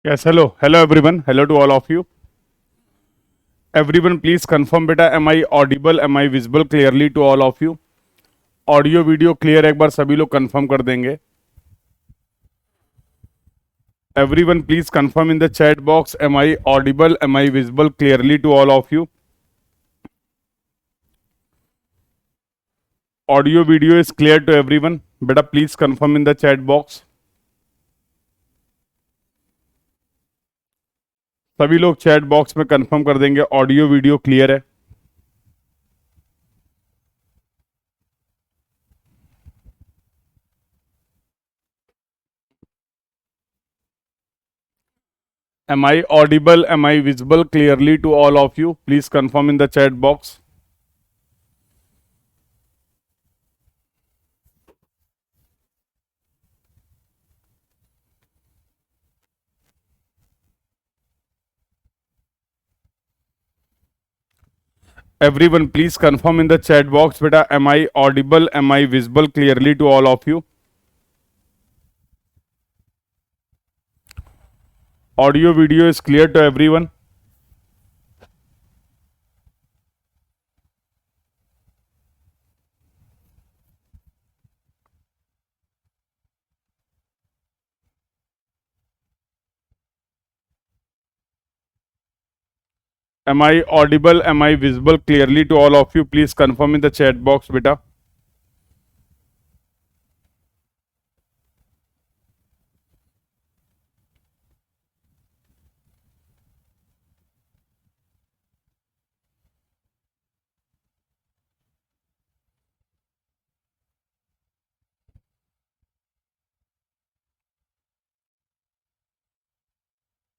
Yes, hello everyone. Hello to all of you. Everyone, please confirm बेटा, am I audible? Am I visible clearly to all of you? Audio video clear, एक बार सभी लोग confirm कर देंगे. Everyone, please confirm in the chat box. Am I audible? Am I visible clearly to all of you? Audio video is clear to everyone. बेटा please confirm in the chat box. सभी लोग chat box में confirm कर देंगे audio video clear है. Am I audible? Am I visible clearly to all of you? Please confirm in the chat box. Everyone, please confirm in the chat box. Beta, am I audible? Am I visible clearly to all of you? Audio video is clear to everyone. Am I audible? Am I visible clearly to all of you? Please confirm in the chat box, beta.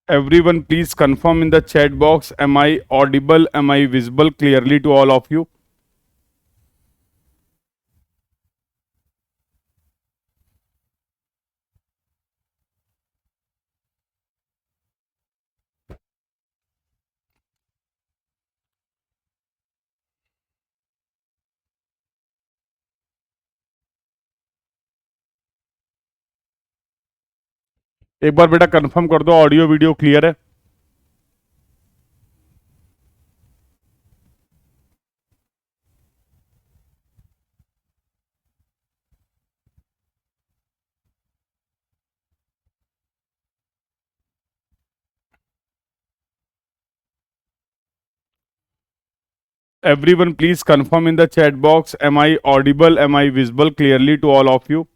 Everyone, please confirm in the chat box. Am I audible? Am I visible clearly to all of you? एक बार बेटा confirm कर दो audio video clear है. Everyone, please confirm in the chat box. Am I audible? Am I visible clearly to all of you?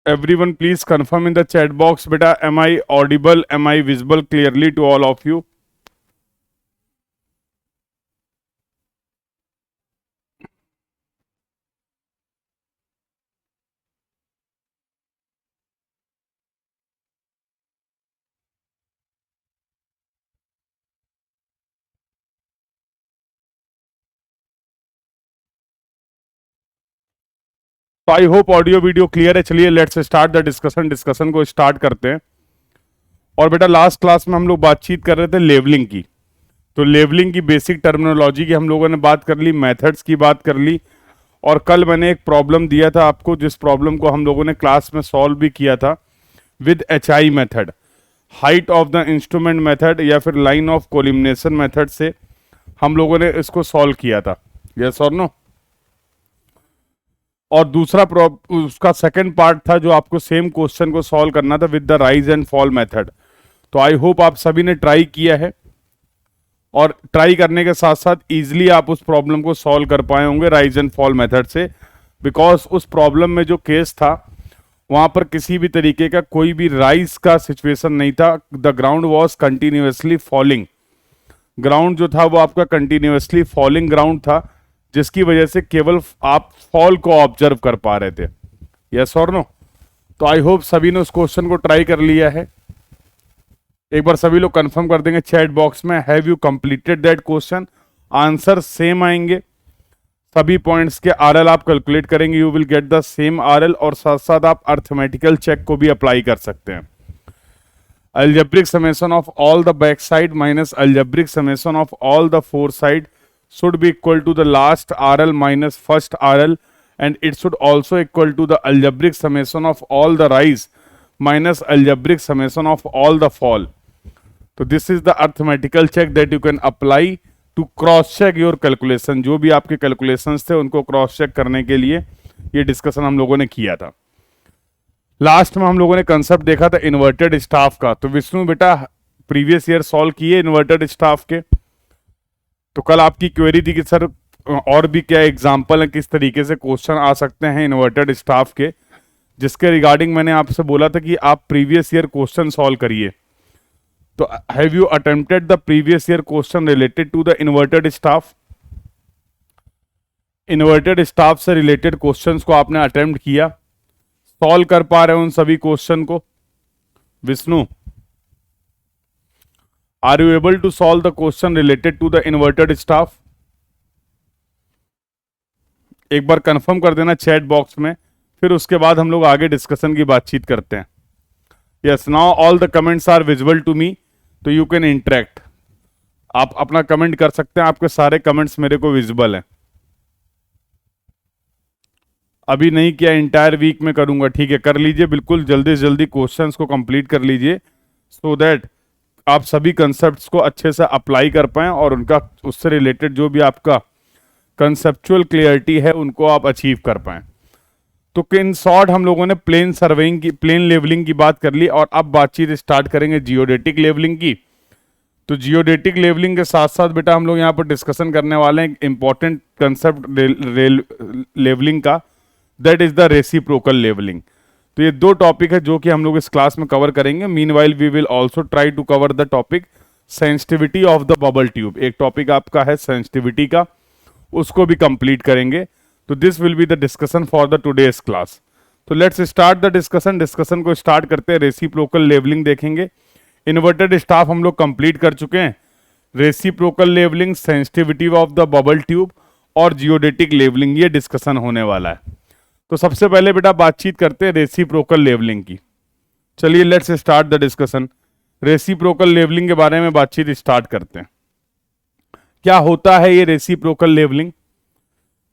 Everyone, please confirm in the chat box. Beta, am I audible? Am I visible clearly to all of you? तो I hope audio video clear है. चलिए let's start the discussion को start करते हैं. और बेटा last class में हम लोग बातचीत कर रहे थे लेवलिंग की. तो लेवलिंग की बेसिक टर्मिनोलॉजी की हम लोगों ने बात कर ली, मेथड्स की बात कर ली. और कल मैंने एक प्रॉब्लम दिया था आपको, जिस प्रॉब्लम को हम लोगों ने क्लास में सॉल्व भी किया था with HI method, height of the instrument method या फिर लाइन ऑफ कोलिमिनेशन मेथड से हम लोगों ने इसको सॉल्व किया था. यस और नो. और दूसरा उसका सेकंड पार्ट था जो आपको सेम क्वेश्चन को सॉल्व करना था with the rise and fall method. तो आई होप आप सभी ने ट्राई किया है और ट्राई करने के साथ साथ इजीली आप उस प्रॉब्लम को सॉल्व कर पाए होंगे राइज एंड फॉल मेथड से. बिकॉज उस प्रॉब्लम में जो केस था वहां पर किसी भी तरीके का कोई भी राइज का सिचुएशन नहीं था. The ground was continuously falling. Ground जो था वो आपका कंटिन्यूसली फॉलिंग ग्राउंड था, जिसकी वजह से केवल आप फॉल को ऑब्जर्व कर पा रहे थे. यस और नो. तो आई होप सभी ने उस क्वेश्चन को ट्राई कर लिया है. एक बार सभी लोग कंफर्म कर देंगे चैट बॉक्स में, have you completed that question. Answer same आएंगे, सभी पॉइंट्स के आरएल आप कैलकुलेट करेंगे, you will get the same RL, और साथ साथ आप अर्थमेटिकल चेक को भी अप्लाई कर सकते हैं। algebraic summation of all the back side minus algebraic summation of all the four side should be equal to the last RL minus first RL, and it should also equal to the algebraic summation of all the rise minus algebraic summation of all the fall. So this is the arithmetical check that you can apply to cross check your calculation. जो भी आपके calculations थे उनको cross check करने के लिए ये discussion हम लोगों ने किया था। लास्ट में हम लोगों ने कंसेप्ट देखा था इन्वर्टेड स्टाफ का। तो विष्णु बेटा प्रीवियस ईयर सॉल्व किए इन्वर्टेड स्टाफ के, तो कल आपकी क्वेरी थी कि सर और भी क्या एग्जांपल है, किस तरीके से क्वेश्चन आ सकते हैं इन्वर्टेड स्टाफ के, जिसके रिगार्डिंग मैंने आपसे बोला था कि आप प्रीवियस ईयर क्वेश्चन सॉल्व करिए। तो have you attempted the previous year question related to the inverted staff? Inverted staff से रिलेटेड क्वेश्चंस को आपने अटेम्प्ट किया, सॉल्व कर पा रहे हो उन सभी क्वेश्चन को? Vishnu, are you able to solve the question related to the inverted staff? एक बार कंफर्म कर देना चैट बॉक्स में, फिर उसके बाद हम लोग आगे डिस्कशन की बातचीत करते हैं। Yes, now all the comments are visible to me, तो यू कैन इंटरेक्ट। आप अपना कमेंट कर सकते हैं, आपके सारे कमेंट्स मेरे को विजिबल हैं। अभी नहीं किया, इंटायर वीक में करूंगा, ठीक है, कर लीजिए बिल्कुल, जल्दी से जल्दी क्वेश्चंस को कंप्लीट कर लीजिए, सो दैट आप सभी कंसेप्ट्स को अच्छे से अप्लाई कर पाएं और उनका उससे रिलेटेड जो भी आपका कंसेप्चुअल क्लियरिटी है उनको आप अचीव कर पाएं। तो इन शॉर्ट हम लोगों ने प्लेन सर्वेइंग की, प्लेन लेवलिंग की बात कर ली, और अब बातचीत स्टार्ट करेंगे जियोडेटिक लेवलिंग की। तो जियोडेटिक लेवलिंग के साथ साथ बेटा हम लोग यहाँ पर डिस्कशन करने वाले हैं इंपॉर्टेंट कंसेप्ट लेवलिंग का, that is the reciprocal levelling. तो ये दो टॉपिक है जो कि हम लोग इस क्लास में कवर करेंगे। Meanwhile we will also try to cover the topic sensitivity of the bubble tube. एक टॉपिक आपका है सेंसिटिविटी का, उसको भी कंप्लीट करेंगे। तो this will be the discussion for the today's class. तो let's start the discussion. Discussion को स्टार्ट करते हैं, रेसिप्रोकल लेवलिंग देखेंगे। इन्वर्टेड स्टाफ हम लोग कंप्लीट कर चुके हैं, reciprocal levelling, sensitivity of the bubble tube और जियोडेटिक लेवलिंग, ये डिस्कशन होने वाला है। तो सबसे पहले बेटा बातचीत करते हैं रेसिप्रोकल लेवलिंग की। चलिए let's start the discussion. Reciprocal levelling के बारे में बातचीत स्टार्ट करते हैं। क्या होता है ये रेसिप्रोकल लेवलिंग?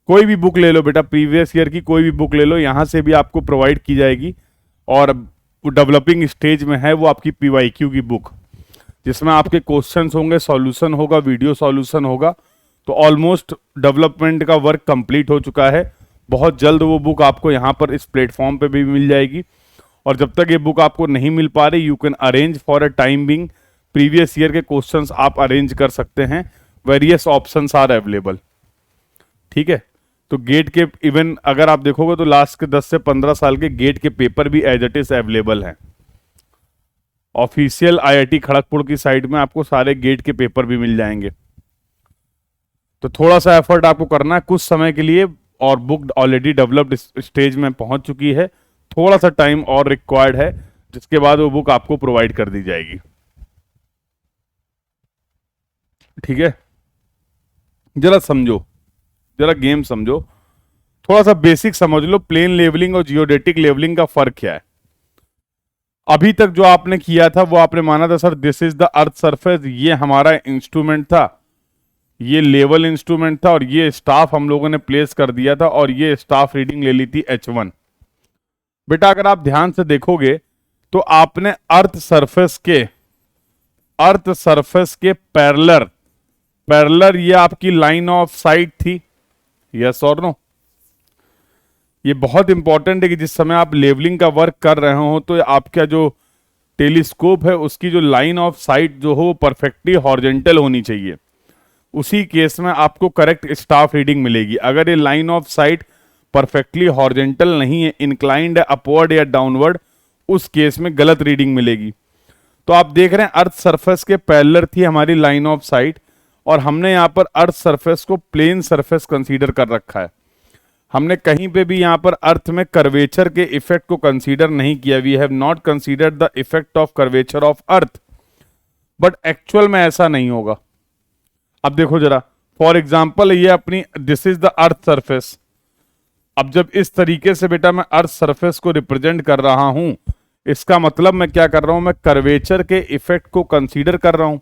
कोई भी बुक ले लो बेटा, प्रीवियस ईयर की कोई भी बुक ले लो, यहां से भी आपको प्रोवाइड की जाएगी, और डेवलपिंग स्टेज में है वो आपकी पीवाईक्यू की बुक, जिसमें आपके क्वेश्चंस होंगे, सॉल्यूशन होगा, वीडियो सॉल्यूशन होगा। तो ऑलमोस्ट डेवलपमेंट का वर्क कंप्लीट हो चुका है। बहुत जल्द वो बुक आपको यहाँ पर इस प्लेटफॉर्म पे भी मिल जाएगी, और जब तक ये बुक आपको नहीं मिल पा रही, you can arrange for a time being, previous year के क्वेश्चंस आप अरेंज कर सकते हैं। वेरियस ऑप्शंस आर अवेलेबल, ठीक है। तो गेट के इवन अगर आप देखोगे तो लास्ट के 10 से 15 साल के गेट के पेपर भी एज इट इज अवेलेबल हैं। ऑफिशियल आईआईटी खड़गपुर की साइट में आपको सारे गेट के पेपर भी मिल जाएंगे। तो थोड़ा सा एफर्ट आपको करना है कुछ समय के लिए, और बुक ऑलरेडी डेवलप्ड स्टेज में पहुंच चुकी है। थोड़ा सा टाइम और रिक्वायर्ड है, जिसके बाद वो बुक आपको प्रोवाइड कर दी जाएगी, ठीक है। जरा समझो, जरा गेम समझो, थोड़ा सा बेसिक समझ लो, प्लेन लेवलिंग और जियोडेटिक लेवलिंग का फर्क क्या है। अभी तक जो आपने किया था वो आपने माना था sir this is the earth surface, ये हमारा इंस्ट्रूमेंट था, ये लेवल इंस्ट्रूमेंट था, और ये स्टाफ हम लोगों ने प्लेस कर दिया था, और ये स्टाफ रीडिंग ले ली थी H1। बेटा अगर आप ध्यान से देखोगे तो आपने अर्थ सरफेस के पैरेलल ये आपकी लाइन ऑफ साइट थी, यस और नो। ये बहुत इंपॉर्टेंट है कि जिस समय आप लेवलिंग का वर्क कर रहे हो तो आपका जो टेलीस्कोप है उसकी जो लाइन ऑफ साइट जो हो वो परफेक्टली हॉरिजॉन्टल होनी चाहिए। उसी केस में आपको करेक्ट स्टाफ रीडिंग मिलेगी। अगर ये line of sight perfectly horizontal नहीं है, इंक्लाइंड है अपवर्ड या डाउनवर्ड, उस केस में गलत रीडिंग मिलेगी। तो आप देख रहे हैं अर्थ सरफेस के पैरेलल थी हमारी लाइन ऑफ साइट, और हमने यहाँ पर अर्थ सरफेस को प्लेन सरफेस कंसीडर कर रखा है। हमने कहीं पे भी यहाँ पर अर्थ में कर्वेचर के इफेक्ट को कंसीडर नहीं किया। We have not considered the effect of curvature of earth but actual में ऐसा नहीं होगा। अब देखो जरा, फॉर एग्जाम्पल ये अपनी this is the earth surface. अब जब इस तरीके से बेटा मैं अर्थ सरफेस को रिप्रेजेंट कर रहा हूं, इसका मतलब मैं क्या कर रहा हूं, मैं कर्वेचर के इफेक्ट को कंसीडर कर रहा हूं।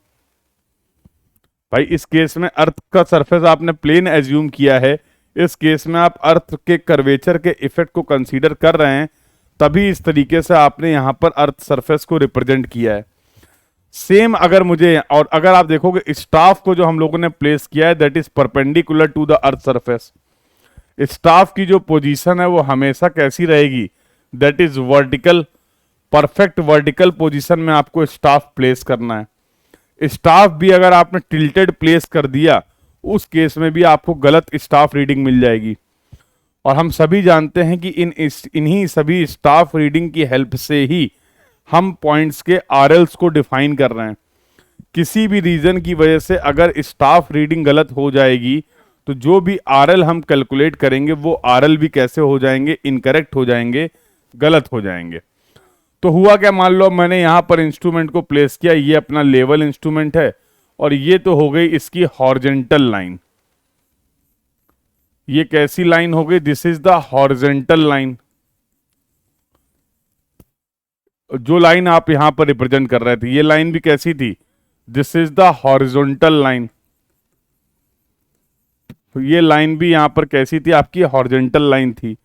भाई इस केस में अर्थ का सरफेस आपने प्लेन एज्यूम किया है, इस केस में आप अर्थ के कर्वेचर के इफेक्ट को कंसीडर कर रहे हैं, तभी इस तरीके से आपने यहां पर अर्थ सरफेस को रिप्रेजेंट किया है। सेम अगर मुझे, और अगर आप देखोगे स्टाफ को जो हम लोगों ने प्लेस किया है that is perpendicular to the earth surface. Staff की जो पोजीशन है वो हमेशा कैसी रहेगी, that is vertical, perfect vertical position में आपको स्टाफ प्लेस करना है। स्टाफ भी अगर आपने टिल्टेड प्लेस कर दिया, उस केस में भी आपको गलत स्टाफ रीडिंग मिल जाएगी। और हम सभी जानते हैं कि इन्हीं सभी स्टाफ रीडिंग की हेल्प से ही हम पॉइंट्स के आरएल्स को डिफाइन कर रहे हैं। किसी भी रीजन की वजह से अगर स्टाफ रीडिंग गलत हो जाएगी तो जो भी आरएल हम कैलकुलेट करेंगे वो आरएल भी कैसे हो जाएंगे, इनकरेक्ट हो जाएंगे, गलत हो जाएंगे। तो हुआ क्या, मान लो मैंने यहां पर इंस्ट्रूमेंट को प्लेस किया, ये अपना लेवल इंस्ट्रूमेंट है और ये तो हो गई इसकी हॉरिजॉन्टल लाइन। ये कैसी लाइन हो गई, this is the horizontal line. जो लाइन आप यहां पर रिप्रेजेंट कर रहे थे ये लाइन भी कैसी थी, this is the horizontal line. ये लाइन भी यहां पर कैसी थी, आपकी हॉरिजॉन्टल लाइन थी।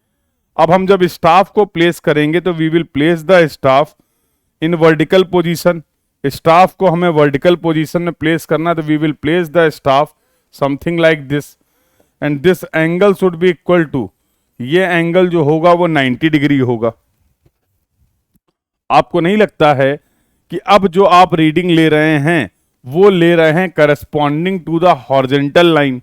अब हम जब स्टाफ को प्लेस करेंगे तो we will place the staff in vertical position. Staff को हमें वर्टिकल पोजीशन में प्लेस करना है तो we will place the staff something like this, and this angle should be equal to, ये एंगल जो होगा वो 90 डिग्री होगा। आपको नहीं लगता है कि अब जो आप रीडिंग ले रहे हैं वो ले रहे हैं corresponding to the horizontal line,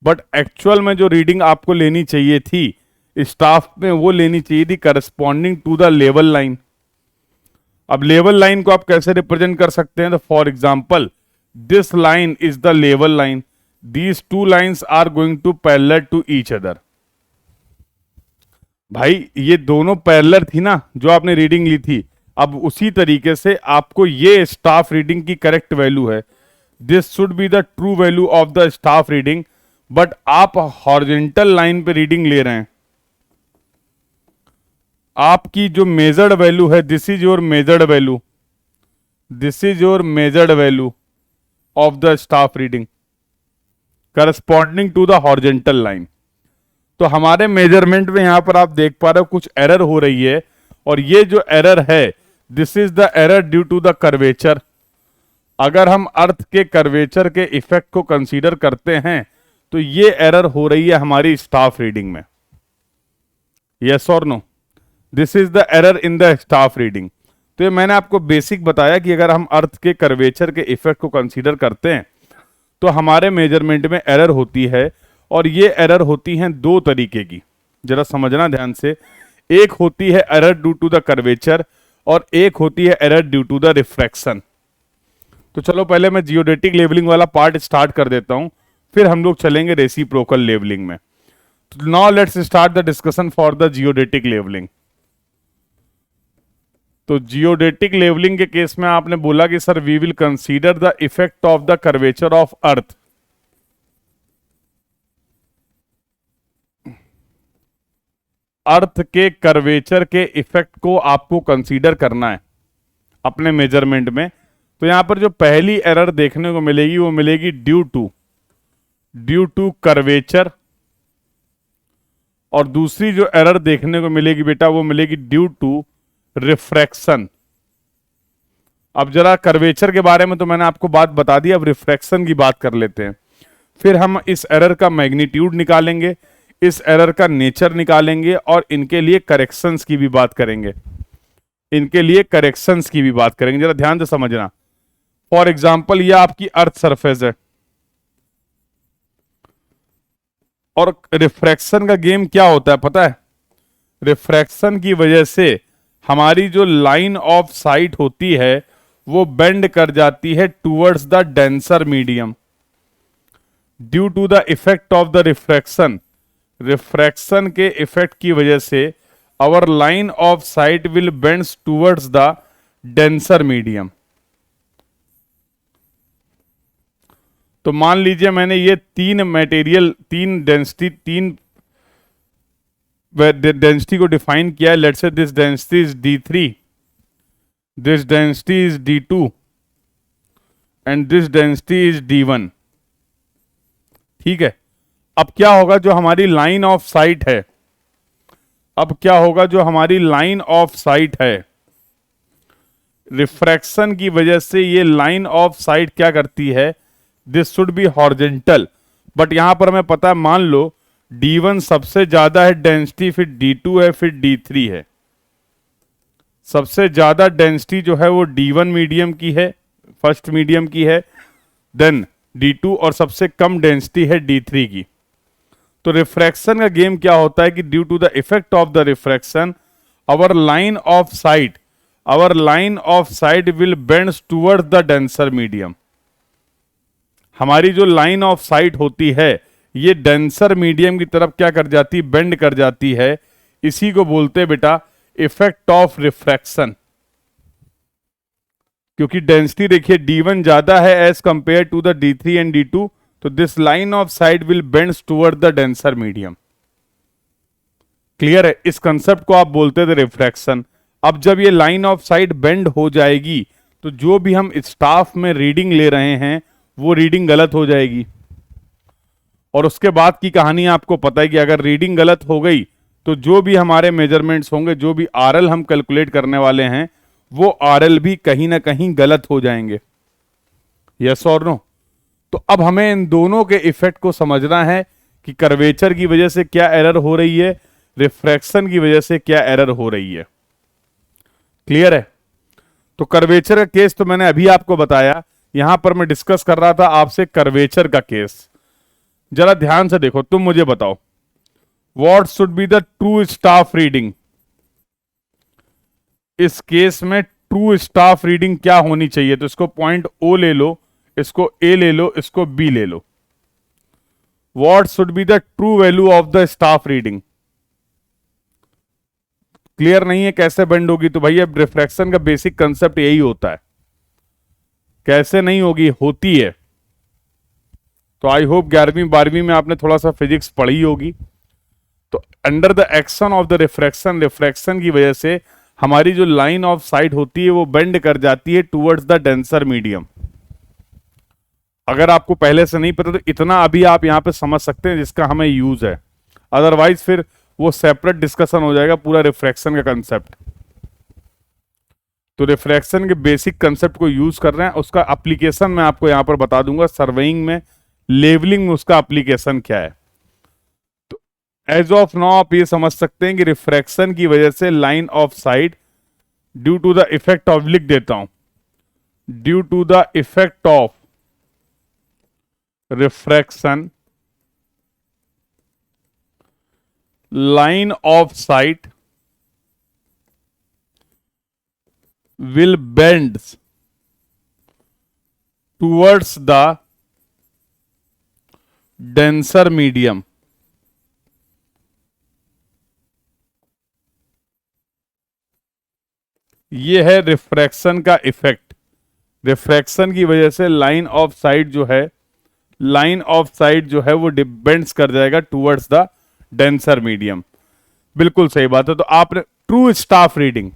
but actual में जो रीडिंग आपको लेनी चाहिए थी स्टाफ में वो लेनी चाहिए थी corresponding to the level line. अब लेवल लाइन को आप कैसे रिप्रेजेंट कर सकते हैं, तो for example this line is the level line, these two lines are going to parallel to each other. भाई ये दोनों पैरेलल थी ना जो आपने रीडिंग ली थी, अब उसी तरीके से आपको ये स्टाफ रीडिंग की करेक्ट वैल्यू है, this should be the true value of the staff reading, but आप हॉरिजॉन्टल लाइन पे रीडिंग ले रहे हैं। आपकी जो मेजर्ड वैल्यू है, this is your measured value, this is your measured value of the staff reading corresponding to the horizontal line. तो हमारे मेजरमेंट में यहां पर आप देख पा रहे हो कुछ एरर हो रही है, और ये जो एरर है this is the error due to the curvature. अगर हम अर्थ के कर्वेचर के इफेक्ट को कंसीडर करते हैं तो ये एरर हो रही है हमारी स्टाफ रीडिंग में, यस और no, this is the error in the staff reading. तो ये मैंने आपको बेसिक बताया कि अगर हम अर्थ के कर्वेचर के इफेक्ट को कंसीडर करते हैं तो हमारे मेजरमेंट में एरर होती है, और ये एरर होती हैं दो तरीके की, जरा समझना ध्यान से। एक होती है error due to the curvature और एक होती है error due to the refraction. तो चलो पहले मैं जियोडेटिक लेवलिंग वाला पार्ट स्टार्ट कर देता हूं, फिर हम लोग चलेंगे रेसिप्रोकल लेवलिंग में। तो now let's start the discussion for the geodetic levelling. तो जियोडेटिक लेवलिंग के केस में आपने बोला कि sir we will consider the effect of the curvature of earth. Earth के कर्वेचर के इफेक्ट को आपको कंसीडर करना है अपने मेजरमेंट में। तो यहां पर जो पहली एरर देखने को मिलेगी वो मिलेगी ड्यू टू कर्वेचर, और दूसरी जो एरर देखने को मिलेगी बेटा वो मिलेगी ड्यू टू रिफ्रैक्शन। अब जरा कर्वेचर के बारे में तो मैंने आपको बात बता दी, अब रिफ्रैक्शन की बात कर लेते हैं। फिर हम इस एरर का मैग्नीट्यूड निकालेंगे, इस एरर का नेचर निकालेंगे, और इनके लिए करेक्शंस की भी बात करेंगे, इनके लिए करेक्शंस की भी बात करेंगे। जरा ध्यान से समझना। फॉर एग्जाम्पल ये आपकी अर्थ सरफेस है, और रिफ्रैक्शन का गेम क्या होता है पता है, रिफ्रैक्शन की वजह से हमारी जो लाइन ऑफ साइट होती है वो बेंड कर जाती है towards the denser medium due to the effect of the refraction. Refraction के इफेक्ट की वजह से our line of sight will bends towards the denser medium. तो मान लीजिए मैंने ये तीन मटेरियल, तीन डेंसिटी को डिफाइन किया है। Let's say this density is D3, this density is D2 and this density is D1। ठीक है, अब क्या होगा जो हमारी लाइन ऑफ साइट है, अब क्या होगा जो हमारी लाइन ऑफ साइट है, रिफ्रैक्शन की वजह से ये लाइन ऑफ साइट क्या करती है, this should B horizontal, but यहां पर हमें पता है, मान लो D1 सबसे ज्यादा है डेंसिटी, फिर D2 है, फिर D3 है। सबसे ज्यादा डेंसिटी जो है वो D1 मीडियम की है, फर्स्ट मीडियम की है, देन D2, और सबसे कम डेंसिटी है D3 की। तो रिफ्रैक्शन का गेम क्या होता है कि due to the effect of the refraction our line of sight will bends towards the denser medium. हमारी जो लाइन ऑफ साइट होती है ये डेंसर मीडियम की तरफ क्या कर जाती है, बेंड कर जाती है। इसी को बोलते हैं बेटा इफेक्ट ऑफ रिफ्रैक्शन। क्योंकि डेंसिटी देखिए D1 ज्यादा है as compare to the D3 and D2, तो this line of sight will bends toward the denser medium. Clear है? इस कंसेप्ट को आप बोलते थे रिफ्रैक्शन। अब जब ये लाइन ऑफ साइट बेंड हो जाएगी तो जो भी हम स्टाफ में रीडिंग ले रहे हैं वो रीडिंग गलत हो जाएगी। और उसके बाद की कहानी आपको पता है कि अगर रीडिंग गलत हो गई तो जो भी हमारे मेजरमेंट्स होंगे, जो भी RL हम कैलकुलेट करने वाले हैं, वो RL भी कहीं ना कहीं गलत हो जाएंगे। यस और नो? तो अब हमें इन दोनों के इफेक्ट को समझना है कि कर्वेचर की वजह से क्या एरर हो रही है, रिफ्रैक्शन की वजह से क्या एरर हो रही है। क्लियर है? तो कर्वेचर का केस तो मैंने अभी आपको बताया। यहां पर मैं डिस्कस कर रहा था आपसे कर्वेचर का केस। जरा ध्यान से देखो, तुम मुझे बताओ what should be the true staff reading. इस केस में ट्रू स्टाफ रीडिंग क्या होनी चाहिए? तो इसको पॉइंट O ले लो, इसको A ले लो, इसको B ले लो। What should be the true value of the staff reading? Clear नहीं है कैसे बेंड होगी? तो भैया रिफ्रैक्शन का बेसिक कंसेप्ट यही होता है। कैसे नहीं होगी, होती है। तो आई होप 11वीं 12वीं में आपने थोड़ा सा फिजिक्स पढ़ी होगी। तो under the action of the refraction की वजह से हमारी जो लाइन ऑफ साइट होती है वो बेंड कर जाती है टुवर्ड्स द डेंसर मीडियम। अगर आपको पहले से नहीं पता तो इतना अभी आप यहां पे समझ सकते हैं जिसका हमें यूज है, अदरवाइज फिर वो सेपरेट डिस्कशन हो जाएगा पूरा रिफ्रैक्शन का कंसेप्ट। तो रिफ्रैक्शन के बेसिक कंसेप्ट को यूज कर रहे हैं, उसका एप्लीकेशन मैं आपको यहां पर बता दूंगा। सर्वेइंग में, लेवलिंग में उसका एप्लीकेशन क्या है। तो एज ऑफ नाउ आप ये समझ सकते हैं कि रिफ्रैक्शन की वजह से line of sight due to the effect of, लिख देता हूं, due to the effect of refraction line of sight will bend towards the denser medium। ये है रिफ्रैक्शन का इफेक्ट। रिफ्रैक्शन की वजह से लाइन ऑफ साइट जो है, वो बेंड्स कर जाएगा टुवर्ड्स द डेंसर मीडियम। बिल्कुल सही बात है। तो आपने ट्रू स्टाफ रीडिंग,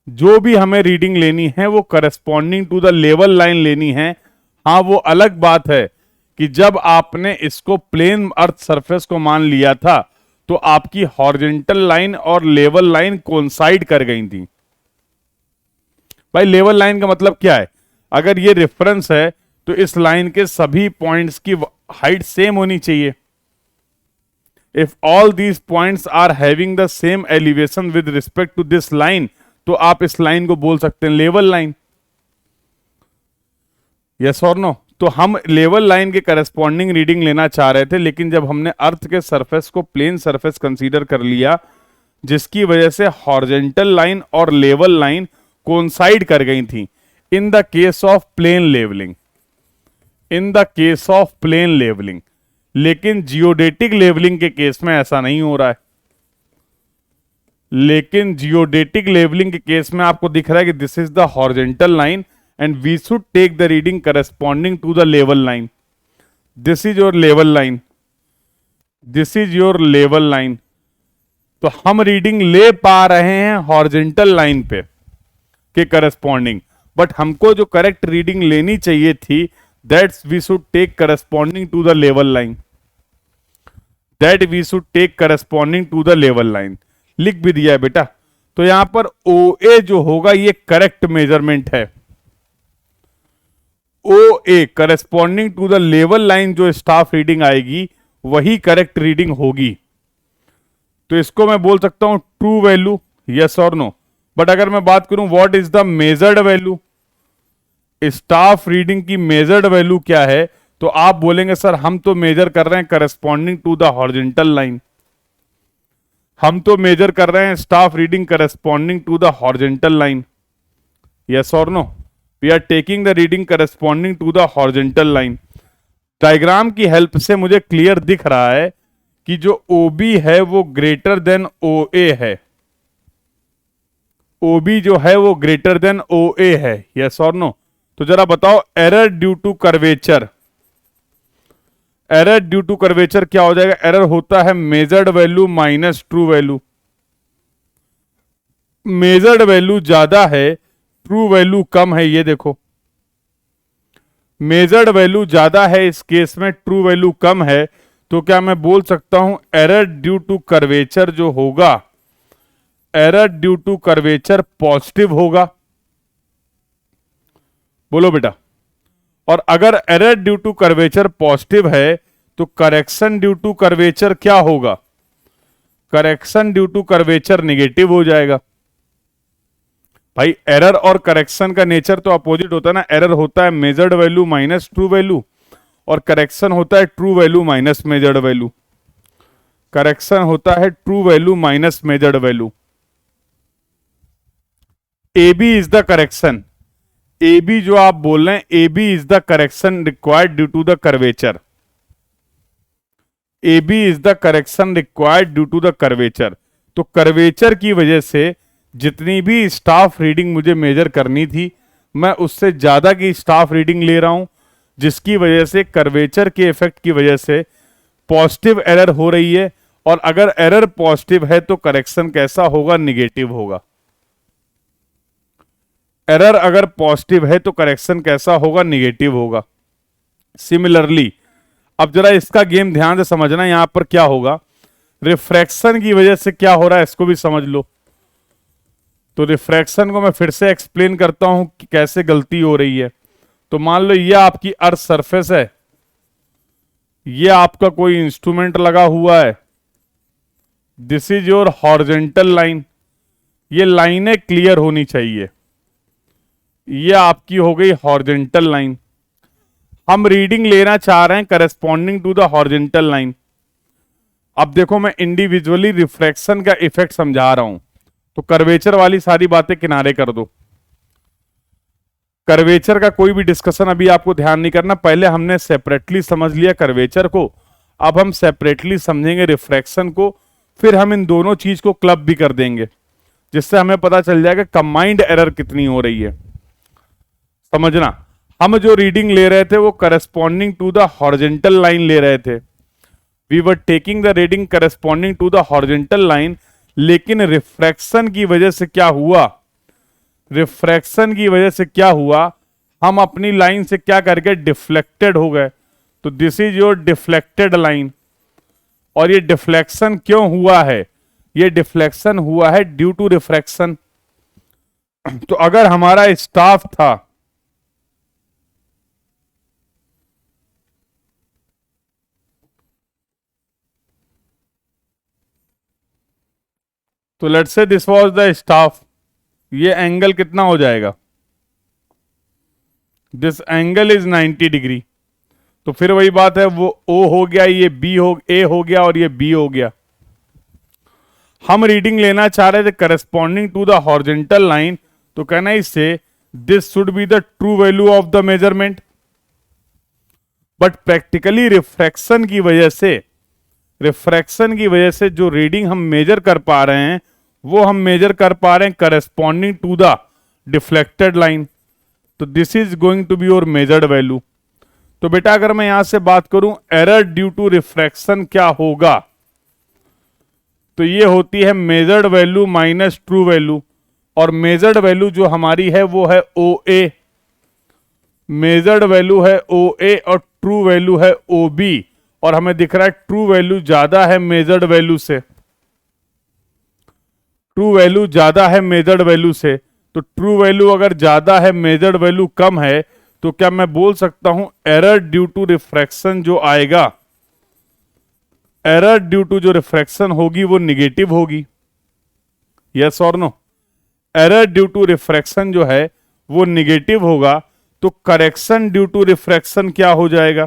जो भी हमें रीडिंग लेनी है वो corresponding to the level line लेनी है। हाँ, वो अलग बात है कि जब आपने इसको प्लेन अर्थ सरफेस को मान लिया था तो आपकी हॉरिजॉन्टल लाइन और लेवल लाइन कोइंसाइड कर गई थी। भाई लेवल लाइन का मतलब क्या है? अगर ये रेफरेंस है तो इस लाइन के सभी पॉइंट्स की हाइट सेम होनी चाहिए। If all these points are having the same elevation with respect to this line, तो आप इस लाइन को बोल सकते हैं लेवल लाइन। यस और नो? तो हम लेवल लाइन के करस्पॉन्डिंग रीडिंग लेना चाह रहे थे, लेकिन जब हमने अर्थ के सरफेस को प्लेन सरफेस कंसीडर कर लिया, जिसकी वजह से हॉरिजॉन्टल लाइन और लेवल लाइन कोइंसाइड कर गई थी in the case of plane levelling, लेकिन जियोडेटिक लेवलिंग के केस में ऐसा नहीं हो रहा है। लेकिन जियोडेटिक लेवलिंग के केस में आपको दिख रहा है कि this is the horizontal line and we should take the reading corresponding to the level line. This is your level line. This is your level line. तो हम रीडिंग ले पा रहे हैं हॉरिजेंटल लाइन पे के करस्पॉन्डिंग, बट हमको जो करेक्ट रीडिंग लेनी चाहिए थी that's we should take corresponding to the level line, that we should take corresponding to the level line. लिख भी दिया है बेटा। तो यहां पर ओ ए जो होगा ये करेक्ट मेजरमेंट है। O A corresponding to the level line जो स्टाफ रीडिंग आएगी वही करेक्ट रीडिंग होगी। तो इसको मैं बोल सकता हूं ट्रू वैल्यू, यस और नो। बट अगर मैं बात करूं what is the measured value, staff reading की मेजर्ड वैल्यू क्या है, तो आप बोलेंगे सर हम तो मेजर कर रहे हैं corresponding to the horizontal line, हम तो मेजर कर रहे हैं staff reading corresponding to the horizontal line, yes और no. We are taking the reading corresponding to the horizontal line. Diagram की हेल्प से मुझे क्लियर दिख रहा है कि जो OB है वो ग्रेटर देन OA है, OB जो है वो ग्रेटर देन OA है, यस और नो। तो जरा बताओ error due to curvature, error due to curvature क्या हो जाएगा? एरर होता है measured value minus true value. Measured value ज्यादा है, ट्रू वैल्यू कम है, ये देखो मेजर्ड वैल्यू ज्यादा है, इस केस में ट्रू वैल्यू कम है। तो क्या मैं बोल सकता हूं एरर ड्यू टू कर्वेचर जो होगा, error due to curvature positive होगा? बोलो बेटा। और अगर error due to curvature positive है तो करेक्शन ड्यू टू कर्वेचर क्या होगा? Correction due to curvature negative हो जाएगा। भाई एरर और करेक्शन का नेचर तो अपोजिट होता है ना। एरर होता है measured value minus true value और करेक्शन होता है true value minus measured value. Correction होता है true value minus measured value. A B is the correction, A B जो आप बोल रहे हैं A B is the correction required due to the curvature, A B is the correction required due to the curvature. तो curvature की वजह से जितनी भी स्टाफ रीडिंग मुझे मेजर करनी थी मैं उससे ज्यादा की स्टाफ रीडिंग ले रहा हूं, जिसकी वजह से कर्वेचर के इफेक्ट की वजह से पॉजिटिव एरर हो रही है। और अगर एरर पॉजिटिव है तो करेक्शन कैसा होगा? निगेटिव होगा। एरर अगर पॉजिटिव है तो करेक्शन कैसा होगा? निगेटिव होगा। सिमिलरली अब जरा इसका गेम ध्यान से समझना, यहां पर क्या होगा, रिफ्रैक्शन की वजह से क्या हो रहा है इसको भी समझ लो। तो रिफ्रैक्शन को मैं फिर से एक्सप्लेन करता हूं कि कैसे गलती हो रही है। तो मान लो ये आपकी अर्थ सरफेस है, ये आपका कोई इंस्ट्रूमेंट लगा हुआ है, this is your horizontal line. ये लाइनें क्लियर होनी चाहिए, ये आपकी हो गई हॉरिजेंटल लाइन। हम रीडिंग लेना चाह रहे हैं corresponding to the horizontal line. अब देखो मैं इंडिविजुअली रिफ्रैक्शन का इफेक्ट समझा रहा हूं, तो कर्वेचर वाली सारी बातें किनारे कर दो। कर्वेचर का कोई भी डिस्कशन अभी आपको ध्यान नहीं करना, पहले हमने सेपरेटली समझ लिया कर्वेचर को, अब हम सेपरेटली समझेंगे रिफ्रैक्शन को, फिर हम इन दोनों चीज को क्लब भी कर देंगे, जिससे हमें पता चल जाएगा कंबाइंड एरर कितनी हो रही है। समझना, हम जो रीडिंग ले रहे थे वो corresponding to the horizontal line ले रहे थे, we were taking the reading corresponding to the horizontal line. लेकिन रिफ्रैक्शन की वजह से क्या हुआ, रिफ्रैक्शन की वजह से क्या हुआ, हम अपनी लाइन से क्या करके डिफ्लेक्टेड हो गए। तो this is your deflected line. और ये डिफ्लेक्शन क्यों हुआ है? ये डिफ्लेक्शन हुआ है ड्यू टू रिफ्रैक्शन। तो अगर हमारा स्टाफ था, तो let's say this was the staff, ये एंगल कितना हो जाएगा? This angle is 90 degree. तो फिर वही बात है, वो O हो गया, ये B हो, A हो गया और ये B हो गया। हम रीडिंग लेना चाह रहे थे corresponding to the horizontal line, तो कहना इससे this should be the true value of the measurement. But practically refraction की वजह से जो रीडिंग हम मेजर कर पा रहे हैं वो हम मेजर कर पा रहे हैं corresponding to the deflected line. तो this is going to be your measured value. तो बेटा अगर मैं यहां से बात करूं एरर ड्यू टू रिफ्रैक्शन क्या होगा, तो ये होती है measured value minus true value, और मेजर्ड वैल्यू जो हमारी है वो है ओ ए, मेजर्ड वैल्यू है ओ ए और ट्रू वैल्यू है ओ बी, और हमें दिख रहा है ट्रू वैल्यू ज्यादा है मेजर्ड वैल्यू से, ट्रू वैल्यू ज्यादा है मेजर्ड वैल्यू से। तो ट्रू वैल्यू अगर ज्यादा है मेजर्ड वैल्यू कम है, तो क्या मैं बोल सकता हूं एरर ड्यू टू रिफ्रैक्शन जो आएगा, एरर ड्यू टू जो रिफ्रैक्शन होगी वो निगेटिव होगी, यस और no. Error due to refraction जो है वो निगेटिव होगा, तो करेक्शन ड्यू टू रिफ्रैक्शन क्या हो जाएगा,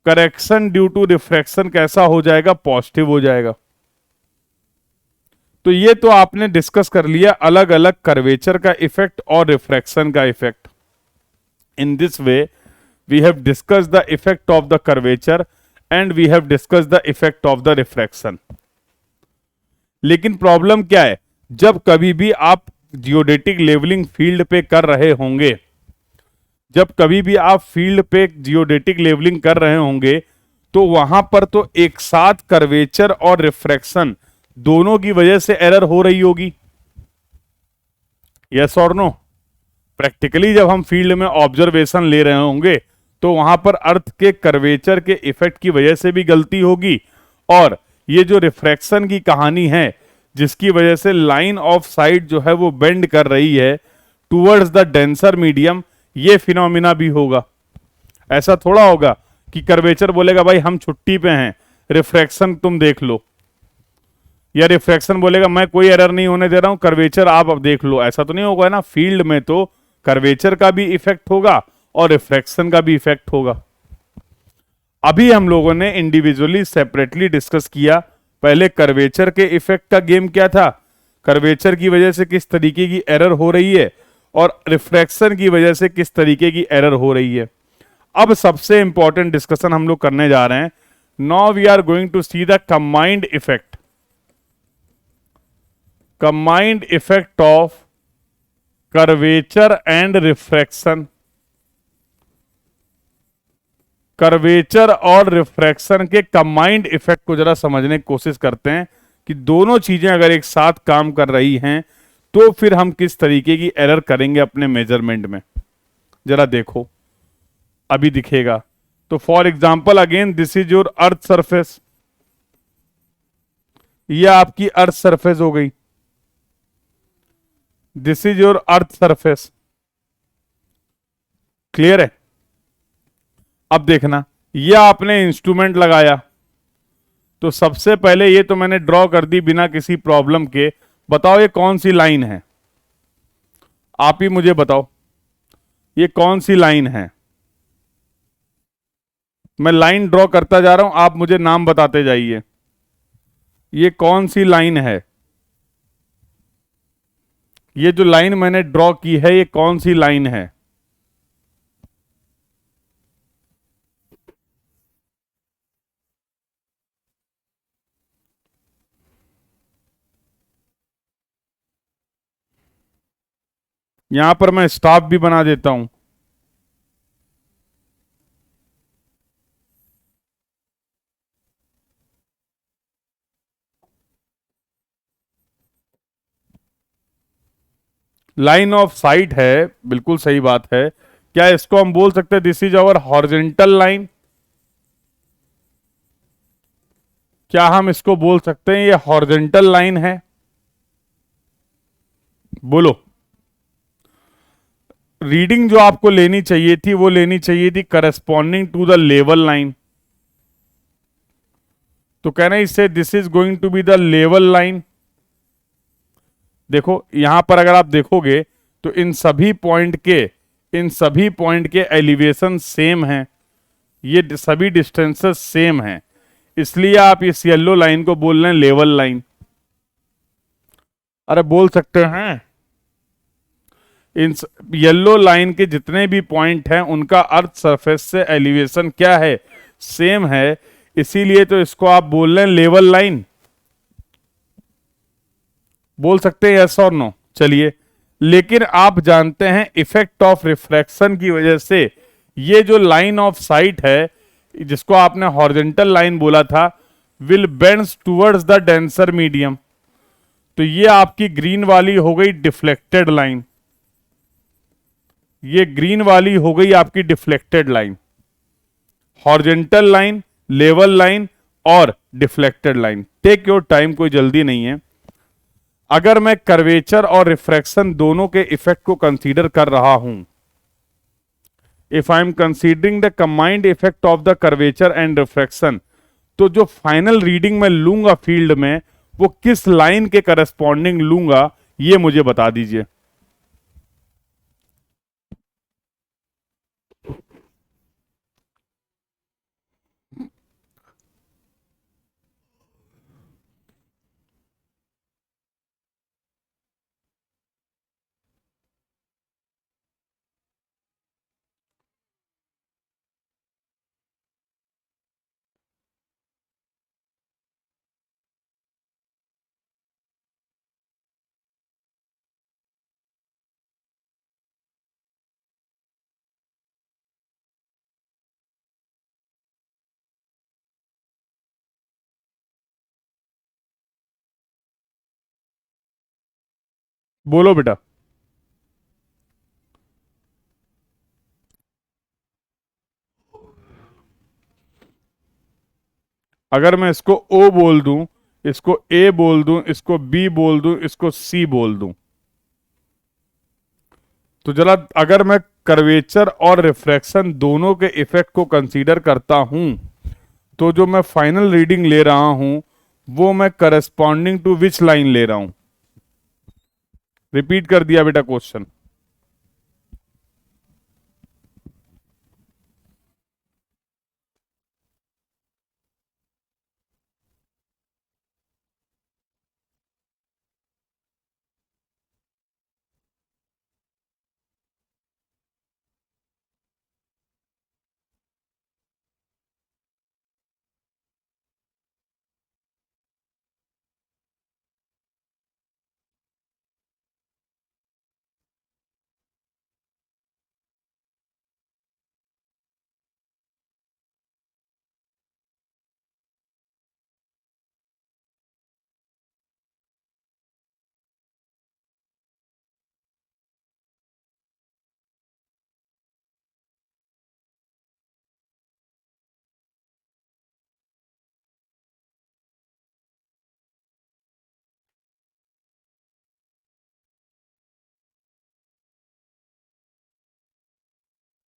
करेक्शन ड्यू टू रिफ्रैक्शन कैसा हो जाएगा, पॉजिटिव हो जाएगा। तो ये तो आपने डिस्कस कर लिया अलग अलग कर्वेचर का इफेक्ट और रिफ्रैक्शन का effect. In this way we have discussed the effect of the curvature and we have discussed the effect of the refraction. लेकिन प्रॉब्लम क्या है, जब कभी भी आप जियोडेटिक लेवलिंग फील्ड पे कर रहे होंगे, जब कभी भी आप फील्ड पे जियोडेटिक लेवलिंग कर रहे होंगे, तो वहां पर तो एक साथ कर्वेचर और रिफ्रैक्शन दोनों की वजह से एरर हो रही होगी, यस और नो। प्रैक्टिकली जब हम फील्ड में ऑब्जर्वेशन ले रहे होंगे, तो वहां पर अर्थ के कर्वेचर के इफेक्ट की वजह से भी गलती होगी, और ये जो रिफ्रैक्शन की कहानी है जिसकी वजह से लाइन ऑफ साइट जो है वो बेंड कर रही है टूवर्ड्स द डेंसर मीडियम, ये फिनोमिना भी होगा। ऐसा थोड़ा होगा कि कर्वेचर बोलेगा भाई हम छुट्टी पे हैं, रिफ्रैक्शन तुम देख लो, या रिफ्रैक्शन बोलेगा मैं कोई एरर नहीं होने दे रहा हूं, कर्वेचर आप अब देख लो। ऐसा तो नहीं होगा ना, फील्ड में तो कर्वेचर का भी इफेक्ट होगा और रिफ्रैक्शन का भी इफेक्ट होगा। अभी हम लोगों ने इंडिविजुअली सेपरेटली डिस्कस किया, पहले कर्वेचर के इफेक्ट का गेम क्या था, कर्वेचर की वजह से किस तरीके की एरर हो रही है, और रिफ्रैक्शन की वजह से किस तरीके की एरर हो रही है। अब सबसे इंपॉर्टेंट डिस्कशन हम लोग करने जा रहे हैं। Now we are going to see the combined effect, combined effect of curvature and refraction. Curvature और रिफ्रैक्शन के कंबाइंड इफेक्ट को जरा समझने की कोशिश करते हैं कि दोनों चीजें अगर एक साथ काम कर रही हैं तो फिर हम किस तरीके की एरर करेंगे अपने मेजरमेंट में। जरा देखो अभी दिखेगा। तो for example again this is your earth surface, यह आपकी अर्थ सरफेस हो गई, this is your earth surface, clear है। अब देखना, यह आपने इंस्ट्रूमेंट लगाया, तो सबसे पहले ये तो मैंने ड्रॉ कर दी बिना किसी प्रॉब्लम के। बताओ ये कौन सी लाइन है, आप ही मुझे बताओ ये कौन सी लाइन है। मैं लाइन ड्रॉ करता जा रहा हूं, आप मुझे नाम बताते जाइए, ये कौन सी लाइन है, ये जो लाइन मैंने ड्रॉ की है ये कौन सी लाइन है। यहां पर मैं स्टॉप भी बना देता हूं। लाइन ऑफ साइट है, बिल्कुल सही बात है। क्या इसको हम बोल सकते हैं this is our horizontal line, क्या हम इसको बोल सकते हैं ये हॉरिजॉन्टल लाइन है, बोलो। रीडिंग जो आपको लेनी चाहिए थी वो लेनी चाहिए थी corresponding to the level line. तो कहना इससे this is going to be the level line. देखो यहां पर अगर आप देखोगे तो इन सभी पॉइंट के एलिवेशन सेम हैं, ये सभी डिस्टेंसेस सेम हैं, इसलिए आप इस येलो लाइन को बोल रहे हैं लेवल लाइन। अरे बोल सकते हैं, इन येलो लाइन के जितने भी पॉइंट हैं उनका अर्थ सरफेस से एलिवेशन क्या है, सेम है, इसीलिए तो इसको आप बोल रहे हैं लेवल लाइन। बोल सकते हैं यस और नो। चलिए लेकिन आप जानते हैं इफेक्ट ऑफ रिफ्रैक्शन की वजह से ये जो लाइन ऑफ साइट है, जिसको आपने हॉरिजॉन्टल लाइन बोला था, will bends towards the denser medium. तो ये आपकी ग्रीन वाली हो गई डिफ्लेक्टेड लाइन, ये ग्रीन वाली हो गई आपकी deflected line. Horizontal line, level line और deflected line. Take your time, कोई जल्दी नहीं है। अगर मैं कर्वेचर और रिफ्रैक्शन दोनों के इफेक्ट को कंसीडर कर रहा हूं, if I am considering the combined effect of the curvature and refraction, तो जो फाइनल रीडिंग मैं लूंगा फील्ड में वो किस लाइन के करस्पॉन्डिंग लूंगा, ये मुझे बता दीजिए। बोलो बेटा। अगर मैं इसको O बोल दूं, इसको A बोल दूं, इसको B बोल दूं, इसको C बोल दूं, तो जरा अगर मैं कर्वेचर और रिफ्रैक्शन दोनों के इफेक्ट को कंसीडर करता हूं, तो जो मैं फाइनल रीडिंग ले रहा हूं वो मैं करस्पॉन्डिंग टू विच लाइन ले रहा हूं। रिपीट कर दिया बेटा क्वेश्चन।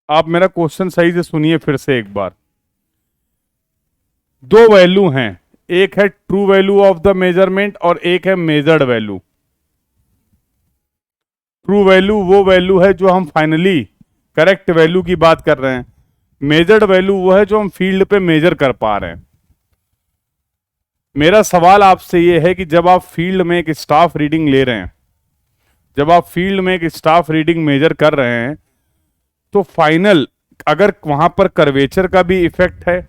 आप मेरा क्वेश्चन सही से सुनिए फिर से एक बार। दो वैल्यू हैं, एक है true value of the measurement और एक है मेजर्ड वैल्यू। ट्रू वैल्यू वो वैल्यू है जो हम फाइनली करेक्ट वैल्यू की बात कर रहे हैं। मेजर्ड वैल्यू वो है जो हम फील्ड पे मेजर कर पा रहे हैं। मेरा सवाल आपसे ये है कि जब आप फील्ड में एक स्टाफ रीडिंग ले रहे हैं, जब आप फील्ड में एक स्टाफ रीडिंग मेजर कर रहे हैं, तो फाइनल अगर वहां पर कर्वेचर का भी इफेक्ट है,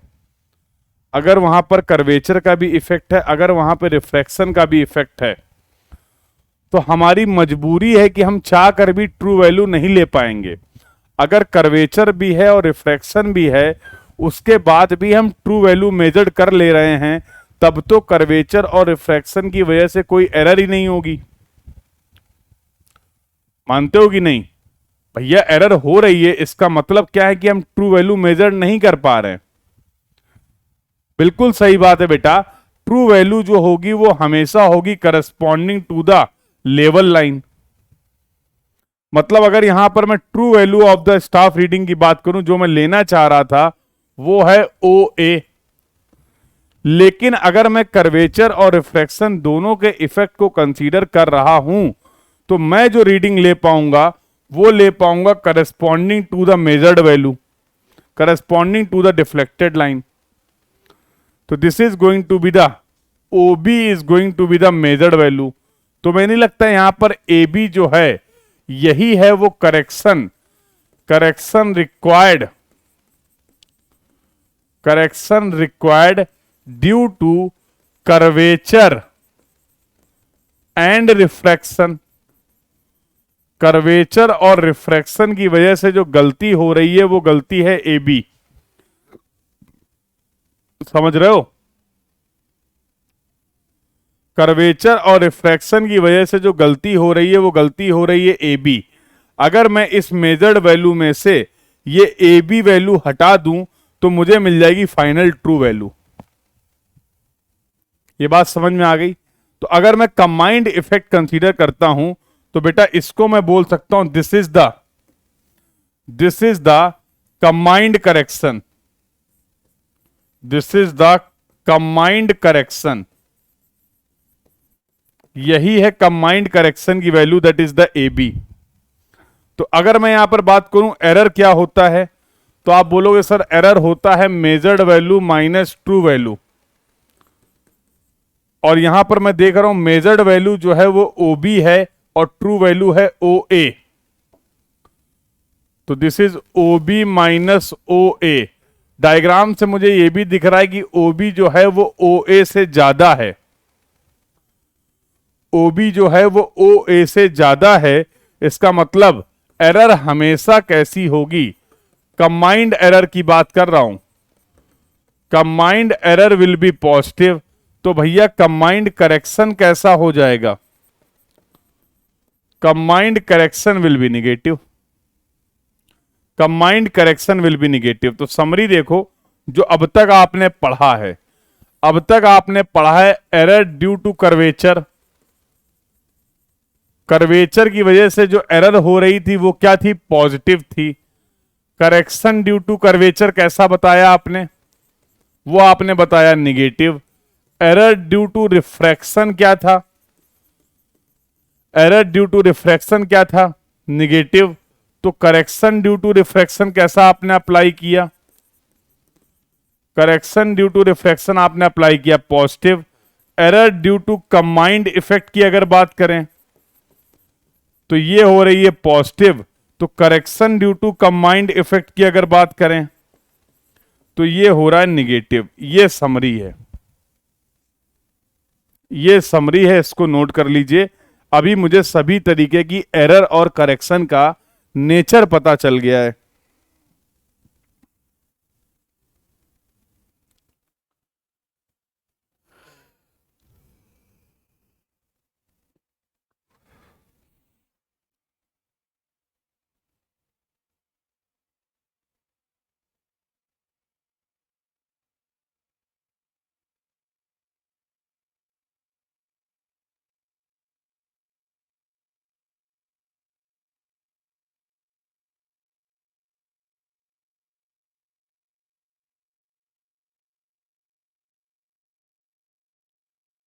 अगर वहां पर कर्वेचर का भी इफेक्ट है, अगर वहां पर रिफ्रैक्शन का भी इफेक्ट है, तो हमारी मजबूरी है कि हम चाह कर भी ट्रू वैल्यू नहीं ले पाएंगे। अगर कर्वेचर भी है और रिफ्रैक्शन भी है, उसके बाद भी हम ट्रू वैल्यू मेजर्ड कर ले रहे हैं, तब तो कर्वेचर और रिफ्रैक्शन की वजह से कोई एरर ही नहीं होगी। मानते हो कि नहीं? भैया एरर हो रही है, इसका मतलब क्या है कि हम ट्रू वैल्यू मेजर नहीं कर पा रहे हैं। बिल्कुल सही बात है बेटा। ट्रू वैल्यू जो होगी वो हमेशा होगी corresponding to the level line. मतलब अगर यहां पर मैं true value of the staff reading की बात करूं, जो मैं लेना चाह रहा था वो है OA। लेकिन अगर मैं कर्वेचर और रिफ्रैक्शन दोनों के इफेक्ट को कंसीडर कर रहा हूं, तो मैं जो रीडिंग ले पाऊंगा वो ले पाऊंगा corresponding to the measured value, corresponding to the deflected line. तो this is going to be the OB is going to be the measured value. तो मैं नहीं लगता यहां पर AB जो है यही है वो correction required due to curvature and refraction. Curvature और रिफ्रैक्शन की वजह से जो गलती हो रही है वो गलती है ए बी। समझ रहे हो? कर्वेचर और रिफ्रैक्शन की वजह से जो गलती हो रही है वो गलती हो रही है ए बी। अगर मैं इस मेजर्ड वैल्यू में से ये ए बी वैल्यू हटा दूं तो मुझे मिल जाएगी फाइनल ट्रू वैल्यू। ये बात समझ में आ गई? तो अगर मैं कंबाइंड इफेक्ट कंसीडर करता हूं तो बेटा इसको मैं बोल सकता हूं this is the combined correction. This is the combined correction. यही है कंबाइंड करेक्शन की value, that is the A B. तो अगर मैं यहां पर बात करूं एरर क्या होता है, तो आप बोलोगे सर एरर होता है measured value minus true value. और यहां पर मैं देख रहा हूं मेजर्ड वैल्यू जो है वो ओ बी है और ट्रू वैल्यू है ओ ए। तो this is O B minus O A. Diagram से मुझे ये भी दिख रहा है कि ओ बी जो है वो ओ ए से ज्यादा है। ओ बी जो है वो ओ ए से ज्यादा है। इसका मतलब एरर हमेशा कैसी होगी? कंबाइंड एरर की बात कर रहा हूं। Combined error will be positive. तो भैया कंबाइंड करेक्शन कैसा हो जाएगा? Combined correction will be negative. Combined correction will be negative. तो समरी देखो, जो अब तक आपने पढ़ा है, अब तक आपने पढ़ा है error due to curvature. Curvature की वजह से जो एरर हो रही थी वो क्या थी? पॉजिटिव थी। करेक्शन ड्यू टू कर्वेचर कैसा बताया आपने? वो आपने बताया negative. Error due to refraction क्या था? एरर ड्यू टू रिफ्रैक्शन क्या था? निगेटिव। तो करेक्शन ड्यू टू रिफ्रैक्शन कैसा आपने अप्लाई किया? करेक्शन ड्यू टू रिफ्रैक्शन आपने अप्लाई किया positive. Error due to combined effect की अगर बात करें तो ये हो रही है पॉजिटिव। तो correction due to combined effect की अगर बात करें तो ये हो रहा है निगेटिव। ये समरी है, ये समरी है, इसको नोट कर लीजिए। अभी मुझे सभी तरीके की एरर और करेक्शन का नेचर पता चल गया है।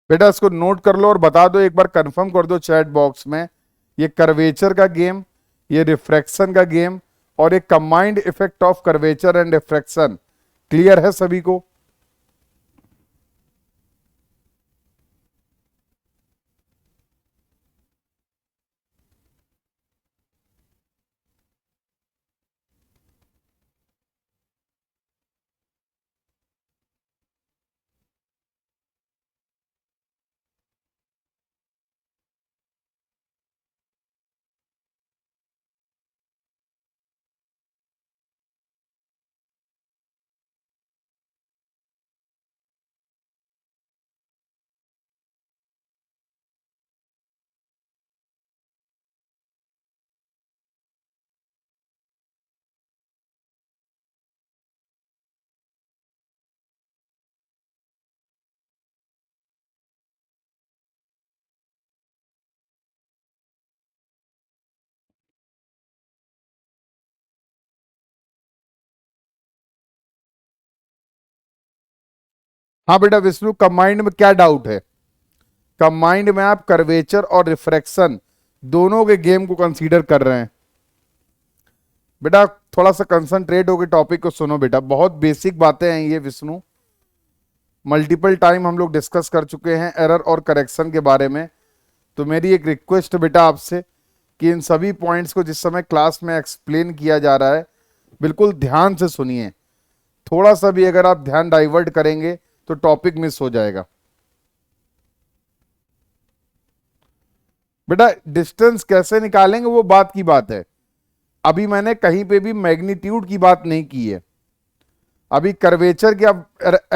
बेटा इसको नोट कर लो और बता दो, एक बार कंफर्म कर दो चैट बॉक्स में। ये कर्वेचर का गेम, ये रिफ्रैक्शन का गेम और एक combined effect of curvature and refraction clear है सभी को? हाँ बेटा विष्णु, कंबाइंड में क्या डाउट है? कंबाइंड में आप कर्वेचर और रिफ्रैक्शन दोनों के गेम को कंसीडर कर रहे हैं। बेटा थोड़ा सा कंसंट्रेट होकर टॉपिक को सुनो बेटा, बहुत बेसिक बातें हैं ये विष्णु। मल्टीपल टाइम हम लोग डिस्कस कर चुके हैं एरर और करेक्शन के बारे में। तो मेरी एक रिक्वेस्ट बेटा आपसे कि इन सभी पॉइंट्स को जिस समय क्लास में एक्सप्लेन किया जा रहा है बिल्कुल ध्यान से सुनिए। थोड़ा सा भी अगर आप ध्यान डाइवर्ट करेंगे तो टॉपिक मिस हो जाएगा। बेटा डिस्टेंस कैसे निकालेंगे वो बात की बात है। अभी मैंने कहीं पे भी मैग्नीट्यूड की बात नहीं की है। अभी कर्वेचर के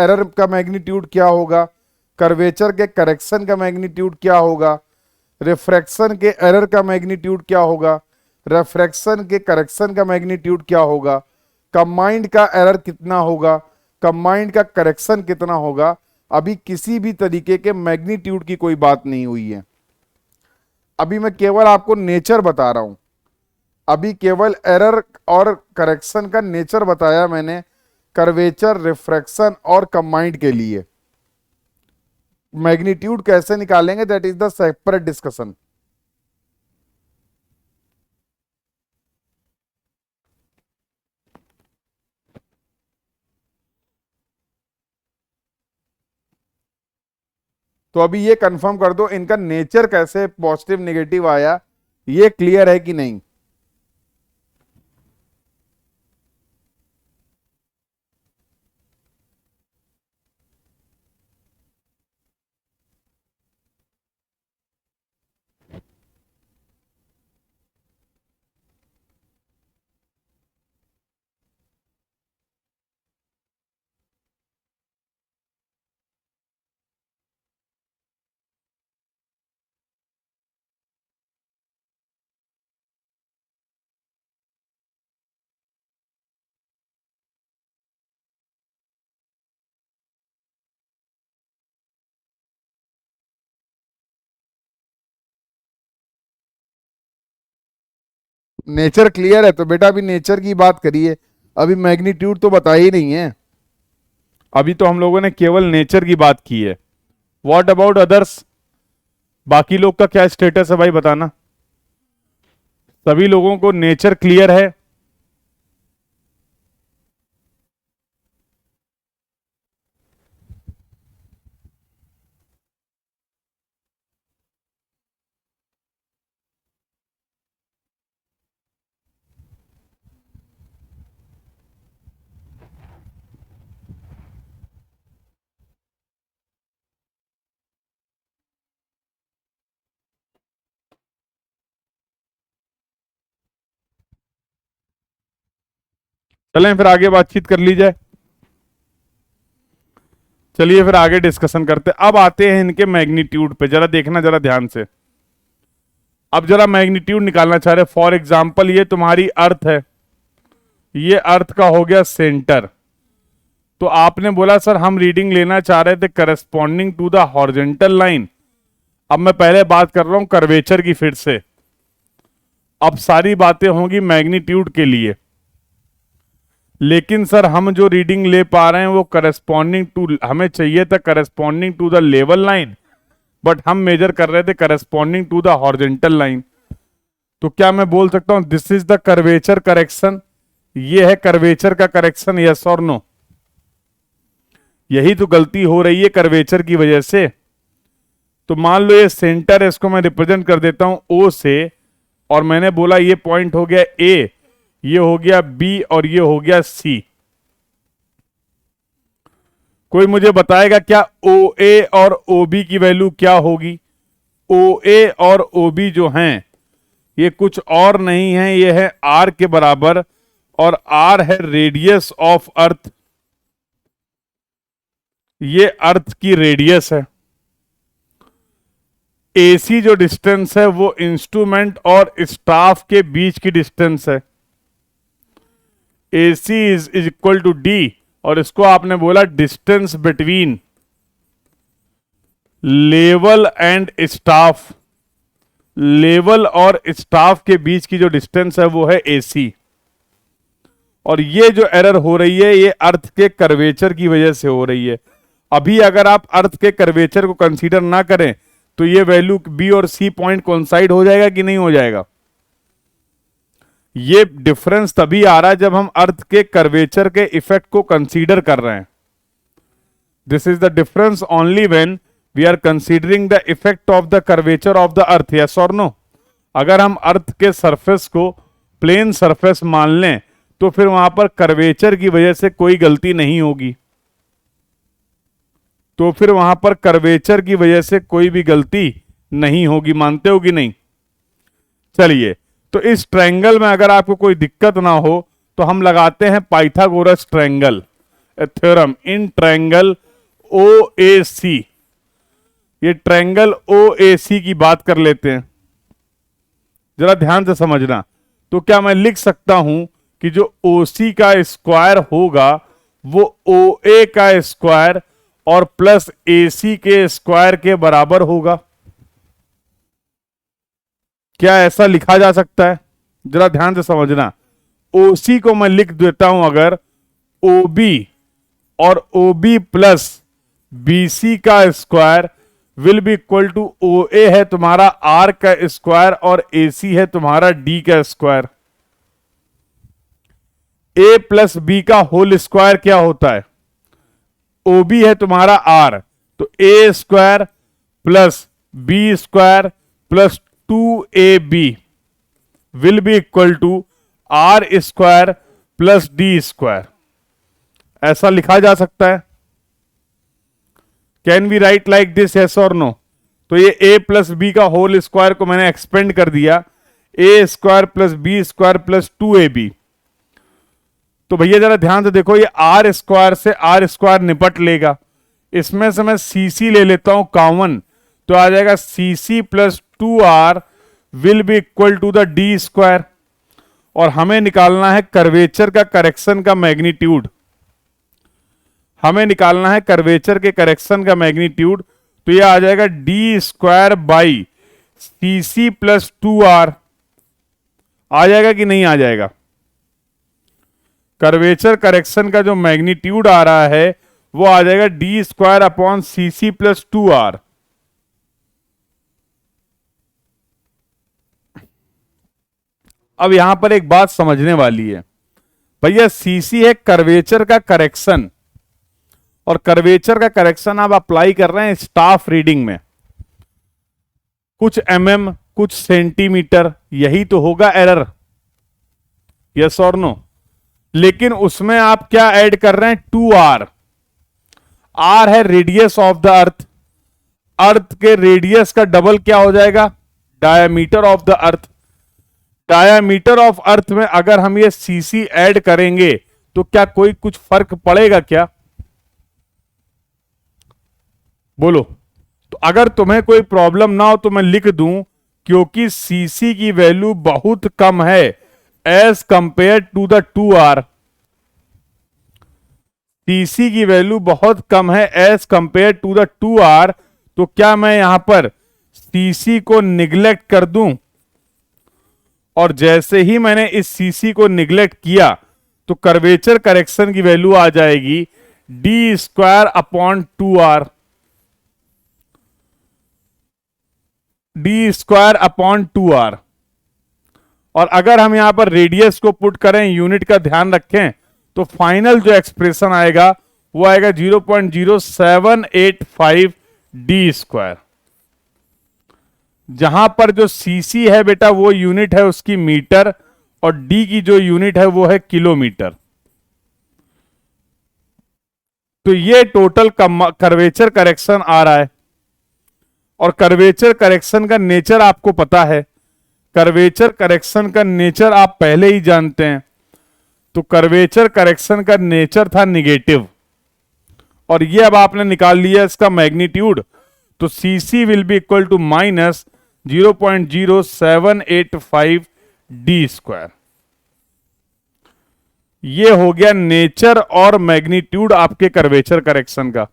एरर का मैग्नीट्यूड क्या होगा, कर्वेचर के करेक्शन का मैग्नीट्यूड क्या होगा, रिफ्रैक्शन के एरर का मैग्नीट्यूड क्या होगा, रिफ्रैक्शन के करेक्शन का मैग्नीट्यूड क्या होगा, कंबाइंड का एरर कितना होगा, कंबाइंड का करेक्शन कितना होगा। अभी किसी भी तरीके के मैग्नीट्यूड की कोई बात नहीं हुई है। अभी मैं केवल आपको नेचर बता रहा हूं। अभी केवल एरर और करेक्शन का नेचर बताया मैंने, कर्वेचर, रिफ्रैक्शन और कंबाइंड के लिए। मैग्नीट्यूड कैसे निकालेंगे that is the separate discussion. तो अभी ये कंफर्म कर दो इनका नेचर कैसे पॉजिटिव नेगेटिव आया, ये क्लियर है कि नहीं। नेचर क्लियर है तो बेटा अभी नेचर की बात करिए। अभी मैग्नीट्यूड तो बता ही नहीं है। अभी तो हम लोगों ने केवल नेचर की बात की है। व्हाट अबाउट अदर्स, बाकी लोग का क्या स्टेटस है भाई बताना। सभी लोगों को नेचर क्लियर है। चलें फिर आगे बातचीत कर ली जाए। चलिए फिर आगे डिस्कशन करते। अब आते हैं इनके मैग्नीट्यूड पे, जरा देखना जरा ध्यान से। अब जरा मैग्नीट्यूड निकालना चाह रहे। फॉर एग्जाम्पल ये तुम्हारी अर्थ है, ये अर्थ का हो गया सेंटर। तो आपने बोला सर हम रीडिंग लेना चाह रहे थे corresponding to the horizontal line. अब मैं पहले बात कर रहा हूं कर्वेचर की फिर से। अब सारी बातें होंगी मैग्नीट्यूड के लिए, लेकिन सर हम जो रीडिंग ले पा रहे हैं वो करस्पॉन्डिंग टू, हमें चाहिए था corresponding to the level line, but हम मेजर कर रहे थे corresponding to the horizontal line. तो क्या मैं बोल सकता हूं this is the curvature correction, ये है कर्वेचर का करेक्शन, यस और नो। यही तो गलती हो रही है कर्वेचर की वजह से। तो मान लो ये सेंटर है, इसको मैं रिप्रेजेंट कर देता हूं ओ से, और मैंने बोला ये पॉइंट हो गया ए, ये हो गया बी और ये हो गया सी। कोई मुझे बताएगा क्या ओ ए और ओ बी की वैल्यू क्या होगी। ओ ए और ओ बी जो हैं ये कुछ और नहीं है, ये है आर के बराबर, और आर है रेडियस ऑफ अर्थ। ये अर्थ की रेडियस है। एसी जो डिस्टेंस है वो इंस्ट्रूमेंट और स्टाफ के बीच की डिस्टेंस है। AC is equal to D, और इसको आपने बोला distance between level and staff. Level और स्टाफ के बीच की जो डिस्टेंस है वो है AC। और ये जो एरर हो रही है ये अर्थ के कर्वेचर की वजह से हो रही है। अभी अगर आप अर्थ के कर्वेचर को कंसीडर ना करें तो ये वैल्यू बी और सी पॉइंट कोइंसाइड हो जाएगा कि नहीं हो जाएगा। ये डिफरेंस तभी आ रहा है जब हम अर्थ के कर्वेचर के इफेक्ट को कंसीडर कर रहे हैं। This is the difference only when we are considering the effect of the curvature of the earth, yes और नो। अगर हम अर्थ के सरफेस को प्लेन सरफेस मान लें तो फिर वहां पर कर्वेचर की वजह से कोई गलती नहीं होगी। तो फिर वहां पर कर्वेचर की वजह से कोई भी गलती नहीं होगी, मानते हो कि नहीं? चलिए, तो इस ट्रायंगल में अगर आपको कोई दिक्कत ना हो तो हम लगाते हैं Pythagoras triangle theorem in triangle O A C. ये ट्रायंगल ओ ए सी की बात कर लेते हैं, जरा ध्यान से समझना। तो क्या मैं लिख सकता हूं कि जो ओ सी का स्क्वायर होगा वो ओ ए का स्क्वायर और प्लस ए सी के स्क्वायर के बराबर होगा? क्या ऐसा लिखा जा सकता है? जरा ध्यान से समझना। ओ सी को मैं लिख देता हूं अगर ओ बी और O B plus B C का square will be equal to O A है तुम्हारा आर का स्क्वायर और ए सी है तुम्हारा डी का स्क्वायर। ए प्लस बी का होल स्क्वायर क्या होता है? ओ बी है तुम्हारा आर, तो A square plus B square plus 2ab will be equal to R square plus D square. ऐसा लिखा जा सकता है? Can we write like this, yes और नो? तो ये a प्लस बी का होल स्क्वायर को मैंने एक्सपेंड कर दिया, A square plus B square plus 2ab। तो भैया जरा ध्यान से देखो, ये आर स्क्वायर से आर स्क्वायर निपट लेगा, इसमें से मैं सी सी ले लेता हूं कॉमन, तो आ जाएगा C C plus 2r will be equal to the D square. और हमें निकालना है कर्वेचर का करेक्शन का मैग्नीट्यूड, हमें निकालना है कर्वेचर के करेक्शन का मैग्नीट्यूड। तो ये आ जाएगा D square by C C plus 2r। आ जाएगा कि नहीं आ जाएगा? कर्वेचर करेक्शन का जो मैग्नीट्यूड आ रहा है वो आ जाएगा डी स्क्वायर अपॉन सी सी प्लस 2r। अब यहां पर एक बात समझने वाली है भैया, सीसी है कर्वेचर का करेक्शन, और कर्वेचर का करेक्शन आप अप्लाई कर रहे हैं स्टाफ रीडिंग में, कुछ mm कुछ सेंटीमीटर, यही तो होगा एरर, यस और नो? लेकिन उसमें आप क्या ऐड कर रहे हैं? 2r। r है radius of the earth, earth के रेडियस का डबल क्या हो जाएगा? Diameter of the earth. Diameter of earth में अगर हम ये सीसी ऐड करेंगे तो क्या कोई कुछ फर्क पड़ेगा क्या? बोलो। तो अगर तुम्हें कोई प्रॉब्लम ना हो तो मैं लिख दूं, क्योंकि सीसी की वैल्यू बहुत कम है as compare to the 2r। CC की वैल्यू बहुत कम है as compare to the 2r, तो क्या मैं यहां पर सीसी को निग्लेक्ट कर दूं? और जैसे ही मैंने इस सीसी को निग्लेक्ट किया तो कर्वेचर करेक्शन की वैल्यू आ जाएगी D square upon 2r, D square upon 2r। और अगर हम यहां पर रेडियस को पुट करें, यूनिट का ध्यान रखें, तो फाइनल जो एक्सप्रेशन आएगा वो आएगा 0.0785 डी स्क्वायर। जहां पर जो सीसी है बेटा वो यूनिट है उसकी मीटर, और डी की जो यूनिट है वो है किलोमीटर। तो ये टोटल कर्वेचर करेक्शन आ रहा है। और कर्वेचर करेक्शन का नेचर आपको पता है, कर्वेचर करेक्शन का नेचर आप पहले ही जानते हैं। तो कर्वेचर करेक्शन का नेचर था निगेटिव, और ये अब आपने निकाल लिया इसका मैग्नीट्यूड, तो CC will be equal to minus 0.0785 D square. ये हो गया नेचर और मैग्नीट्यूड आपके कर्वेचर करेक्शन का।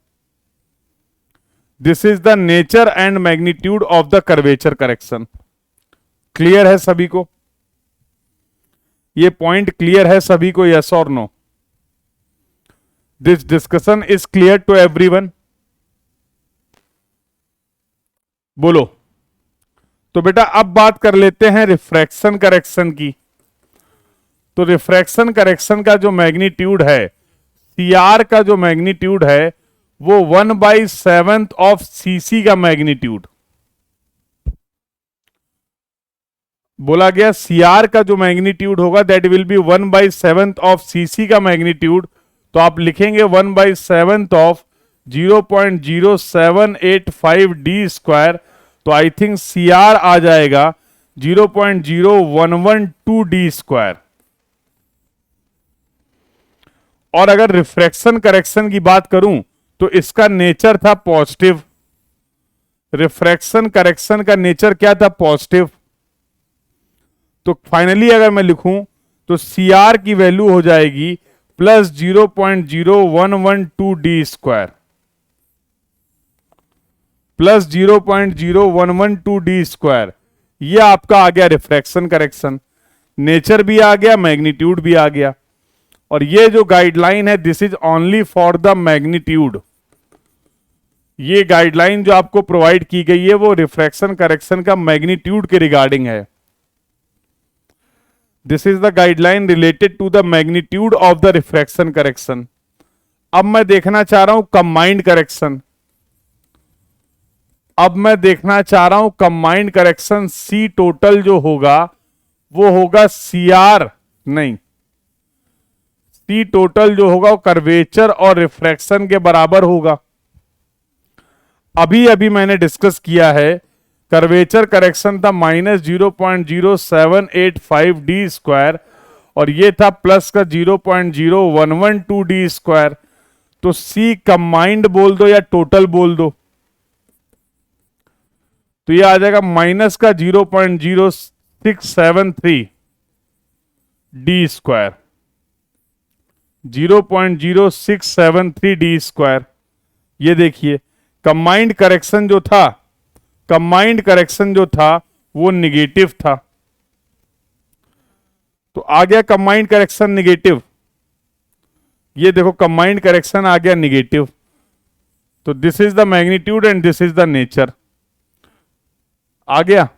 This is the nature and magnitude of the curvature correction. Clear है सभी को? ये पॉइंट क्लियर है सभी को, यस और no? This discussion is clear to everyone? बोलो। तो बेटा अब बात कर लेते हैं रिफ्रैक्शन करेक्शन की। तो रिफ्रैक्शन करेक्शन का जो मैग्नीट्यूड है, सीआर का जो मैग्नीट्यूड है वो 1/7 ऑफ सीसी का मैग्नीट्यूड बोला गया। सीआर का जो मैग्नीट्यूड होगा that will B 1/7 of CC का मैग्नीट्यूड। तो आप लिखेंगे 1/7 ऑफ 0.0785 डी स्क्वायर। तो आई थिंक सी आर आ जाएगा 0.0112 डी स्क्वायर। और अगर रिफ्रैक्शन करेक्शन की बात करूं तो इसका नेचर था पॉजिटिव। रिफ्रैक्शन करेक्शन का नेचर क्या था? पॉजिटिव। तो फाइनली अगर मैं लिखूं तो सी आर की वैल्यू हो जाएगी plus 0.0112 D square, plus 0.0112 D square. ये आपका आ गया रिफ्रैक्शन करेक्शन। नेचर भी आ गया, मैग्नीट्यूड भी आ गया। और ये जो गाइडलाइन है this is only for the magnitude. ये गाइडलाइन जो आपको प्रोवाइड की गई है वो रिफ्रैक्शन करेक्शन का मैग्नीट्यूड के रिगार्डिंग है। This is the guideline related to the magnitude of the refraction correction. अब मैं देखना चाह रहा हूं कंबाइंड करेक्शन। अब मैं देखना चाह रहा हूं कंबाइंड करेक्शन। सी टोटल जो होगा वो होगा सी आर, नहीं, सी टोटल जो होगा वो कर्वेचर और रिफ्रैक्शन के बराबर होगा। अभी अभी मैंने डिस्कस किया है कर्वेचर करेक्शन था -0.0785 डी स्क्वायर और ये था प्लस का 0.0112 डी स्क्वायर। तो सी कंबाइंड बोल दो या टोटल बोल दो, तो ये आ जाएगा माइनस का 0.0673 डी स्क्वायर, 0.0673 डी स्क्वायर। ये देखिए कंबाइंड करेक्शन जो था, कंबाइंड करेक्शन जो था वो निगेटिव था। तो आ गया कंबाइंड करेक्शन निगेटिव। ये देखो कंबाइंड करेक्शन आ गया निगेटिव। तो this is the magnitude and this is the nature. आ गया।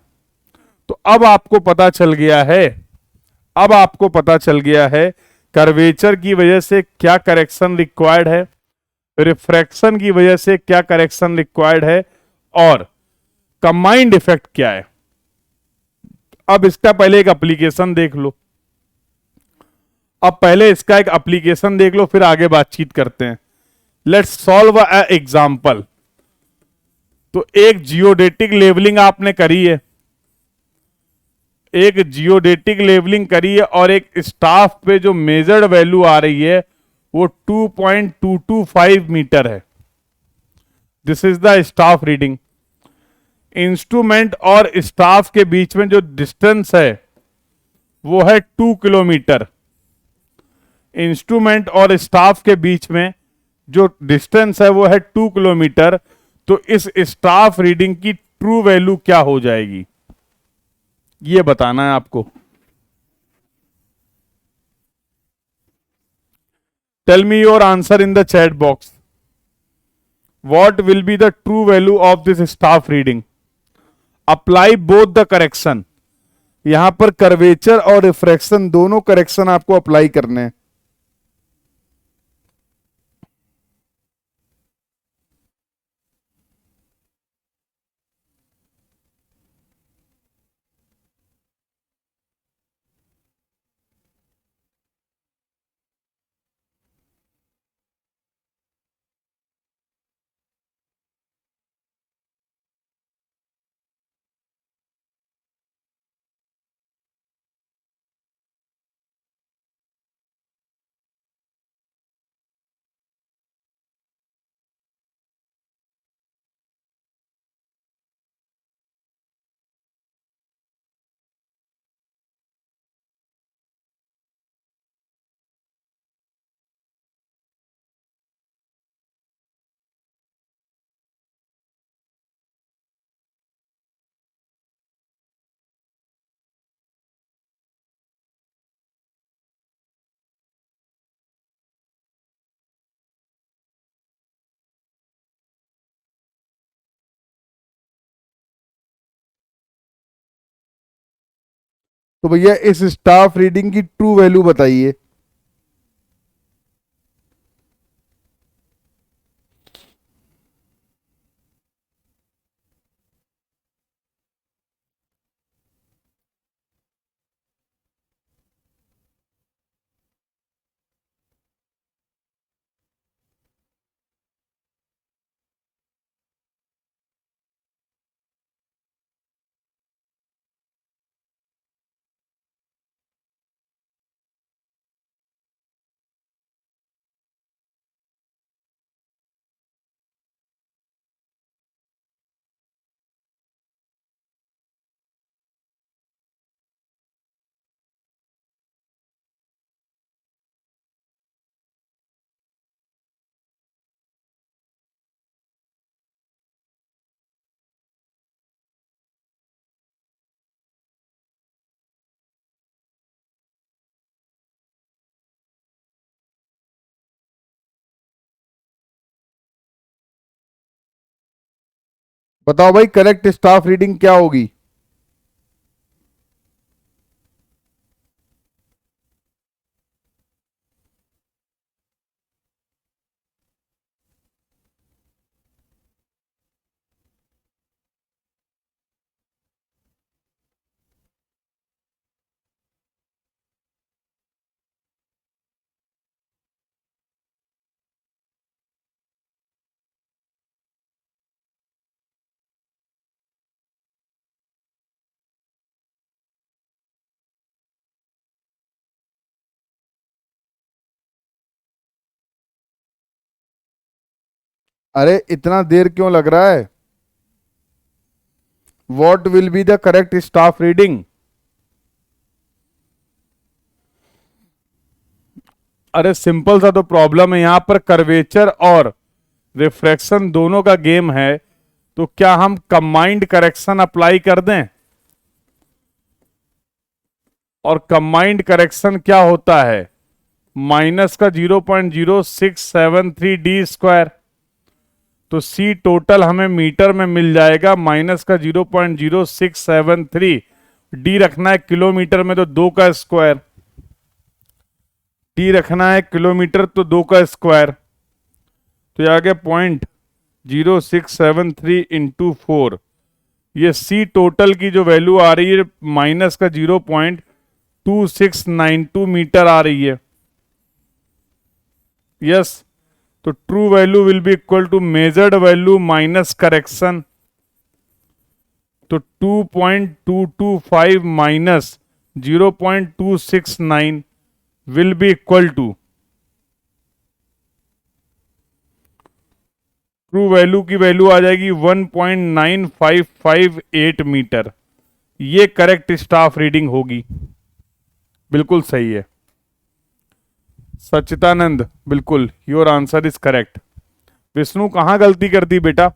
तो अब आपको पता चल गया है, अब आपको पता चल गया है कर्वेचर की वजह से क्या करेक्शन रिक्वायर्ड है, रिफ्रैक्शन की वजह से क्या करेक्शन रिक्वायर्ड है, और कंबाइंड इफेक्ट क्या है। अब इसका पहले एक एप्लीकेशन देख लो। अब पहले इसका एक एप्लीकेशन देख लो, फिर आगे बातचीत करते हैं। Let's solve a example. तो एक जियोडेटिक लेवलिंग आपने करी है, एक जियोडेटिक लेवलिंग करी है और एक स्टाफ पे जो मेजर्ड वैल्यू आ रही है वो 2.225 मीटर है। This is the staff reading. Instrument और स्टाफ के बीच में जो डिस्टेंस है वो है 2 किलोमीटर। इंस्ट्रूमेंट और स्टाफ के बीच में जो डिस्टेंस है वो है 2 किलोमीटर। तो इस स्टाफ रीडिंग की ट्रू वैल्यू क्या हो जाएगी ये बताना है आपको। Tell me your answer in the chat box. What will be the true value of this staff reading. Apply both the correction. यहां पर कर्वेचर और रिफ्रैक्शन दोनों करेक्शन आपको अप्लाई करने हैं। तो भैया इस स्टाफ रीडिंग की ट्रू वैल्यू बताइए। बताओ भाई करेक्ट स्टाफ रीडिंग क्या होगी? अरे इतना देर क्यों लग रहा है? What will be the correct staff reading? अरे सिंपल सा तो प्रॉब्लम है, यहां पर कर्वेचर और रिफ्रैक्शन दोनों का गेम है, तो क्या हम कंबाइंड करेक्शन अप्लाई कर दें? और कंबाइंड करेक्शन क्या होता है? माइनस का 0.0673 डी स्क्वायर। तो सी टोटल हमें मीटर में मिल जाएगा माइनस का 0.0673। डी रखना है किलोमीटर में तो 2 का स्क्वायर। डी रखना है किलोमीटर तो 2 का स्क्वायर। तो ये आ गया 0.0673 इंटू 4। ये सी टोटल की जो वैल्यू आ रही है माइनस का 0.2692 मीटर आ रही है। यस, तो true value will be equal to measured value minus correction. तो 2.225 minus 0.269 will be equal to, true value की वैल्यू आ जाएगी 1.9558 मीटर। ये करेक्ट स्टाफ रीडिंग होगी। बिल्कुल सही है सच्चिदानंद, बिल्कुल your answer is correct. Vishnu कहां गलती कर दी बेटा?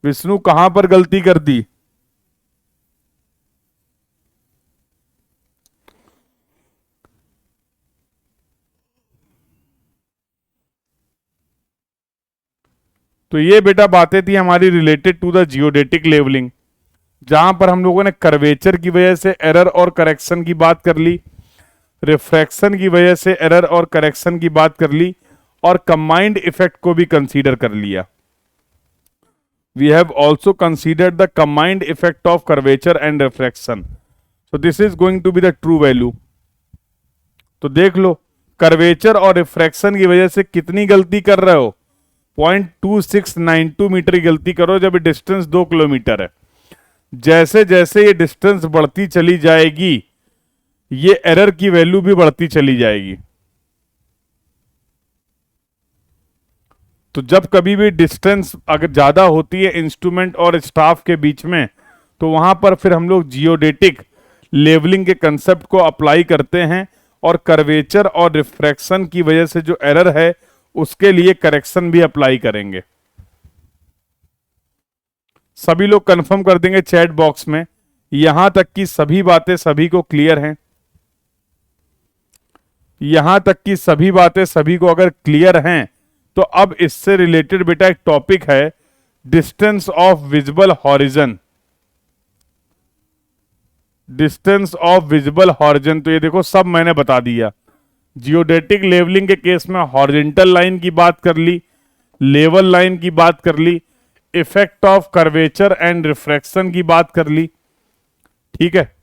विष्णु कहां पर गलती कर दी? तो ये बेटा बातें थी हमारी related to the geodetic levelling, जहां पर हम लोगों ने कर्वेचर की वजह से एरर और करेक्शन की बात कर ली, रिफ्रैक्शन की वजह से एरर और करेक्शन की बात कर ली, और कंबाइंड इफेक्ट को भी कंसीडर कर लिया। We have also considered the combined effect of curvature and refraction. So this is going to be the true value. तो देख लो, कर्वेचर और रिफ्रैक्शन की वजह से कितनी गलती कर रहे हो? 0.2692 मीटर की गलती करो जब डिस्टेंस 2 किलोमीटर है। जैसे जैसे ये डिस्टेंस बढ़ती चली जाएगी, ये एरर की वैल्यू भी बढ़ती चली जाएगी। तो जब कभी भी डिस्टेंस अगर ज्यादा होती है इंस्ट्रूमेंट और स्टाफ के बीच में, तो वहां पर फिर हम लोग जियोडेटिक लेवलिंग के कंसेप्ट को अप्लाई करते हैं, और कर्वेचर और रिफ्रैक्शन की वजह से जो एरर है उसके लिए करेक्शन भी अप्लाई करेंगे। सभी लोग कंफर्म कर देंगे चैट बॉक्स में। यहां तक की सभी बातें सभी को क्लियर हैं? यहां तक की सभी बातें सभी को अगर क्लियर हैं, तो अब इससे रिलेटेड बेटा एक टॉपिक है, distance of visible horizon. Distance of visible horizon, तो ये देखो सब मैंने बता दिया। जियोडेटिक लेवलिंग के केस में हॉरिजेंटल लाइन की बात कर ली, लेवल लाइन की बात कर ली, effect of curvature and refraction की बात कर ली। ठीक है,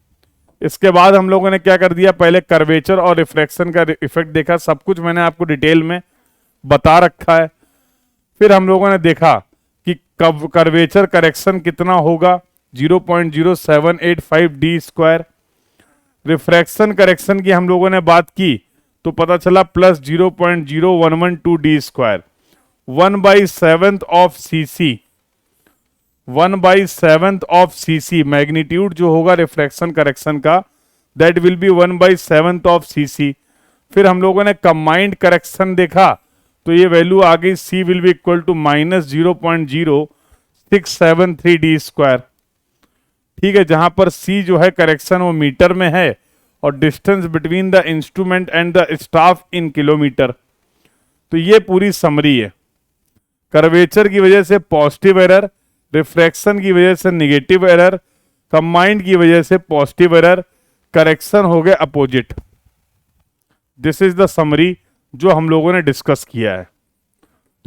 इसके बाद हम लोगों ने क्या कर दिया, पहले कर्वेचर और रिफ्रैक्शन का इफेक्ट देखा, सब कुछ मैंने आपको डिटेल में बता रखा है। फिर हम लोगों ने देखा कि कर्वेचर करेक्शन कितना होगा, 0.0785 डी स्क्वायर। रिफ्रैक्शन करेक्शन की हम लोगों ने बात की तो पता चला plus 0.0112 D square. 1/7 of CC, 1/7 of CC magnitude जो होगा रिफ्रैक्शन करेक्शन का, that will B 1/7 of CC. फिर हम लोगों ने कंबाइंड करेक्शन देखा, तो ये वैल्यू आ गई, C will be equal to minus 0.0673 D square. ठीक है, जहां पर सी जो है करेक्शन वो मीटर में है, और distance between the instrument and the staff in kilometre. तो ये पूरी समरी है। कर्वेचर की वजह से पॉजिटिव एरर, रिफ्रैक्शन की वजह से निगेटिव एरर, कंबाइंड की वजह से पॉजिटिव एरर, करेक्शन हो गए opposite. This is the summary जो हम लोगों ने डिस्कस किया है।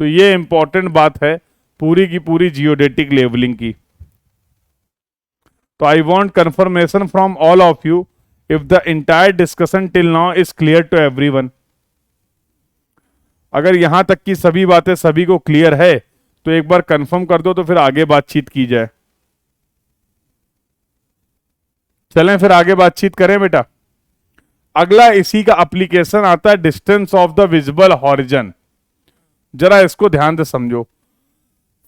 तो ये इंपॉर्टेंट बात है पूरी की पूरी जियोडेटिक लेवलिंग की। तो I want confirmation from all of you if the entire discussion till now is clear to everyone. अगर यहां तक की सभी बातें सभी को क्लियर है तो एक बार कंफर्म कर दो, तो फिर आगे बातचीत की जाए। चलें फिर आगे बातचीत करें बेटा। अगला इसी का एप्लीकेशन आता है distance of the visible horizon. जरा इसको ध्यान से समझो।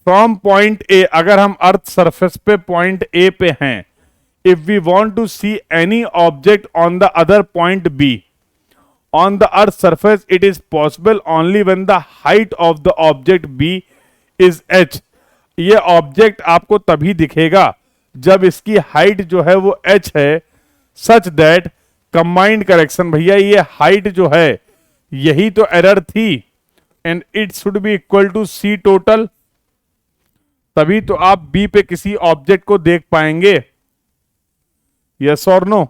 फ्रॉम पॉइंट ए, अगर हम अर्थ सरफेस पे पॉइंट ए पे हैं, if we want to see any object on the other point B on the earth surface, it is possible only when the height of the object B is h। ये object आपको तभी दिखेगा जब इसकी height जो है वो h है, सच दैट कंबाइंड करेक्शन, भैया ये हाइट जो है यही तो एरर थी, and it should be equal to C total, तभी तो आप बी पे किसी ऑब्जेक्ट को देख पाएंगे। यस और नो?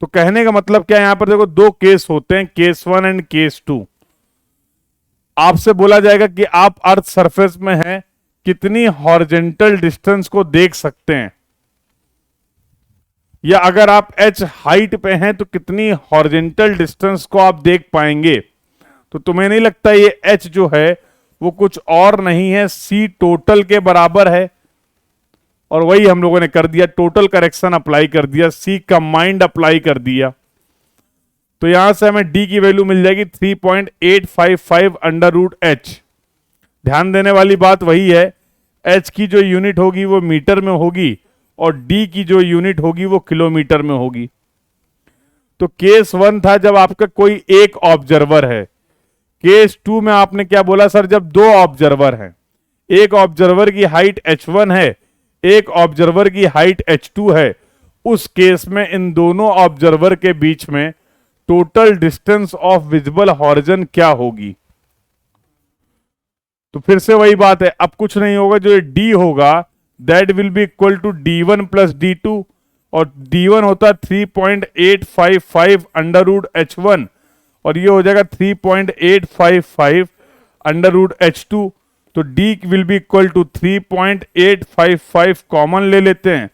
तो कहने का मतलब क्या है, यहां पर देखो दो केस होते हैं, केस 1 एंड केस 2। आपसे बोला जाएगा कि आप अर्थ सरफेस में हैं, कितनी हॉरिजेंटल डिस्टेंस को देख सकते हैं, या अगर आप h हाइट पे हैं तो कितनी हॉरिजेंटल डिस्टेंस को आप देख पाएंगे। तो तुम्हें नहीं लगता ये h जो है वो कुछ और नहीं है, c टोटल के बराबर है? और वही हम लोगों ने कर दिया, टोटल करेक्शन अप्लाई कर दिया, c कंबाइंड अप्लाई कर दिया। तो यहां से हमें d की वैल्यू मिल जाएगी 3.855 अंडर रूट h। ध्यान देने वाली बात वही है, h की जो यूनिट होगी वो मीटर में होगी और d की जो यूनिट होगी वो किलोमीटर में होगी। तो केस 1 था जब आपका कोई एक ऑब्जर्वर है। केस 2 में आपने क्या बोला सर, जब दो ऑब्जर्वर हैं, एक ऑब्जर्वर की हाइट h1 है, एक ऑब्जर्वर की हाइट h2 है, उस केस में इन दोनों ऑब्जर्वर के बीच में total distance of visible horizon क्या होगी। तो फिर से वही बात है, अब कुछ नहीं होगा, जो d होगा that will be equal to d1 plus d2, और d1 होता है 3.855 अंडर रूट h1 और ये हो जाएगा 3.855 अंडर रूट h2। तो d will be equal to 3.855 common ले लेते हैं,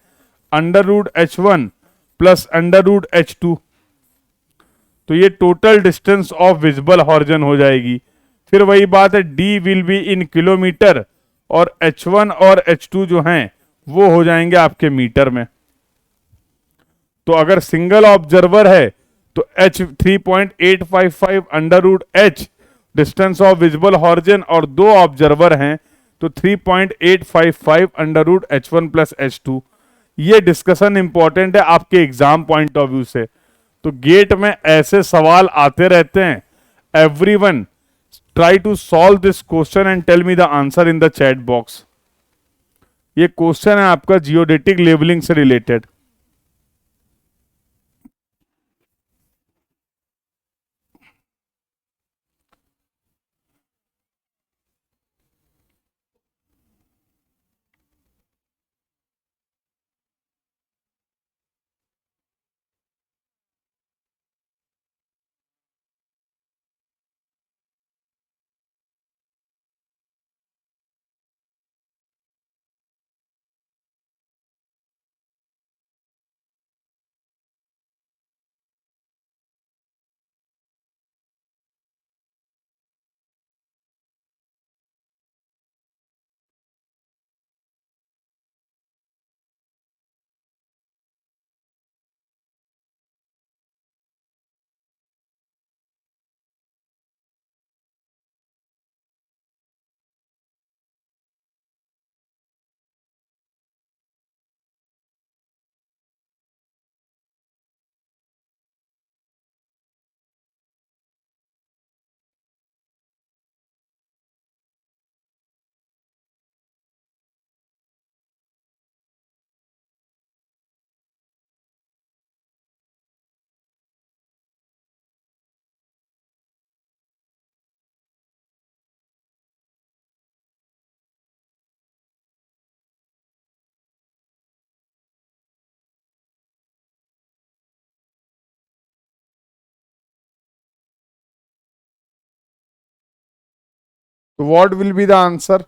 under root h1 plus under root h2। तो ये total distance of visible horizon हो जाएगी। फिर वही बात है, d will be in kilometre और h1 और h2 जो हैं वो हो जाएंगे आपके मीटर में। तो अगर सिंगल ऑब्जर्वर है तो h 3.855 under root h distance of visible horizon, और दो ऑब्जर्वर हैं तो 3.855 under root h1 plus h2। ये डिस्कशन इंपॉर्टेंट है आपके एग्जाम पॉइंट ऑफ व्यू से। तो गेट में ऐसे सवाल आते रहते हैं। Everyone try to solve this question and tell me the answer in the chat box. ये क्वेश्चन है आपका जियोडेटिक लेवलिंग से रिलेटेड। तो what will be the answer?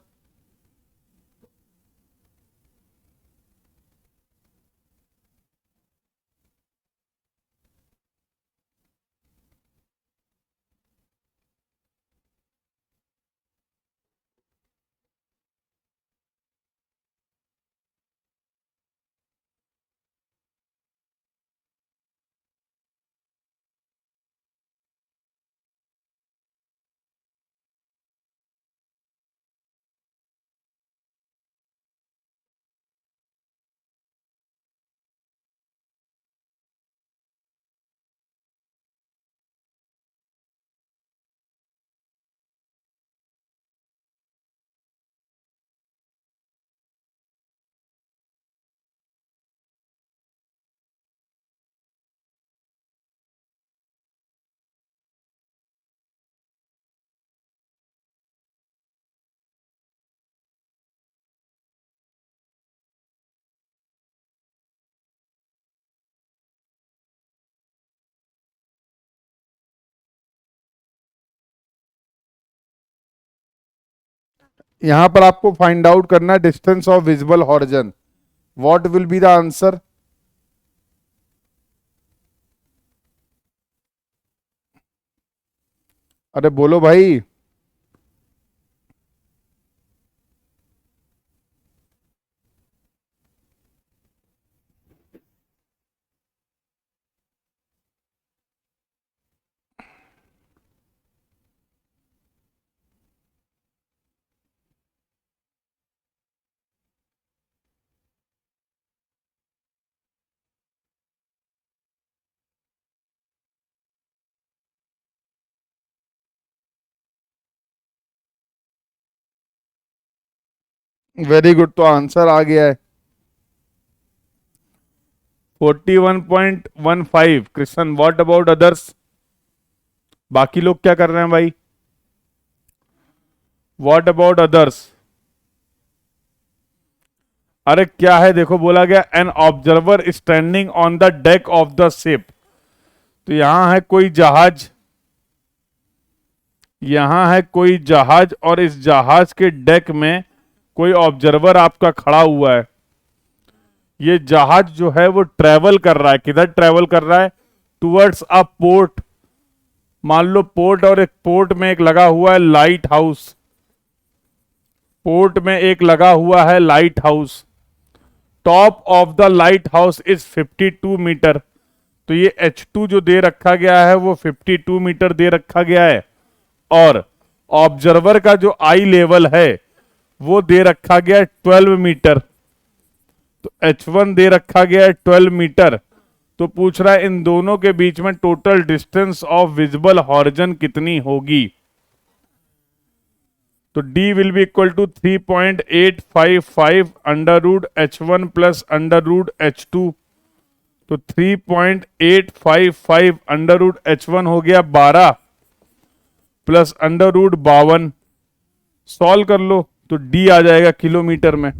यहां पर आपको फाइंड आउट करना है distance of visible horizon. What will be the answer? अरे बोलो भाई। वेरी गुड, तो आंसर आ गया है 41.15। Krishna, what about others? बाकी लोग क्या कर रहे हैं भाई? What about others? अरे क्या है, देखो बोला गया an observer standing on the deck of the ship. तो यहां है कोई जहाज, यहां है कोई जहाज, और इस जहाज के डेक में कोई ऑब्जर्वर आपका खड़ा हुआ है। ये जहाज जो है वो ट्रेवल कर रहा है, किधर ट्रेवल कर रहा है? Towards a port. मान लो पोर्ट, और एक पोर्ट में एक लगा हुआ है लाइट हाउस। पोर्ट में एक लगा हुआ है lighthouse. Top of the lighthouse is 52 metre. तो ये H2 जो दे रखा गया है वो 52 मीटर दे रखा गया है, और ऑब्जर्वर का जो आई लेवल है वो दे रखा गया है 12 मीटर। तो H1 दे रखा गया है 12 मीटर। तो पूछ रहा है इन दोनों के बीच में total distance of visible horizon कितनी होगी? तो D will be equal to 3.855 under root H1 plus under root H2। तो 3.855 अंडर रूट H1 हो गया 12 प्लस अंडर रूट 52। सॉल्व कर लो तो D आ जाएगा किलोमीटर में।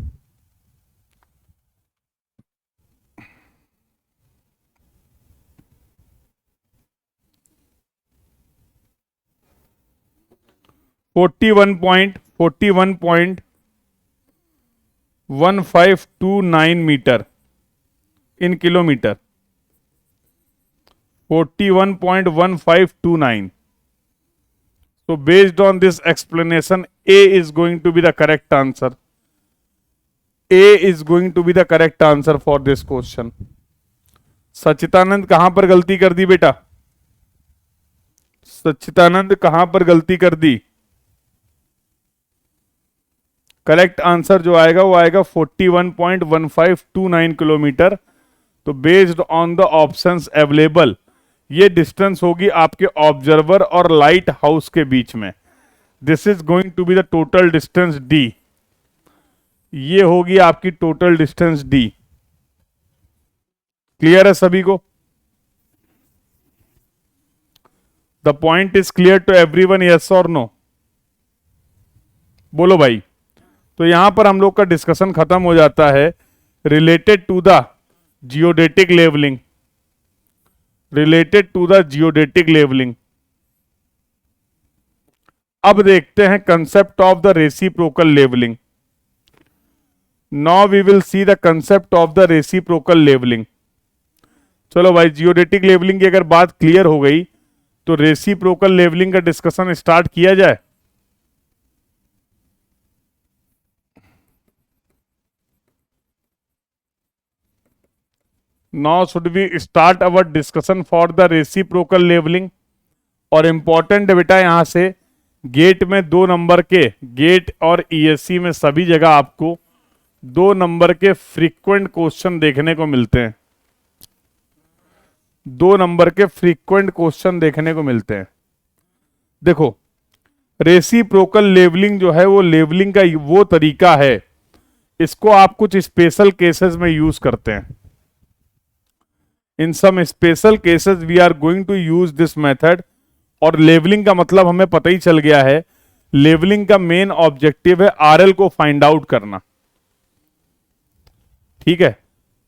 Forty one point 1529 metre in kilometre. 41.1529। So based on this explanation, A is going to be the correct answer. A is going to be the correct answer for this question. सच्चिदानंद कहां पर गलती कर दी बेटा? सच्चिदानंद कहां पर गलती कर दी? करेक्ट आंसर जो आएगा वो आएगा 41.1529 किलोमीटर। तो based on the options available, ये डिस्टेंस होगी आपके ऑब्जर्वर और लाइट हाउस के बीच में। This is going to be the total distance D. ये होगी आपकी टोटल डिस्टेंस डी। क्लियर है सभी को? The point is clear to everyone, yes और नो? बोलो भाई। तो यहां पर हम लोग का डिस्कशन खत्म हो जाता है related to the geodetic levelling. Related to the geodetic levelling. अब देखते हैं concept of the reciprocal levelling. Now we will see the concept of the reciprocal levelling. चलो भाई, जियोडेटिक लेवलिंग की अगर बात क्लियर हो गई तो रेसिप्रोकल लेवलिंग का डिस्कशन स्टार्ट किया जाए। Now should we start our discussion for the reciprocal levelling. और इंपॉर्टेंट बेटा यहां से गेट में 2 नंबर के, गेट और ईएससी में सभी जगह आपको 2 नंबर के फ्रीक्वेंट क्वेश्चन देखने को मिलते हैं। 2 नंबर के फ्रीक्वेंट क्वेश्चन देखने को मिलते हैं। देखो, रेसिप्रोकल लेवलिंग जो है वो लेवलिंग का वो तरीका है, इसको आप कुछ स्पेशल केसेस में यूज करते हैं। In some special cases we are going to use this method. और लेवलिंग का मतलब हमें पता ही चल गया है, लेवलिंग का मेन ऑब्जेक्टिव है आरएल को फाइंड आउट करना। ठीक है,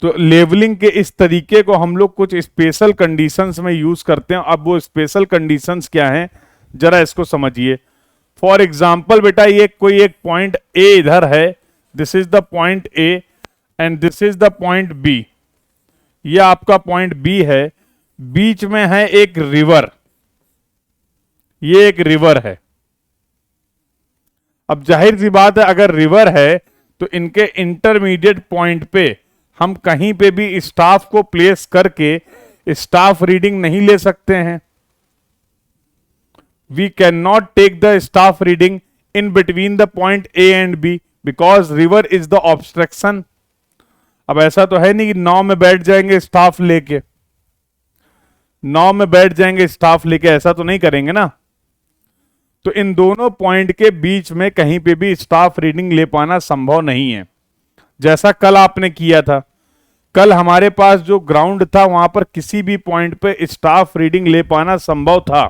तो लेवलिंग के इस तरीके को हम लोग कुछ स्पेशल कंडीशंस में यूज करते हैं। अब वो स्पेशल कंडीशंस क्या हैं, जरा इसको समझिए। फॉर एग्जाम्पल बेटा, ये कोई एक पॉइंट ए इधर है, this is the point A and this is the point B. ये आपका पॉइंट बी है, बीच में है एक रिवर, ये एक रिवर है। अब जाहिर सी बात है, अगर रिवर है तो इनके इंटरमीडिएट पॉइंट पे हम कहीं पे भी स्टाफ को प्लेस करके स्टाफ रीडिंग नहीं ले सकते हैं। We can not take the staff reading in between the point A and B because river is the obstruction. अब ऐसा तो है नहीं कि नाव में बैठ जाएंगे स्टाफ लेके, नाव में बैठ जाएंगे स्टाफ लेके, ऐसा तो नहीं करेंगे ना। तो इन दोनों पॉइंट के बीच में कहीं पे भी स्टाफ रीडिंग ले पाना संभव नहीं है। जैसा कल आपने किया था, कल हमारे पास जो ग्राउंड था वहां पर किसी भी पॉइंट पे स्टाफ रीडिंग ले पाना संभव था,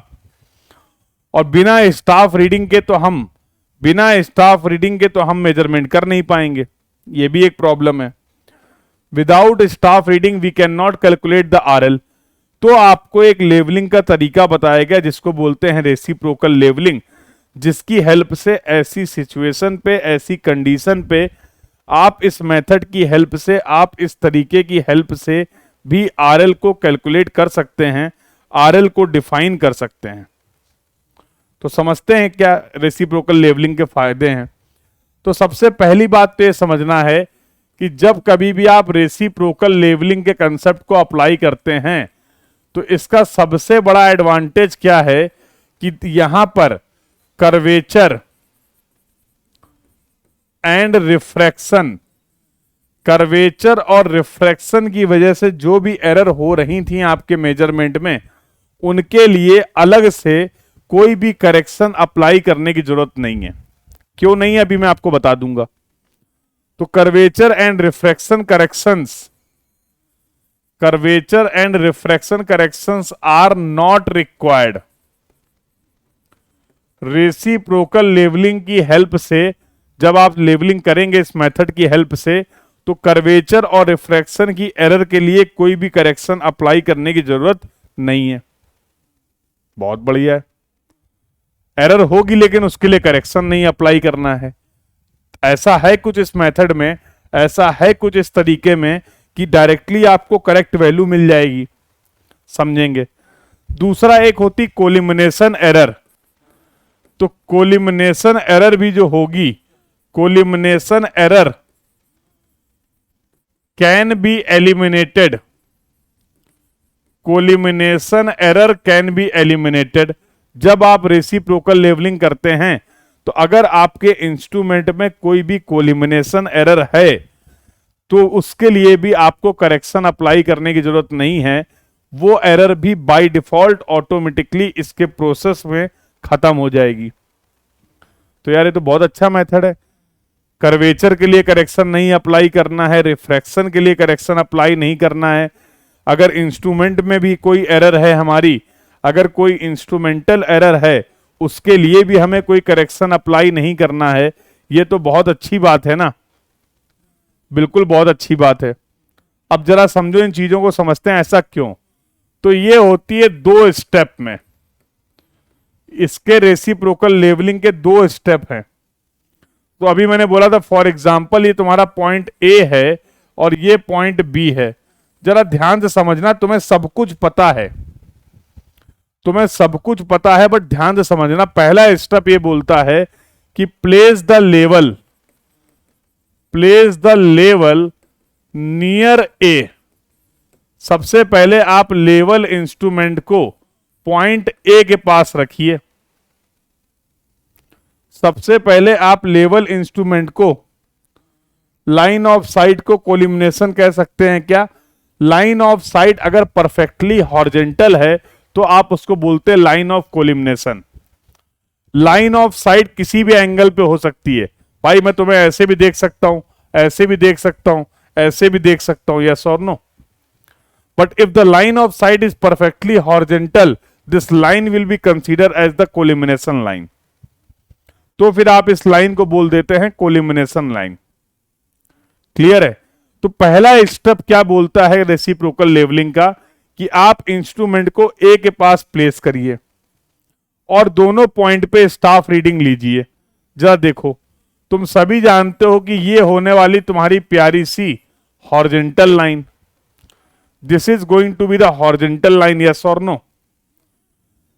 और बिना स्टाफ रीडिंग के तो हम मेजरमेंट कर नहीं पाएंगे। ये भी एक प्रॉब्लम है। Without staff reading we can not calculate the RL. तो आपको एक लेवलिंग का तरीका बताया गया जिसको बोलते हैं रेसिप्रोकल लेवलिंग, जिसकी हेल्प से ऐसी सिचुएशन पे, ऐसी कंडीशन पे आप इस मेथड की हेल्प से, आप इस तरीके की हेल्प से भी आरएल को कैलकुलेट कर सकते हैं, आरएल को डिफाइन कर सकते हैं। तो समझते हैं क्या रेसिप्रोकल लेवलिंग के फायदे हैं। तो सबसे पहली बात तो ये समझना है कि जब कभी भी आप रेसिप्रोकल लेवलिंग के कंसेप्ट को अप्लाई करते हैं तो इसका सबसे बड़ा एडवांटेज क्या है कि यहां पर कर्वेचर एंड रिफ्रैक्शन, कर्वेचर और रिफ्रैक्शन की वजह से जो भी एरर हो रही थी आपके मेजरमेंट में, उनके लिए अलग से कोई भी करेक्शन अप्लाई करने की जरूरत नहीं है। क्यों नहीं है अभी मैं आपको बता दूंगा। तो curvature and refraction corrections, curvature and refraction corrections are not required। Reciprocal levelling की हेल्प से जब आप लेवलिंग करेंगे इस मेथड की हेल्प से, तो कर्वेचर और रिफ्रैक्शन की एरर के लिए कोई भी करेक्शन अप्लाई करने की जरूरत नहीं है। बहुत बढ़िया है। एरर होगी लेकिन उसके लिए करेक्शन नहीं अप्लाई करना है। ऐसा है कुछ इस मेथड में, ऐसा है कुछ इस तरीके में कि डायरेक्टली आपको करेक्ट वैल्यू मिल जाएगी। समझेंगे। दूसरा एक होती कोलिमिनेशन एरर। तो कोलिमिनेशन एरर भी जो होगी, collimation error can be eliminated, collimation error can be eliminated. जब आप रेसिप्रोकल लेवलिंग करते हैं तो अगर आपके इंस्ट्रूमेंट में कोई भी कोलिमिनेशन एरर है तो उसके लिए भी आपको करेक्शन अप्लाई करने की जरूरत नहीं है। वो एरर भी बाय डिफॉल्ट ऑटोमेटिकली इसके प्रोसेस में खत्म हो जाएगी। तो यार ये तो बहुत अच्छा मेथड है। कर्वेचर के लिए करेक्शन नहीं अप्लाई करना है, रिफ्रैक्शन के लिए करेक्शन अप्लाई नहीं करना है। अगर इंस्ट्रूमेंट में भी कोई एरर है हमारी, अगर कोई इंस्ट्रूमेंटल एरर है, उसके लिए भी हमें कोई करेक्शन अप्लाई नहीं करना है। ये तो बहुत अच्छी बात है ना, बिल्कुल बहुत अच्छी बात है। अब जरा समझो, इन चीजों को समझते हैं ऐसा क्यों। तो ये होती है 2 स्टेप में, इसके रेसिप्रोकल लेवलिंग के 2 स्टेप हैं। तो अभी मैंने बोला था फॉर एग्जाम्पल ये तुम्हारा पॉइंट ए है और ये पॉइंट बी है। जरा ध्यान से समझना, तुम्हें सब कुछ पता है, तुम्हें सब कुछ पता है, बट ध्यान से समझना। पहला स्टेप ये बोलता है कि place the level near A. सबसे पहले आप लेवल इंस्ट्रूमेंट को पॉइंट ए के पास रखिए। सबसे पहले आप लेवल इंस्ट्रूमेंट को, लाइन ऑफ साइट को कोलिमिनेशन कह सकते हैं क्या? लाइन ऑफ साइट अगर परफेक्टली हॉरिजेंटल है तो आप उसको बोलते हैं line of collimation. Line of sight किसी भी एंगल पे हो सकती है भाई, मैं तुम्हें ऐसे भी देख सकता हूं, ऐसे भी देख सकता हूं, ऐसे भी देख सकता हूं, यस और no. But if the line of sight is perfectly horizontal, this line will be consider as the collimation line. तो फिर आप इस लाइन को बोल देते हैं कोलिमिनेशन लाइन। क्लियर है? तो पहला स्टेप क्या बोलता है रेसिप्रोकल लेवलिंग का, कि आप इंस्ट्रूमेंट को ए के पास प्लेस करिए और दोनों पॉइंट पे स्टाफ रीडिंग लीजिए। जरा देखो, तुम सभी जानते हो कि ये होने वाली तुम्हारी प्यारी सी horizontal line. This is going to be the horizontal line, yes और नो।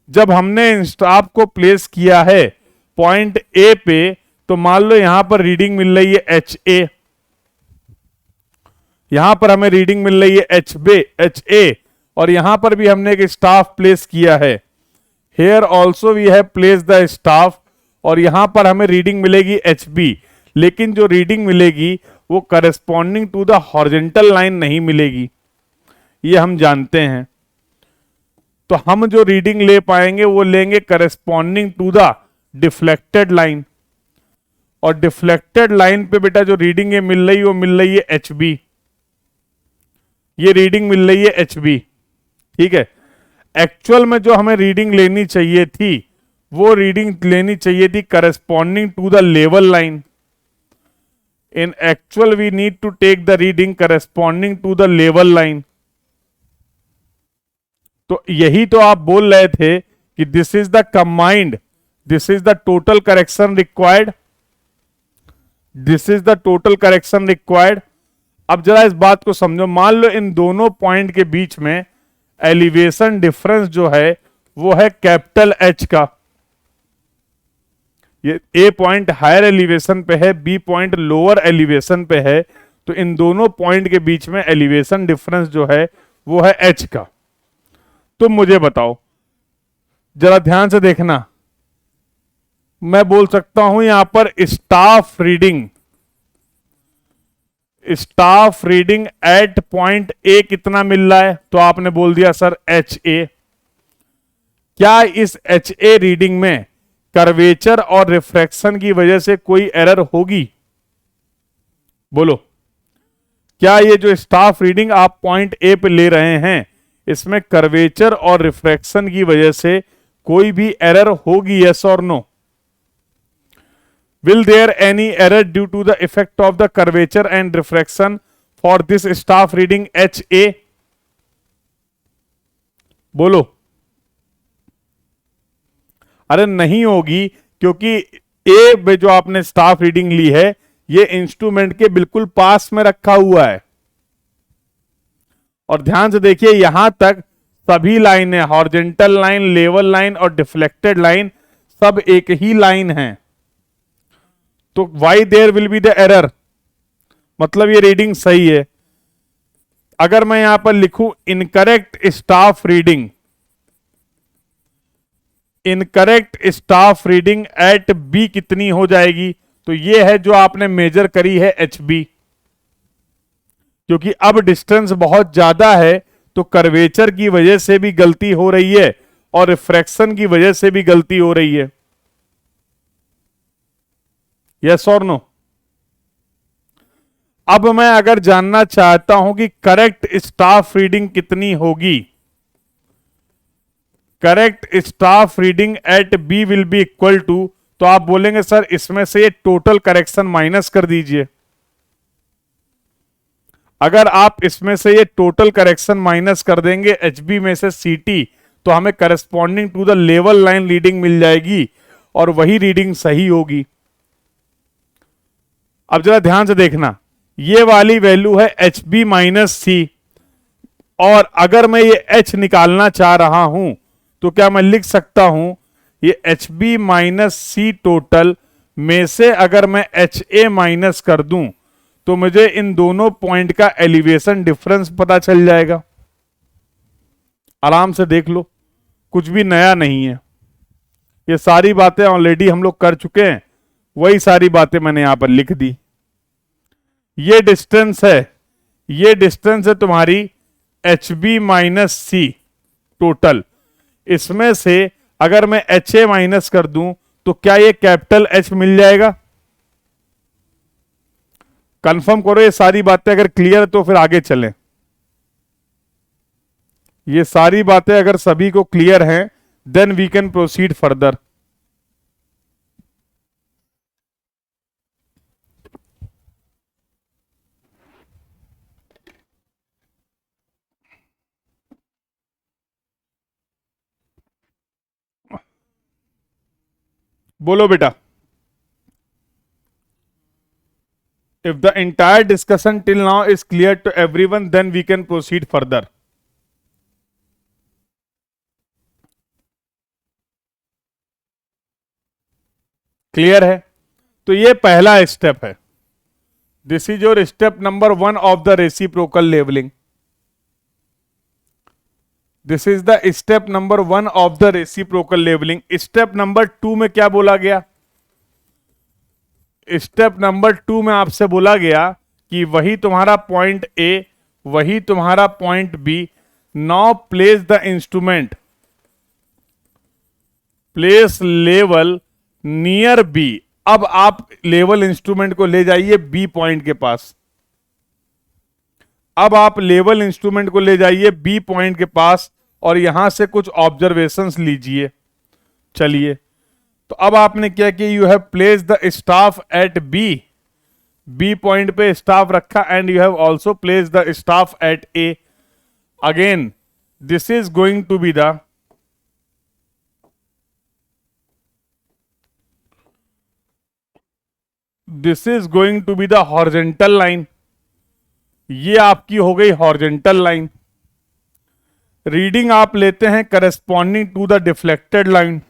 जब हमने स्टाफ को प्लेस किया है पॉइंट ए पे, तो मान लो यहां पर रीडिंग मिल रही है एच ए, यहां पर हमें रीडिंग मिल रही है एच ए, और यहां पर भी हमने एक स्टाफ प्लेस किया है। Here also we have place the staff, और यहां पर हमें रीडिंग मिलेगी एच बी। लेकिन जो रीडिंग मिलेगी वो corresponding to the horizontal line नहीं मिलेगी, ये हम जानते हैं। तो हम जो रीडिंग ले पाएंगे वो लेंगे corresponding to the deflected line, और डिफ्लेक्टेड लाइन पे बेटा जो रीडिंग मिल रही है वो मिल रही है एच बी। ये रीडिंग मिल रही है एच बी, ठीक है। एक्चुअल में जो हमें रीडिंग लेनी चाहिए थी वो रीडिंग लेनी चाहिए थी corresponding to the level line. In actual we need to take the reading corresponding to the level line. तो यही तो आप बोल रहे थे कि this is the combined, this is the total correction required, this is the total correction required. अब जरा इस बात को समझो, मान लो इन दोनों पॉइंट के बीच में एलिवेशन डिफरेंस जो है वो है कैपिटल एच का। ये ए पॉइंट हायर एलिवेशन पे है, बी पॉइंट लोअर एलिवेशन पे है, तो इन दोनों पॉइंट के बीच में एलिवेशन डिफरेंस जो है वो है एच का। तुम मुझे बताओ, जरा ध्यान से देखना, मैं बोल सकता हूं यहां पर staff reading at point A कितना मिल रहा है? तो आपने बोल दिया सर एच ए। क्या इस एच ए रीडिंग में कर्वेचर और रिफ्रैक्शन की वजह से कोई एरर होगी? बोलो, क्या ये जो स्टाफ रीडिंग आप पॉइंट ए पे ले रहे हैं इसमें कर्वेचर और रिफ्रैक्शन की वजह से कोई भी एरर होगी, यस और no? Will there any error due to the effect of the curvature and refraction for this staff reading HA? बोलो। अरे नहीं होगी, क्योंकि ए में जो आपने स्टाफ रीडिंग ली है ये इंस्ट्रूमेंट के बिल्कुल पास में रखा हुआ है। और ध्यान से देखिए, यहां तक सभी लाइनें, हॉरिजेंटल लाइन, लेवल लाइन और डिफ्लेक्टेड लाइन सब एक ही लाइन है। तो why there will be the error, मतलब ये रीडिंग सही है। अगर मैं यहां पर लिखूं incorrect staff reading, incorrect staff reading at B कितनी हो जाएगी? तो ये है जो आपने मेजर करी है एच बी। क्योंकि अब डिस्टेंस बहुत ज्यादा है तो कर्वेचर की वजह से भी गलती हो रही है और रिफ्रैक्शन की वजह से भी गलती हो रही है, यस और नो? अब मैं अगर जानना चाहता हूं कि करेक्ट स्टाफ रीडिंग कितनी होगी, correct staff reading at B will be equal to, तो आप बोलेंगे सर इसमें से ये टोटल करेक्शन माइनस कर दीजिए। अगर आप इसमें से ये टोटल करेक्शन माइनस कर देंगे एच बी में से सी टी, तो हमें corresponding to the level line reading मिल जाएगी और वही रीडिंग सही होगी। अब जरा ध्यान से देखना, ये वाली वैल्यू है एच बी माइनस सी, और अगर मैं ये एच निकालना चाह रहा हूं तो क्या मैं लिख सकता हूं, ये H B minus C total में से अगर मैं एच ए माइनस कर दूं तो मुझे इन दोनों पॉइंट का एलिवेशन डिफरेंस पता चल जाएगा। आराम से देख लो, कुछ भी नया नहीं है, ये सारी बातें ऑलरेडी हम लोग कर चुके हैं, वही सारी बातें मैंने यहां पर लिख दी। ये डिस्टेंस है, ये डिस्टेंस है तुम्हारी H B minus C total, इसमें से अगर मैं एच ए माइनस कर दूं तो क्या ये कैपिटल एच मिल जाएगा? कंफर्म करो ये सारी बातें, अगर क्लियर तो फिर आगे चलें। ये सारी बातें अगर सभी को क्लियर हैं then we can proceed further. बोलो बेटा। If the entire discussion till now is clear to everyone, then we can proceed further. Clear है? तो ये पहला स्टेप है, this is your step number 1 of the reciprocal levelling. This is the step number 1 of the reciprocal levelling. Step number 2 में क्या बोला गया? Step number 2 में आपसे बोला गया कि वही तुम्हारा पॉइंट ए, वही तुम्हारा point B, now place the instrument, place level near B. अब आप लेवल इंस्ट्रूमेंट को ले जाइए बी पॉइंट के पास। अब आप लेवल इंस्ट्रूमेंट को ले जाइए बी पॉइंट के पास और यहां से कुछ ऑब्जर्वेशंस लीजिए। चलिए, तो अब आपने क्या किया, you have place the staff at B, B point पे स्टाफ रखा, and you have also place the staff at A. Again this is going to be the horizontal line. ये आपकी हो गई हॉरिजॉन्टल लाइन। रीडिंग आप लेते हैं corresponding to the deflected line,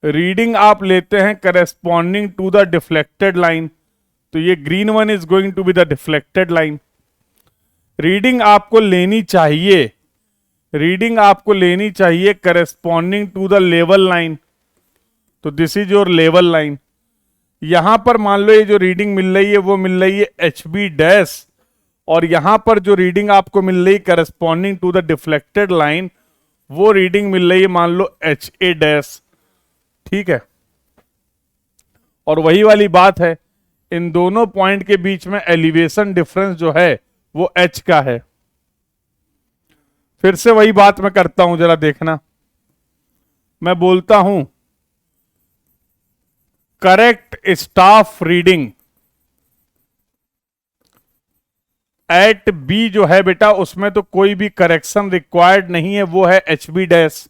reading आप लेते हैं corresponding to the deflected line. तो ये green one is going to be the deflected line. Reading आपको लेनी चाहिए, रीडिंग आपको लेनी चाहिए corresponding to the level line. तो this is your level line. यहां पर मान लो ये जो रीडिंग मिल रही है वो मिल रही है एच बी डैश, और यहां पर जो रीडिंग आपको मिल रही है corresponding to the deflected line, वो रीडिंग मिल रही है मान लो एच ए डैश। ठीक है, और वही वाली बात है, इन दोनों पॉइंट के बीच में एलिवेशन डिफरेंस जो है वो एच का है। फिर से वही बात मैं करता हूं, जरा देखना। मैं बोलता हूं correct staff reading at B जो है बेटा, उसमें तो कोई भी करेक्शन रिक्वायर्ड नहीं है, वो है एच बी डैश।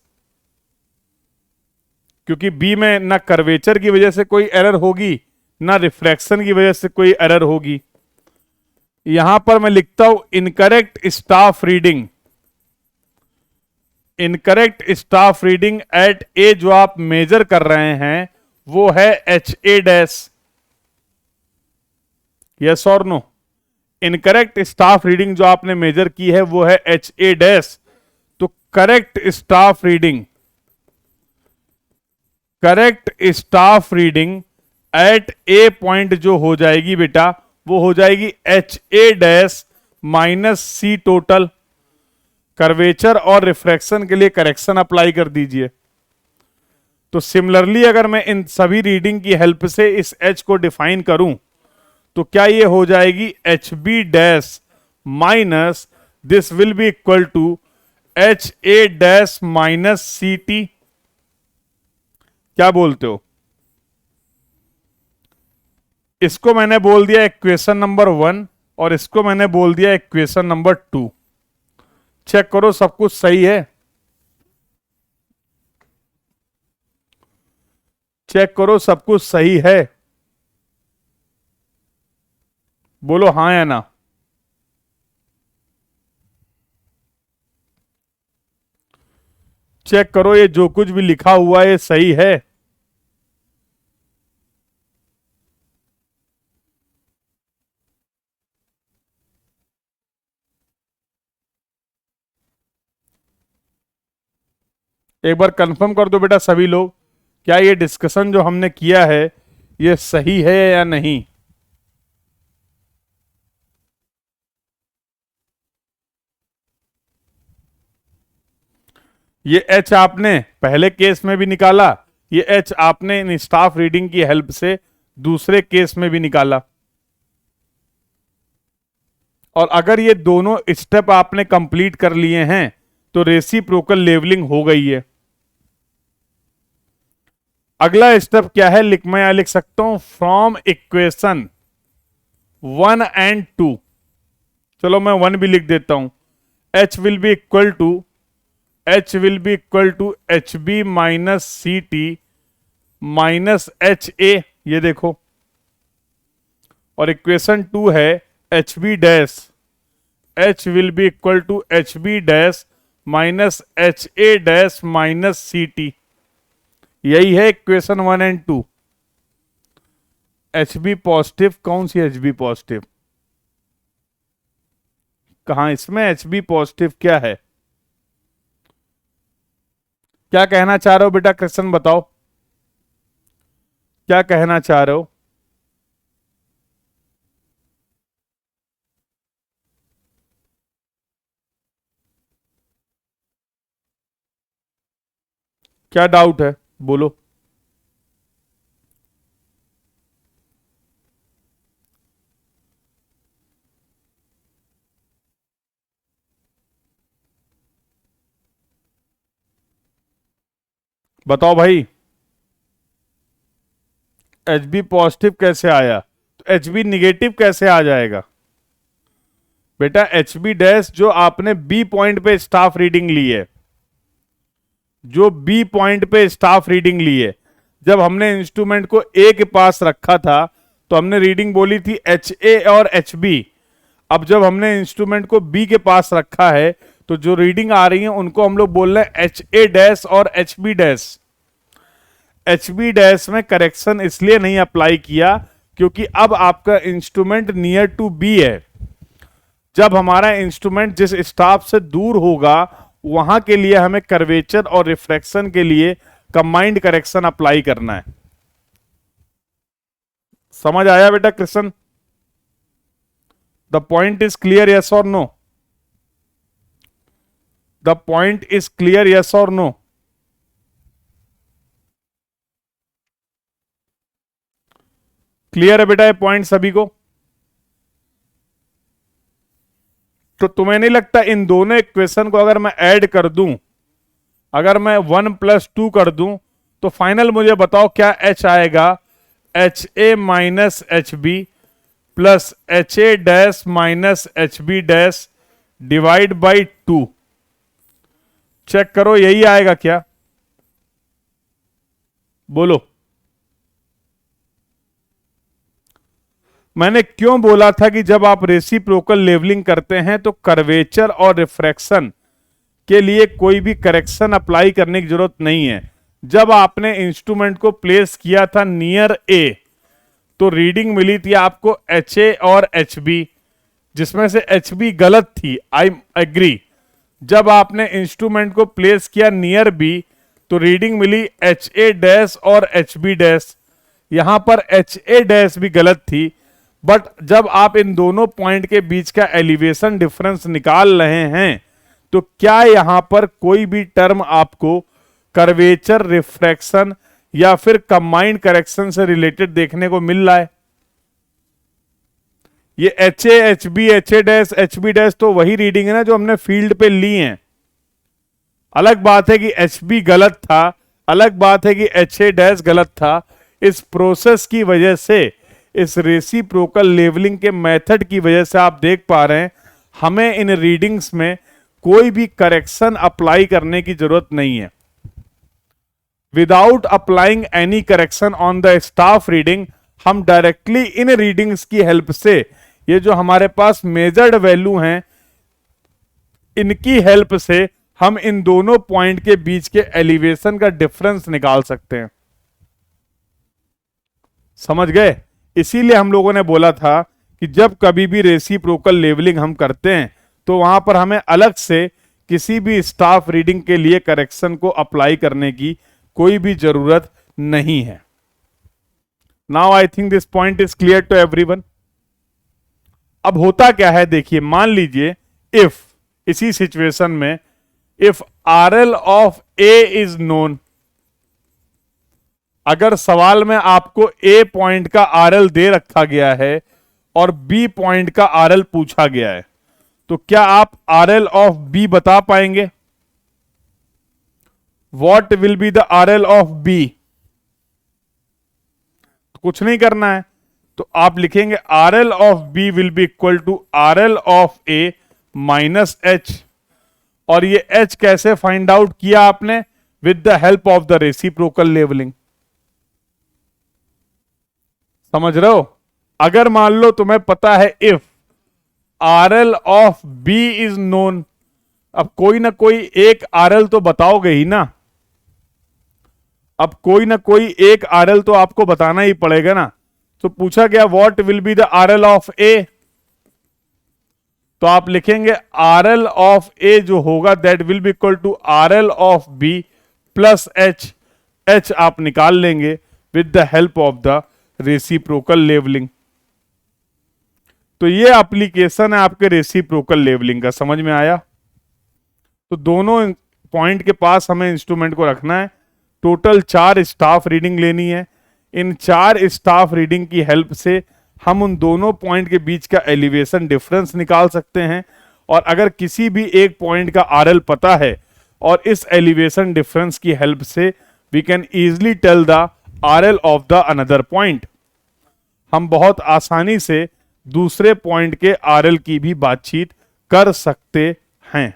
क्योंकि बी में ना कर्वेचर की वजह से कोई एरर होगी, ना रिफ्रैक्शन की वजह से कोई एरर होगी। यहां पर मैं लिखता हूं incorrect staff reading, incorrect staff reading at A जो आप मेजर कर रहे हैं वो है एच ए डैश। यस और नो? इनकरेक्ट स्टाफ रीडिंग जो आपने मेजर की है वो है एच ए डैश। तो correct staff reading, correct staff reading at A point जो हो जाएगी बेटा, वो हो जाएगी H A dash minus C total. Curvature और रिफ्रैक्शन के लिए करेक्शन अप्लाई कर दीजिए। तो सिमिलरली अगर मैं इन सभी रीडिंग की हेल्प से इस एच को डिफाइन करूं तो क्या ये हो जाएगी H B dash minus, this will be equal to H A dash minus C T. क्या बोलते हो? इसको मैंने बोल दिया इक्वेशन नंबर 1 और इसको मैंने बोल दिया इक्वेशन नंबर 2। चेक करो सब कुछ सही है, चेक करो सब कुछ सही है, बोलो हाँ या ना। चेक करो ये जो कुछ भी लिखा हुआ है ये सही है। एक बार कंफर्म कर दो बेटा सभी लोग, क्या ये डिस्कशन जो हमने किया है ये सही है या नहीं। ये एच आपने पहले केस में भी निकाला, ये एच आपने इन स्टाफ रीडिंग की हेल्प से दूसरे केस में भी निकाला। और अगर ये दोनों स्टेप आपने कंप्लीट कर लिए हैं तो रेसिप्रोकल लेवलिंग हो गई है। अगला स्टेप क्या है, मैं यहां लिख सकता हूं फ्रॉम इक्वेशन 1 एंड 2। चलो मैं 1 भी लिख देता हूं। H will be equal to H B minus C T minus H A, ये देखो। और इक्वेशन 2 है H B dash, H will be equal to H B dash minus H A dash minus C T. यही है equation 1 and 2। H B positive, कौन सी H B positive, कहां इसमें एच बी पॉजिटिव क्या है, क्या कहना चाह रहे हो बेटा क्वेश्चन बताओ, क्या कहना चाह रहे हो। क्या डाउट है बोलो। बताओ भाई, एच बी पॉजिटिव कैसे आया तो एच बी निगेटिव कैसे आ जाएगा। बेटा एच बी डैश जो आपने बी पॉइंट पे स्टाफ रीडिंग ली है, जो बी पॉइंट पे स्टाफ रीडिंग ली है, जब हमने इंस्ट्रूमेंट को ए के पास रखा था तो हमने रीडिंग बोली थी एच ए और एच बी। अब जब हमने इंस्ट्रूमेंट को बी के पास रखा है तो जो रीडिंग आ रही है उनको हम लोग बोल रहे हैं एच ए डैश और H B dash. H B dash में करेक्शन इसलिए नहीं अप्लाई किया क्योंकि अब आपका इंस्ट्रूमेंट नियर टू बी है। जब हमारा इंस्ट्रूमेंट जिस स्टाफ से दूर होगा वहां के लिए हमें कर्वेचर और रिफ्रैक्शन के लिए कंबाइंड करेक्शन अप्लाई करना है। समझ आया बेटा question, the point is clear yes और no, the point is clear yes और नो। क्लियर है बेटा ये पॉइंट सभी को। तो तुम्हें नहीं लगता इन दोनों इक्वेशन को अगर मैं ऐड कर दूं, अगर मैं 1 + 2 कर दूं तो फाइनल मुझे बताओ क्या एच आएगा, H A minus H B plus H A dash minus H B dash divide by 2। Check करो यही आएगा क्या, बोलो। मैंने क्यों बोला था कि जब आप रेसिप्रोकल लेवलिंग करते हैं तो कर्वेचर और रिफ्रैक्शन के लिए कोई भी करेक्शन अप्लाई करने की जरूरत नहीं है। जब आपने इंस्ट्रूमेंट को प्लेस किया था नियर ए तो रीडिंग मिली थी आपको एच ए और एच बी, जिसमें से एच बी गलत थी, आई एग्री। जब आपने इंस्ट्रूमेंट को प्लेस किया नियर बी तो रीडिंग मिली एच ए डैश और एच बी डैश, यहां पर एच ए डैश भी गलत थी। बट जब आप इन दोनों पॉइंट के बीच का एलिवेशन डिफरेंस निकाल रहे हैं तो क्या यहां पर कोई भी टर्म आपको कर्वेचर, रिफ्रैक्शन या फिर कंबाइंड करेक्शन से रिलेटेड देखने को मिल रहा है। ये H A H B H A dash H B dash तो वही रीडिंग है ना जो हमने फील्ड पे ली है। अलग बात है कि एच बी गलत था, अलग बात है कि एच ए डैश गलत था। इस प्रोसेस की वजह से, इस रेसिप्रोकल लेवलिंग के मेथड की वजह से आप देख पा रहे हैं हमें इन रीडिंग्स में कोई भी करेक्शन अप्लाई करने की जरूरत नहीं है। Without applying any correction on the staff reading, हम डायरेक्टली इन रीडिंग्स की हेल्प से, ये जो हमारे पास मेजर्ड वैल्यू हैं, इनकी हेल्प से हम इन दोनों पॉइंट के बीच के एलिवेशन का डिफरेंस निकाल सकते हैं। समझ गए? इसीलिए हम लोगों ने बोला था कि जब कभी भी रेसिप्रोकल लेवलिंग हम करते हैं तो वहां पर हमें अलग से किसी भी स्टाफ रीडिंग के लिए करेक्शन को अप्लाई करने की कोई भी जरूरत नहीं है। Now I think this point is clear to everyone. अब होता क्या है, देखिए, मान लीजिए इफ, इसी सिचुएशन में, if RL of A is known, अगर सवाल में आपको A पॉइंट का RL दे रखा गया है और B पॉइंट का RL पूछा गया है, तो क्या आप RL ऑफ B बता पाएंगे? What will be the RL of B? तो कुछ नहीं करना है, तो आप लिखेंगे RL of B will be equal to RL of A minus H। और ये H कैसे फाइंड आउट किया आपने? With the help of the reciprocal levelling. समझ रहे हो? अगर मान लो तुम्हें पता है if RL of B is known, अब कोई ना कोई एक RL तो बताओगे ही ना, अब कोई ना कोई एक RL तो आपको बताना ही पड़ेगा ना। तो पूछा गया what will be the RL of A, तो आप लिखेंगे RL ऑफ A जो होगा that will be equal to RL of B plus H आप निकाल लेंगे with the help of the reciprocal levelling. तो ये एप्लीकेशन है आपके रेसिप्रोकल लेवलिंग का। समझ में आया? तो दोनों पॉइंट के पास हमें इंस्ट्रूमेंट को रखना है। टोटल 4 स्टाफ रीडिंग लेनी है। इन 4 स्टाफ रीडिंग की हेल्प से हम उन दोनों पॉइंट के बीच का एलिवेशन डिफरेंस निकाल सकते हैं। और अगर किसी भी एक पॉइंट का RL पता है और इस एलिवेशन डिफरेंस की हेल्प से we can easily tell the RL of the another point, हम बहुत आसानी से दूसरे पॉइंट के RL की भी बातचीत कर सकते हैं।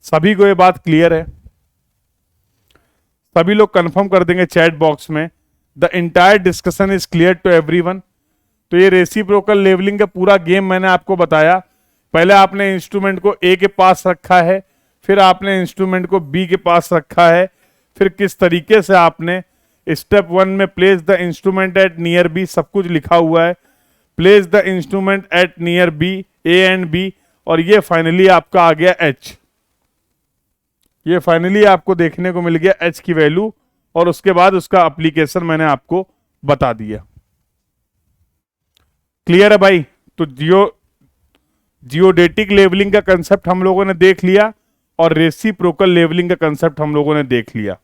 सभी को ये बात क्लियर है? सभी लोग कंफर्म कर देंगे चैट बॉक्स में, the entire discussion is clear to everyone. तो ये रेसिप्रोकल लेवलिंग का पूरा गेम मैंने आपको बताया। पहले आपने इंस्ट्रूमेंट को A के पास रखा है, फिर आपने इंस्ट्रूमेंट को B के पास रखा है, फिर किस तरीके से आपने स्टेप 1 में place the instrument at near B, सब कुछ लिखा हुआ है, place the instrument at near B, A and B, और ये फाइनली आपका आ गया H। ये फाइनली आपको देखने को मिल गया H की वैल्यू, और उसके बाद उसका एप्लीकेशन मैंने आपको बता दिया। क्लियर है भाई? तो जियोडेटिक लेवलिंग का कंसेप्ट हम लोगों ने देख लिया और रेसिप्रोकल लेवलिंग का कंसेप्ट हम लोगों ने देख लिया।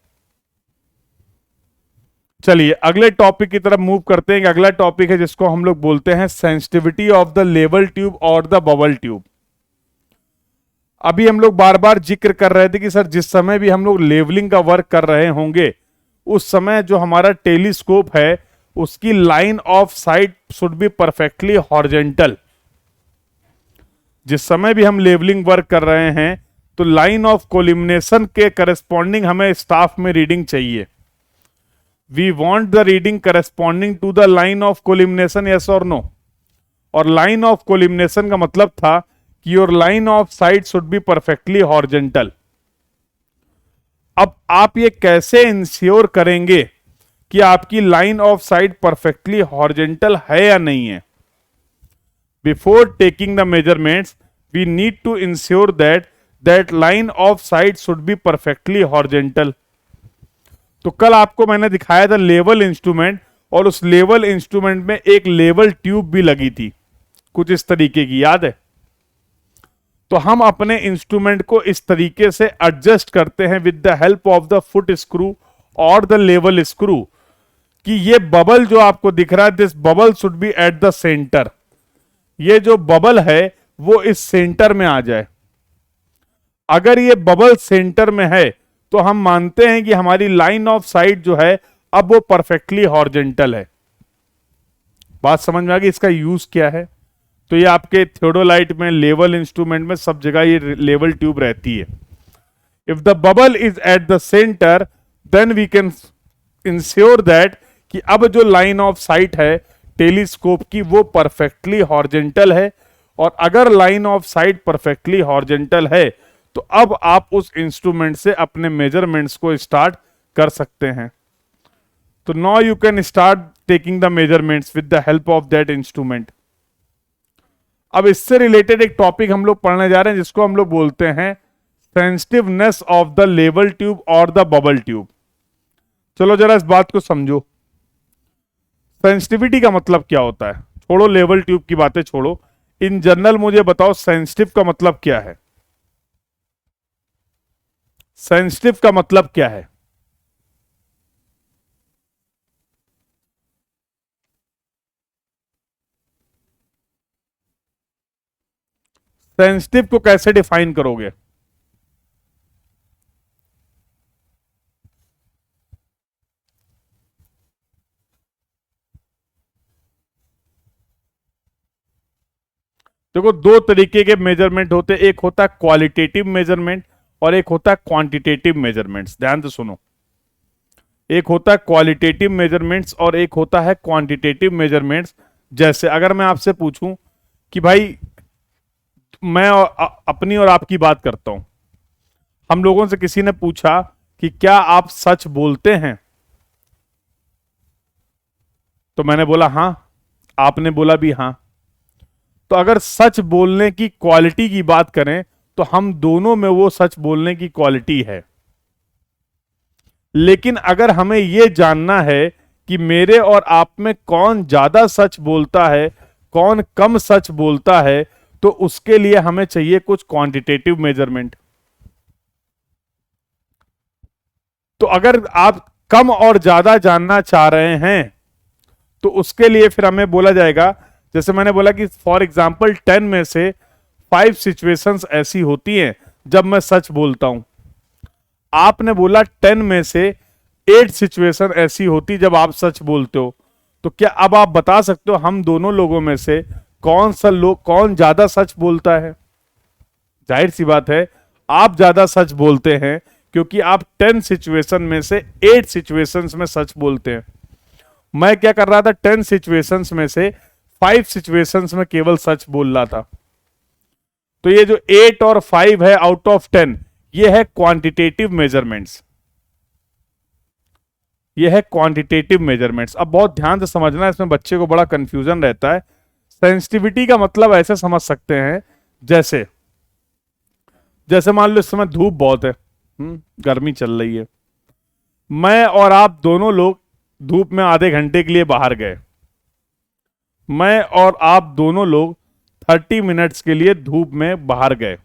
चलिए अगले टॉपिक की तरफ मूव करते हैं। अगला टॉपिक है जिसको हम लोग बोलते हैं sensitivity of the level tube और द बबल ट्यूब। अभी हम लोग बार बार जिक्र कर रहे थे कि सर जिस समय भी हम लोग लेवलिंग का वर्क कर रहे होंगे उस समय जो हमारा टेलीस्कोप है उसकी line of sight should be perfectly horizontal. जिस समय भी हम लेवलिंग वर्क कर रहे हैं तो लाइन ऑफ कोलिमिनेशन के करस्पॉन्डिंग हमें स्टाफ में रीडिंग चाहिए। We want the reading corresponding to the line of collimation, yes और नो। और लाइन ऑफ कोलिमिनेशन का मतलब था कि your line of sight should be perfectly horizontal. अब आप ये कैसे इंश्योर करेंगे कि आपकी line of sight perfectly horizontal है या नहीं है? Before taking the measurements we need to ensure that line of sight should be perfectly horizontal. तो कल आपको मैंने दिखाया था लेवल इंस्ट्रूमेंट, और उस लेवल इंस्ट्रूमेंट में एक लेवल ट्यूब भी लगी थी कुछ इस तरीके की, याद है? तो हम अपने इंस्ट्रूमेंट को इस तरीके से एडजस्ट करते हैं with the help of the foot screw और द लेवल स्क्रू कि ये बबल जो आपको दिख रहा है, this bubble should be eight the centre. ये जो बबल है वो इस सेंटर में आ जाए। अगर ये बबल सेंटर में है तो हम मानते हैं कि हमारी लाइन ऑफ साइट जो है अब वो परफेक्टली हॉरिजॉन्टल है। बात समझ में आ गई? इसका यूज क्या है? तो ये आपके थियोडोलाइट में, लेवल इंस्ट्रूमेंट में, सब जगह ये लेवल ट्यूब रहती है। If the bubble is at the centre then we can ensure that कि अब जो लाइन ऑफ साइट है टेलीस्कोप की वो परफेक्टली हॉरिजेंटल है, और अगर line of sight perfectly horizontal है तो अब आप उस इंस्ट्रूमेंट से अपने मेजरमेंट्स को स्टार्ट कर सकते हैं। तो now you can start taking the measurements with the help of that instrument. अब इससे रिलेटेड एक टॉपिक हम लोग पढ़ने जा रहे हैं जिसको हम लोग बोलते हैं sensitiveness of the level tube और द बबल ट्यूब। चलो जरा इस बात को समझो, सेंसिटिविटी का मतलब क्या होता है। छोड़ो लेवल ट्यूब की बातें, छोड़ो, इन जनरल मुझे बताओ सेंसिटिव का मतलब क्या है। सेंसिटिव का मतलब क्या है? सेंसिटिव को कैसे डिफाइन करोगे? देखो, दो तरीके के मेजरमेंट होते हैं, एक होता है क्वालिटेटिव मेजरमेंट और एक होता है क्वांटिटेटिव मेजरमेंट्स। ध्यान से सुनो, एक होता है क्वालिटेटिव मेजरमेंट्स और एक होता है क्वांटिटेटिव मेजरमेंट्स। जैसे अगर मैं आपसे पूछूं कि भाई, मैं अपनी और आपकी बात करता हूं, हम लोगों से किसी ने पूछा कि क्या आप सच बोलते हैं, तो मैंने बोला हां, आपने बोला भी हां। तो अगर सच बोलने की क्वालिटी की बात करें तो हम दोनों में वो सच बोलने की क्वालिटी है। लेकिन अगर हमें यह जानना है कि मेरे और आप में कौन ज्यादा सच बोलता है, कौन कम सच बोलता है, तो उसके लिए हमें चाहिए कुछ क्वांटिटेटिव मेजरमेंट। तो अगर आप कम और ज्यादा जानना चाह रहे हैं तो उसके लिए फिर हमें बोला जाएगा, जैसे मैंने बोला कि फॉर एग्जाम्पल 10 में से 5 सिचुएशंस ऐसी होती हैं जब मैं सच बोलता हूं। आपने बोला 10 में से 8 सिचुएशन ऐसी होती जब आप सच बोलते हो। तो क्या अब आप बता सकते हो हम दोनों लोगों में से कौन ज्यादा सच बोलता है? जाहिर सी बात है आप ज्यादा सच बोलते हैं, क्योंकि आप 10 सिचुएशन में से 8 सिचुएशंस में सच बोलते हैं। मैं क्या कर रहा था, 10 सिचुएशंस में से 5 सिचुएशंस में केवल सच बोल रहा था। तो ये जो 8 और 5 है आउट ऑफ 10, ये है क्वांटिटेटिव मेजरमेंट्स। ये है क्वांटिटेटिव मेजरमेंट्स। अब बहुत ध्यान से समझना, इसमें बच्चे को बड़ा कंफ्यूजन रहता है। सेंसिटिविटी का मतलब ऐसे समझ सकते हैं, जैसे जैसे मान लो इस समय धूप बहुत है, गर्मी चल रही है, मैं और आप दोनों लोग धूप में आधे घंटे के लिए बाहर गए। मैं और आप दोनों लोग 30 मिनट्स के लिए धूप में बाहर गए,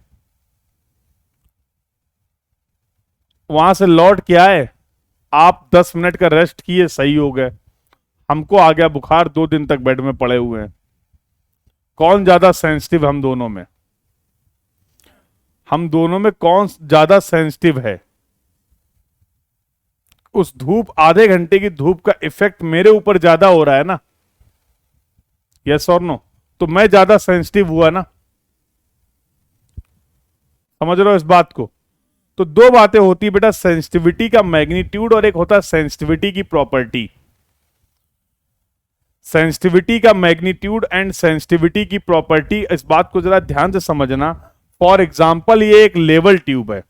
वहां से लौट के आए, आप 10 मिनट का रेस्ट किए, सही हो गए, हमको आ गया बुखार, 2 दिन तक बेड में पड़े हुए हैं। कौन ज्यादा सेंसिटिव हम दोनों में? हम दोनों में कौन ज्यादा सेंसिटिव है? उस धूप, आधे घंटे की धूप का इफेक्ट मेरे ऊपर ज्यादा हो रहा है ना, यस और नो? तो मैं ज्यादा सेंसिटिव हुआ ना, समझ रहे हो इस बात को? तो दो बातें होती है बेटा, सेंसिटिविटी का मैग्नीट्यूड और एक होता है सेंसिटिविटी की प्रॉपर्टी। सेंसिटिविटी का मैग्नीट्यूड एंड सेंसिटिविटी की प्रॉपर्टी, इस बात को जरा ध्यान से समझना। फॉर एग्जाम्पल ये एक लेवल ट्यूब है।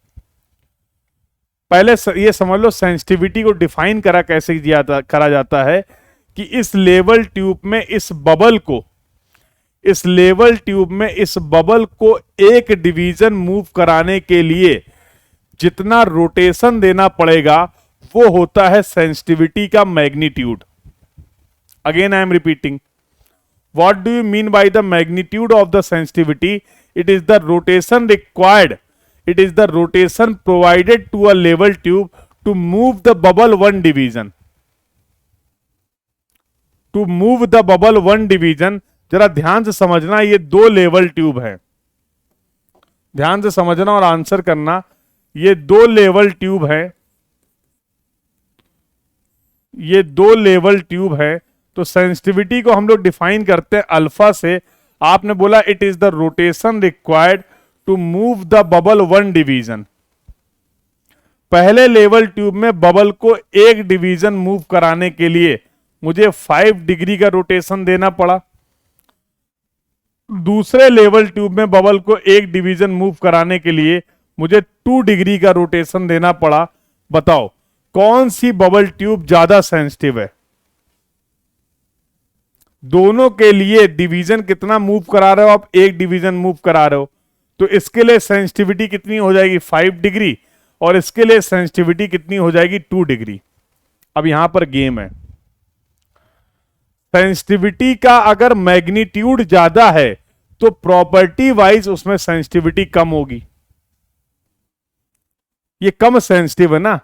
पहले ये समझ लो सेंसिटिविटी को डिफाइन कैसे करा जाता है कि इस लेवल ट्यूब में इस बबल को एक डिवीजन मूव कराने के लिए जितना रोटेशन देना पड़ेगा वो होता है सेंसिटिविटी का magnitude. Again I am repeating, what do you mean by the magnitude of the sensitivity? It is the rotation required, it is the rotation provided to a level tube to move the bubble one division. To move the bubble one division, जरा ध्यान से समझना, ये 2 level tube है, ध्यान से समझना और आंसर करना। ये 2 लेवल ट्यूब है, ये 2 लेवल ट्यूब है। तो सेंसिटिविटी को हम लोग डिफाइन करते हैं अल्फा से। आपने बोला it is the rotation required to move the bubble 1 division. पहले लेवल ट्यूब में बबल को 1 डिवीजन मूव कराने के लिए मुझे 5 डिग्री का रोटेशन देना पड़ा। दूसरे लेवल ट्यूब में बबल को 1 डिवीजन मूव कराने के लिए मुझे 2 डिग्री का रोटेशन देना पड़ा। बताओ कौन सी बबल ट्यूब ज्यादा सेंसिटिव है? दोनों के लिए डिवीजन कितना मूव करा रहे हो आप? 1 डिवीजन मूव करा रहे हो, तो इसके लिए सेंसिटिविटी कितनी हो जाएगी? 5 डिग्री, और इसके लिए सेंसिटिविटी कितनी हो जाएगी? 2 डिग्री। अब यहां पर गेम है, सेंसिटिविटी का अगर मैग्नीट्यूड ज्यादा है तो प्रॉपर्टी वाइज उसमें सेंसिटिविटी कम होगी। ये कम सेंसिटिव है ना,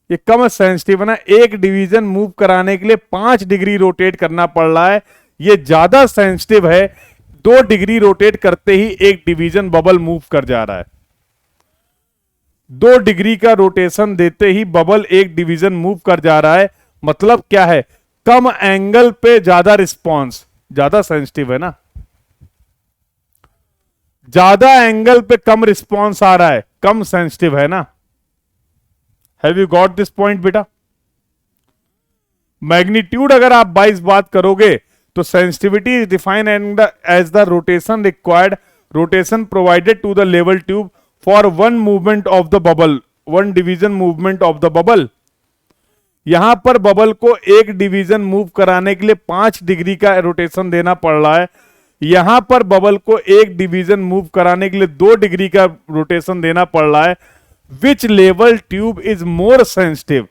ये कम सेंसिटिव है ना। 1 डिवीजन मूव कराने के लिए 5 डिग्री रोटेट करना पड़ रहा है, ये ज्यादा सेंसिटिव है। 2 डिग्री रोटेट करते ही 1 डिवीजन बबल मूव कर जा रहा है। 2 डिग्री का रोटेशन देते ही बबल 1 डिवीजन मूव कर जा रहा है। मतलब क्या है? कम एंगल पे ज्यादा रिस्पॉन्स, ज्यादा सेंसिटिव है ना। ज्यादा एंगल पे कम रिस्पॉन्स आ रहा है, कम सेंसिटिव है ना। Have you got this point बेटा? मैग्नीट्यूड अगर आप 22 बात करोगे तो sensitivity is defined as the rotation required, rotation provided to the level tube for 1 movement of the bubble, 1 division movement of the bubble. यहां पर बबल को 1 डिवीजन मूव कराने के लिए 5 डिग्री का रोटेशन देना पड़ रहा है। यहां पर बबल को 1 डिवीजन मूव कराने के लिए 2 डिग्री का रोटेशन देना पड़ रहा है। Which level tube is more sensitive?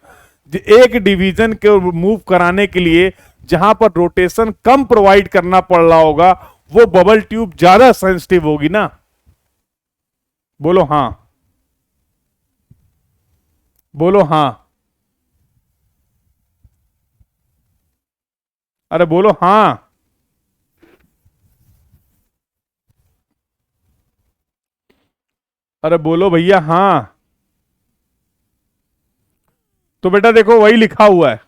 1 division के मूव कराने के लिए जहां पर रोटेशन कम प्रोवाइड करना पड़ रहा होगा वो बबल ट्यूब ज्यादा सेंसिटिव होगी ना। बोलो हां, बोलो हां, अरे बोलो हां। अरे बोलो भैया हां। तो बेटा देखो वही लिखा हुआ है,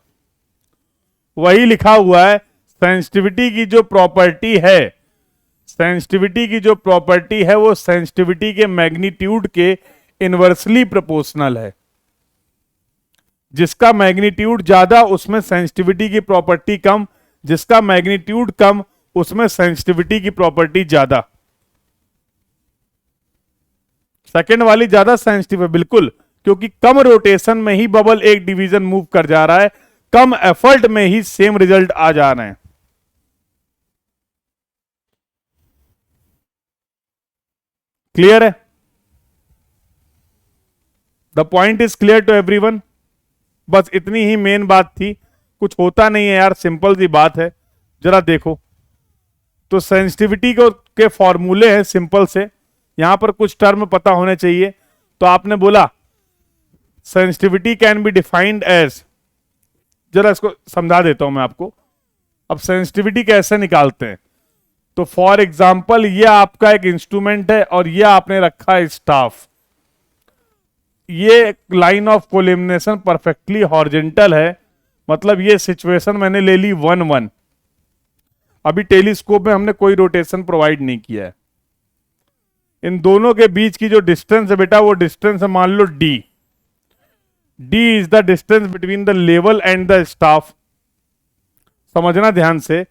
वही लिखा हुआ है। सेंसिटिविटी की जो प्रॉपर्टी है, सेंसिटिविटी की जो प्रॉपर्टी है वो सेंसिटिविटी के मैग्नीट्यूड के इनवर्सली प्रोपोर्शनल है। जिसका मैग्नीट्यूड ज्यादा उसमें सेंसिटिविटी की प्रॉपर्टी कम, जिसका मैग्नीट्यूड कम उसमें सेंसिटिविटी की प्रॉपर्टी ज्यादा। सेकंड वाली ज्यादा सेंसिटिव है बिल्कुल, क्योंकि कम रोटेशन में ही बबल 1 डिवीजन मूव कर जा रहा है, कम एफर्ट में ही सेम रिजल्ट आ जा रहे हैं। क्लियर है? The point is clear to everyone? बस इतनी ही मेन बात थी, कुछ होता नहीं है यार, सिंपल सी बात है। जरा देखो तो सेंसिटिविटी के फॉर्मूले हैं सिंपल से, यहां पर कुछ टर्म पता होने चाहिए। तो आपने बोला sensitivity can be defined as, जरा इसको समझा देता हूं मैं आपको। अब सेंसिटिविटी कैसे निकालते हैं? तो फॉर एग्जाम्पल ये आपका एक इंस्ट्रूमेंट है और ये आपने रखा है स्टाफ। ये लाइन ऑफ कोलिमिनेशन परफेक्टली हॉरिजॉन्टल है, मतलब ये सिचुएशन मैंने ले ली 1-1। अभी टेलीस्कोप में हमने कोई रोटेशन प्रोवाइड नहीं किया है। इन दोनों के बीच की जो डिस्टेंस है बेटा वो डिस्टेंस है मान लो d। d is the distance between the level and the staff, समझना ध्यान से।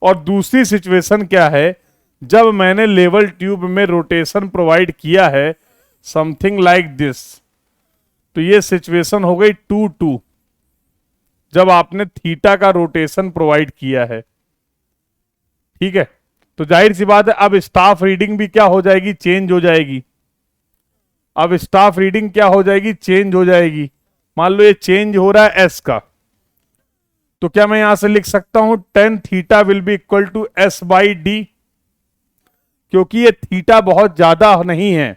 और दूसरी सिचुएशन क्या है? जब मैंने लेवल ट्यूब में रोटेशन प्रोवाइड किया है समथिंग लाइक दिस, तो ये सिचुएशन हो गई 2-2, जब आपने थीटा का रोटेशन प्रोवाइड किया है। ठीक है, तो जाहिर सी बात है अब स्टाफ रीडिंग भी क्या हो जाएगी? चेंज हो जाएगी। अब स्टाफ रीडिंग क्या हो जाएगी? चेंज हो जाएगी। मान लो ये चेंज हो रहा है एस का, तो क्या मैं यहां से लिख सकता हूं tan theta will be equal to S by D? क्योंकि ये थीटा बहुत ज्यादा नहीं है,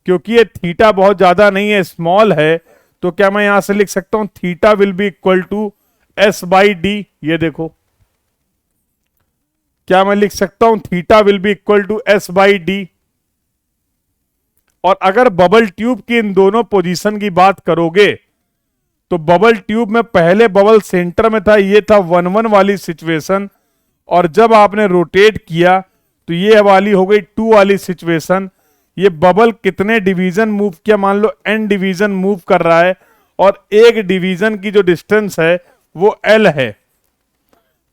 क्योंकि ये थीटा बहुत ज्यादा नहीं है, स्मॉल है, तो क्या मैं यहां से लिख सकता हूं theta will be equal to S by D? ये देखो, क्या मैं लिख सकता हूं theta will be equal to S by D? और अगर बबल ट्यूब की इन दोनों पोजीशन की बात करोगे तो बबल ट्यूब में पहले बबल सेंटर में था, ये था 1-1 वाली सिचुएशन, और जब आपने रोटेट किया तो ये वाली हो गई 2 वाली सिचुएशन। ये बबल कितने डिवीजन मूव किया, मान लो n डिवीजन मूव कर रहा है और एक डिवीजन की जो डिस्टेंस है वो l है।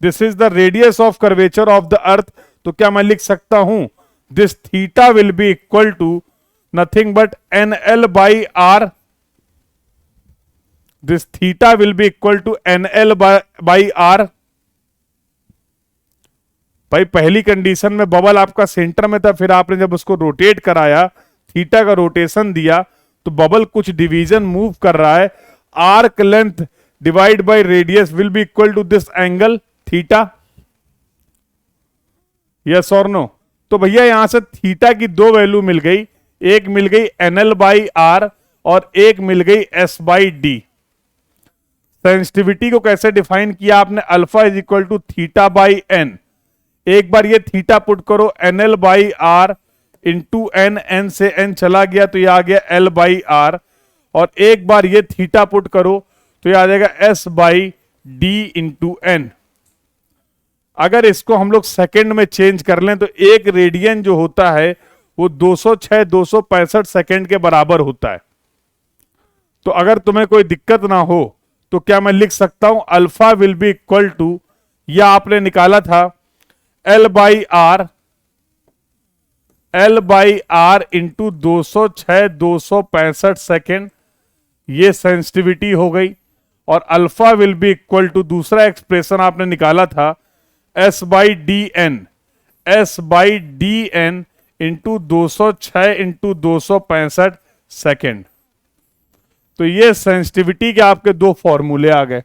This is the radius of curvature of the earth. तो क्या मैं लिख सकता हूं this theta will be equal to nothing but NL by R। This theta will be equal to NL by R। भाई पहली कंडीशन में बबल आपका सेंटर में था, फिर आपने जब उसको रोटेट कराया, थीटा का रोटेशन दिया, तो बबल कुछ डिवीजन मूव कर रहा है। Arc length divide by radius will be equal to this angle theta. Yes और नो? तो भैया यहां से थीटा की दो वैल्यू मिल गई, एक मिल गई NL बाई R और एक मिल गई S बाई D। सेंसिटिविटी को कैसे डिफाइन किया आपने? Alpha is equal to theta by N. एक बार ये थीटा पुट करो NL by R into N, N से एन चला गया तो ये आ गया L बाई R, और एक बार ये थीटा पुट करो तो ये आ जाएगा S by D into N. अगर इसको हम लोग सेकंड में चेंज कर लें तो एक रेडियन जो होता है वो 265 सेकंड के बराबर होता है। तो अगर तुम्हें कोई दिक्कत ना हो तो क्या मैं लिख सकता हूं alpha will be equal to, या आपने निकाला था L by R into 265 second, ये सेंसिटिविटी हो गई। और alpha will be equal to, दूसरा एक्सप्रेशन आपने निकाला था S by D N into 206 into 265 second. तो ये सेंसिटिविटी के आपके दो फॉर्मूले आ गए।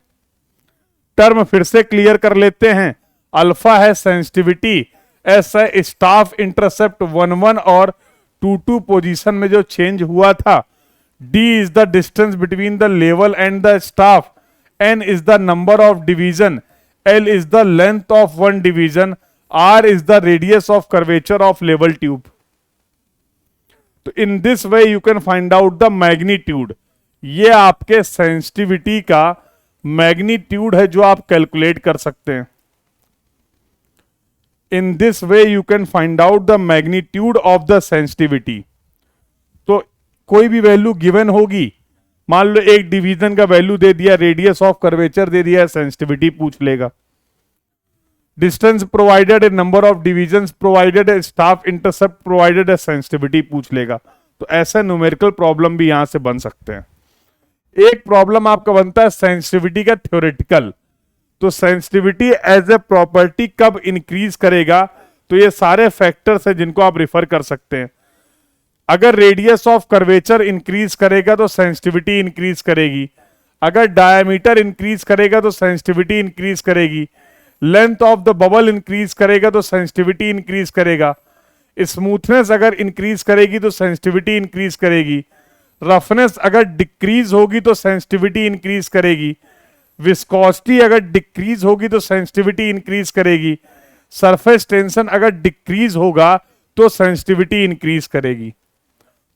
टर्म फिर से क्लियर कर लेते हैं। अल्फा है सेंसिटिविटी, एस है स्टाफ इंटरसेप्ट 1-1 और 2-2 पोजीशन में जो चेंज हुआ था, D is the distance between the level and the staff, N is the number of division, L is the length of one division, R is the radius of curvature of level tube. तो in this way you can find out the magnitude. ये आपके sensitivity का magnitude है जो आप calculate कर सकते हैं। इन this way you can find out the magnitude of the sensitivity. तो कोई भी वैल्यू गिवन होगी, मान लो एक डिवीजन का वैल्यू दे दिया, रेडियस ऑफ कर्वेचर दे दिया, सेंसिटिविटी पूछ लेगा। डिस्टेंस प्रोवाइडेड है, नंबर ऑफ डिवीजन प्रोवाइडेड है, स्टाफ इंटरसेप्ट प्रोवाइडेड है, सेंसिटिविटी पूछ लेगा। तो ऐसे न्यूमेरिकल प्रॉब्लम भी यहां से बन सकते हैं। एक प्रॉब्लम आपका बनता है सेंसिटिविटी का थ्योरेटिकल। तो सेंसिटिविटी एज ए प्रॉपर्टी कब इंक्रीज करेगा? तो ये सारे फैक्टर्स हैं जिनको आप रिफर कर सकते हैं। अगर रेडियस ऑफ कर्वेचर इंक्रीज करेगा तो सेंसिटिविटी इंक्रीज करेगी। अगर डायमीटर इंक्रीज करेगा तो सेंसिटिविटी इंक्रीज करेगी। Length of the bubble increase करेगा तो सेंसिटिविटी इंक्रीज करेगा। स्मूथनेस अगर इंक्रीज करेगी तो सेंसिटिविटी इंक्रीज करेगी। रफनेस अगर डिक्रीज होगी तो सेंसिटिविटी इंक्रीज करेगी। विस्कोसिटी अगर डिक्रीज होगी तो सेंसिटिविटी इंक्रीज करेगी। सरफेस टेंशन अगर डिक्रीज होगा तो सेंसिटिविटी इंक्रीज करेगी।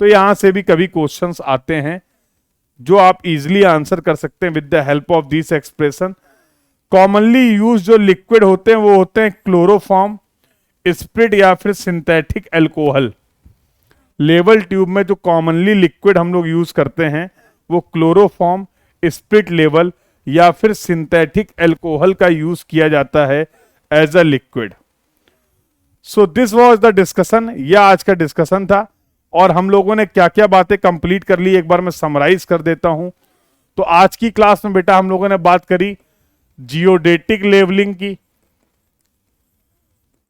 तो यहां से भी कभी क्वेश्चंस आते हैं जो आप इजीली आंसर कर सकते हैं with the help of this expression. Commonly use जो लिक्विड होते हैं वो होते हैं क्लोरोफॉर्म, स्प्रिट या फिर सिंथेटिक अल्कोहल। लेवल ट्यूब में जो कॉमनली लिक्विड हम लोग यूज करते हैं वो क्लोरोफॉर्म, स्प्रिट लेवल या फिर सिंथेटिक अल्कोहल का यूज किया जाता है as a liquid. So this was the discussion. यह आज का डिस्कशन था और हम लोगों ने क्या क्या बातें कंप्लीट कर ली एक बार मैं समराइज कर देता हूं। तो आज की क्लास में बेटा हम लोगों ने बात करी जियोडेटिक लेवलिंग की,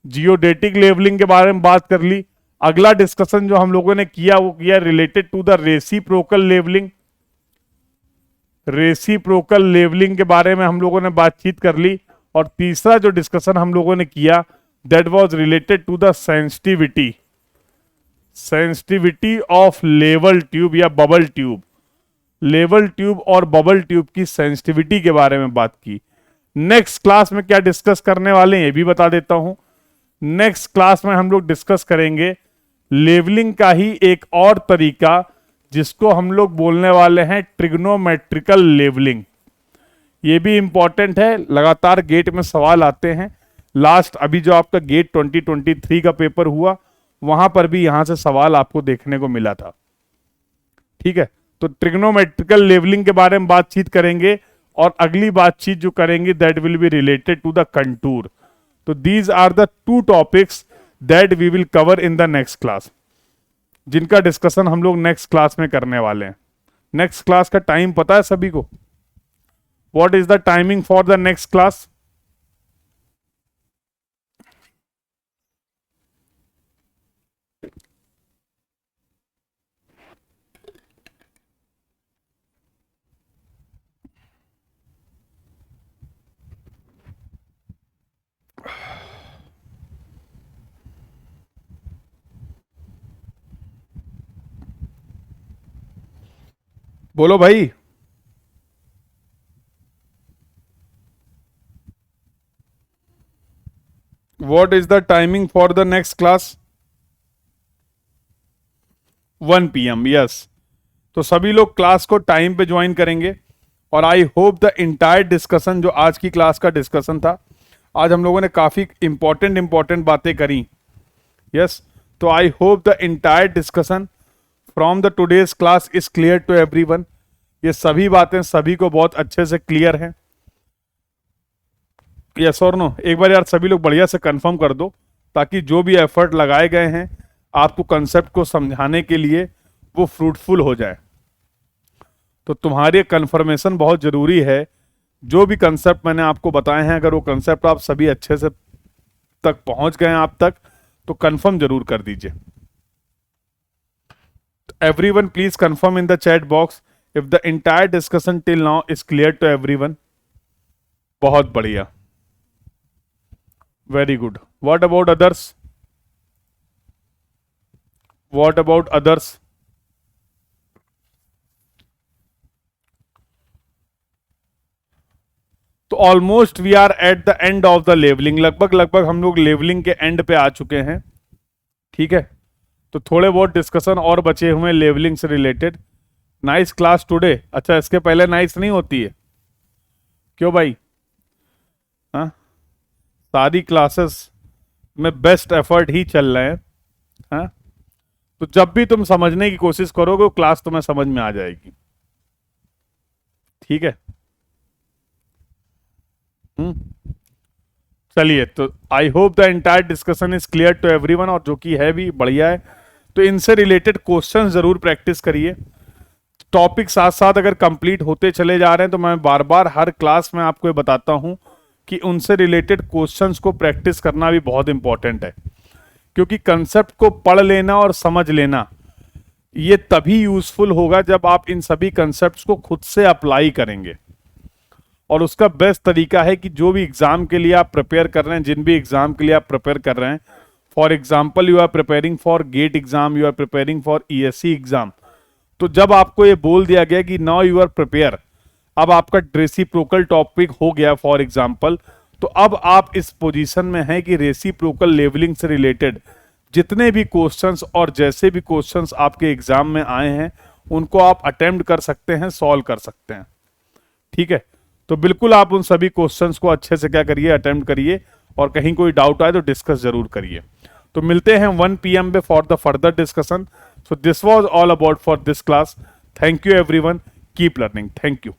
जियोडेटिक लेवलिंग के बारे में बात कर ली। अगला डिस्कशन जो हम लोगों ने किया वो किया related to the reciprocal levelling. Reciprocal levelling के बारे में हम लोगों ने बातचीत कर ली। और तीसरा जो डिस्कशन हम लोगों ने किया that was related to the sensitivity, sensitivity of level tube या बबल ट्यूब। लेवल ट्यूब और बबल ट्यूब की सेंसिटिविटी के बारे में बात की। नेक्स्ट क्लास में क्या डिस्कस करने वाले हैं ये भी बता देता हूं। नेक्स्ट क्लास में हम लोग डिस्कस करेंगे लेवलिंग का ही एक और तरीका जिसको हम लोग बोलने वाले हैं ट्रिग्नोमेट्रिकल लेवलिंग। ये भी इंपॉर्टेंट है, लगातार गेट में सवाल आते हैं। लास्ट अभी जो आपका गेट 2023 का पेपर हुआ, वहां पर भी यहां से सवाल आपको देखने को मिला था। ठीक है, तो ट्रिग्नोमेट्रिकल लेवलिंग के बारे में बातचीत करेंगे, और अगली बातचीत जो करेंगे that will be related to the contour. तो these are the two topics that we will cover in the next class, जिनका डिस्कशन हम लोग नेक्स्ट क्लास में करने वाले हैं। नेक्स्ट क्लास का टाइम पता है सभी को? What is the timing for the next class? बोलो भाई। What is the timing for the next class? 1 PM, yes. तो सभी लोग क्लास को टाइम पे ज्वाइन करेंगे, और आई होप द इंटायर डिस्कशन जो आज की क्लास का डिस्कशन था, आज हम लोगों ने काफी इंपॉर्टेंट बातें करी। यस, तो I hope the entire discussion from the today's class is clear to everyone. ये सभी बातें सभी को बहुत अच्छे से क्लियर हैं? यस और नो? एक बार यार सभी लोग बढ़िया से कंफर्म कर दो, ताकि जो भी एफर्ट लगाए गए हैं आपको कंसेप्ट को समझाने के लिए वो फ्रूटफुल हो जाए। तो तुम्हारी कंफर्मेशन बहुत जरूरी है। जो भी कंसेप्ट मैंने आपको बताए हैं, अगर वो कंसेप्ट आप सभी अच्छे से तक पहुंच गए हैं आप तक, तो कंफर्म जरूर कर दीजिए। Everyone please confirm in the chat box if the entire discussion till now is clear to everyone. बहुत बढ़िया, very good. What about others? What about others? तो almost we are at the end of the levelling. लगभग हम लोग levelling के and पे आ चुके हैं। ठीक है, तो थोड़े बहुत डिस्कशन और बचे हुए हैं लेवलिंग से रिलेटेड। Nice class today. अच्छा, इसके पहले नाइस नहीं होती है? क्यों भाई? हाँ, सारी क्लासेस में बेस्ट एफर्ट ही चल रहे हैं। हाँ, तो जब भी तुम समझने की कोशिश करोगे, क्लास तुम्हें समझ में आ जाएगी। ठीक है। चलिए, तो I hope the entire discussion is clear to everyone, और जो कि है भी बढ़िया है। तो इनसे रिलेटेड क्वेश्चन जरूर प्रैक्टिस करिए। टॉपिक साथ साथ अगर कंप्लीट होते चले जा रहे हैं, तो मैं बार बार हर क्लास में आपको ये बताता हूं कि उनसे रिलेटेड क्वेश्चंस को प्रैक्टिस करना भी बहुत इंपॉर्टेंट है। क्योंकि कंसेप्ट को पढ़ लेना और समझ लेना ये तभी यूजफुल होगा जब आप इन सभी कंसेप्ट्स को खुद से अप्लाई करेंगे। और उसका बेस्ट तरीका है कि जो भी एग्जाम के लिए आप प्रिपेयर कर रहे हैं, जिन भी एग्जाम के लिए आप प्रिपेयर कर रहे हैं, for example you are preparing for GATE exam, you are preparing for ESE exam, तो जब आपको ये बोल दिया गया कि नाउ यू आर प्रिपेयर, अब आपका रेसिप्रोकल टॉपिक हो गया फॉर एग्जाम्पल, तो अब आप इस पोजीशन में हैं कि रेसिप्रोकल लेवलिंग से रिलेटेड जितने भी क्वेश्चंस और जैसे भी क्वेश्चंस आपके एग्जाम में आए हैं, उनको आप अटेम्प्ट कर सकते हैं, सॉल्व कर सकते हैं। ठीक है, तो बिल्कुल आप उन सभी क्वेश्चंस को अच्छे से क्या करिए, अटेम्प्ट करिए, और कहीं कोई डाउट आए तो डिस्कस जरूर करिए। तो मिलते हैं 1 PM पे for the further discussion. So this was all about for this class. Thank you everyone, keep learning. Thank you.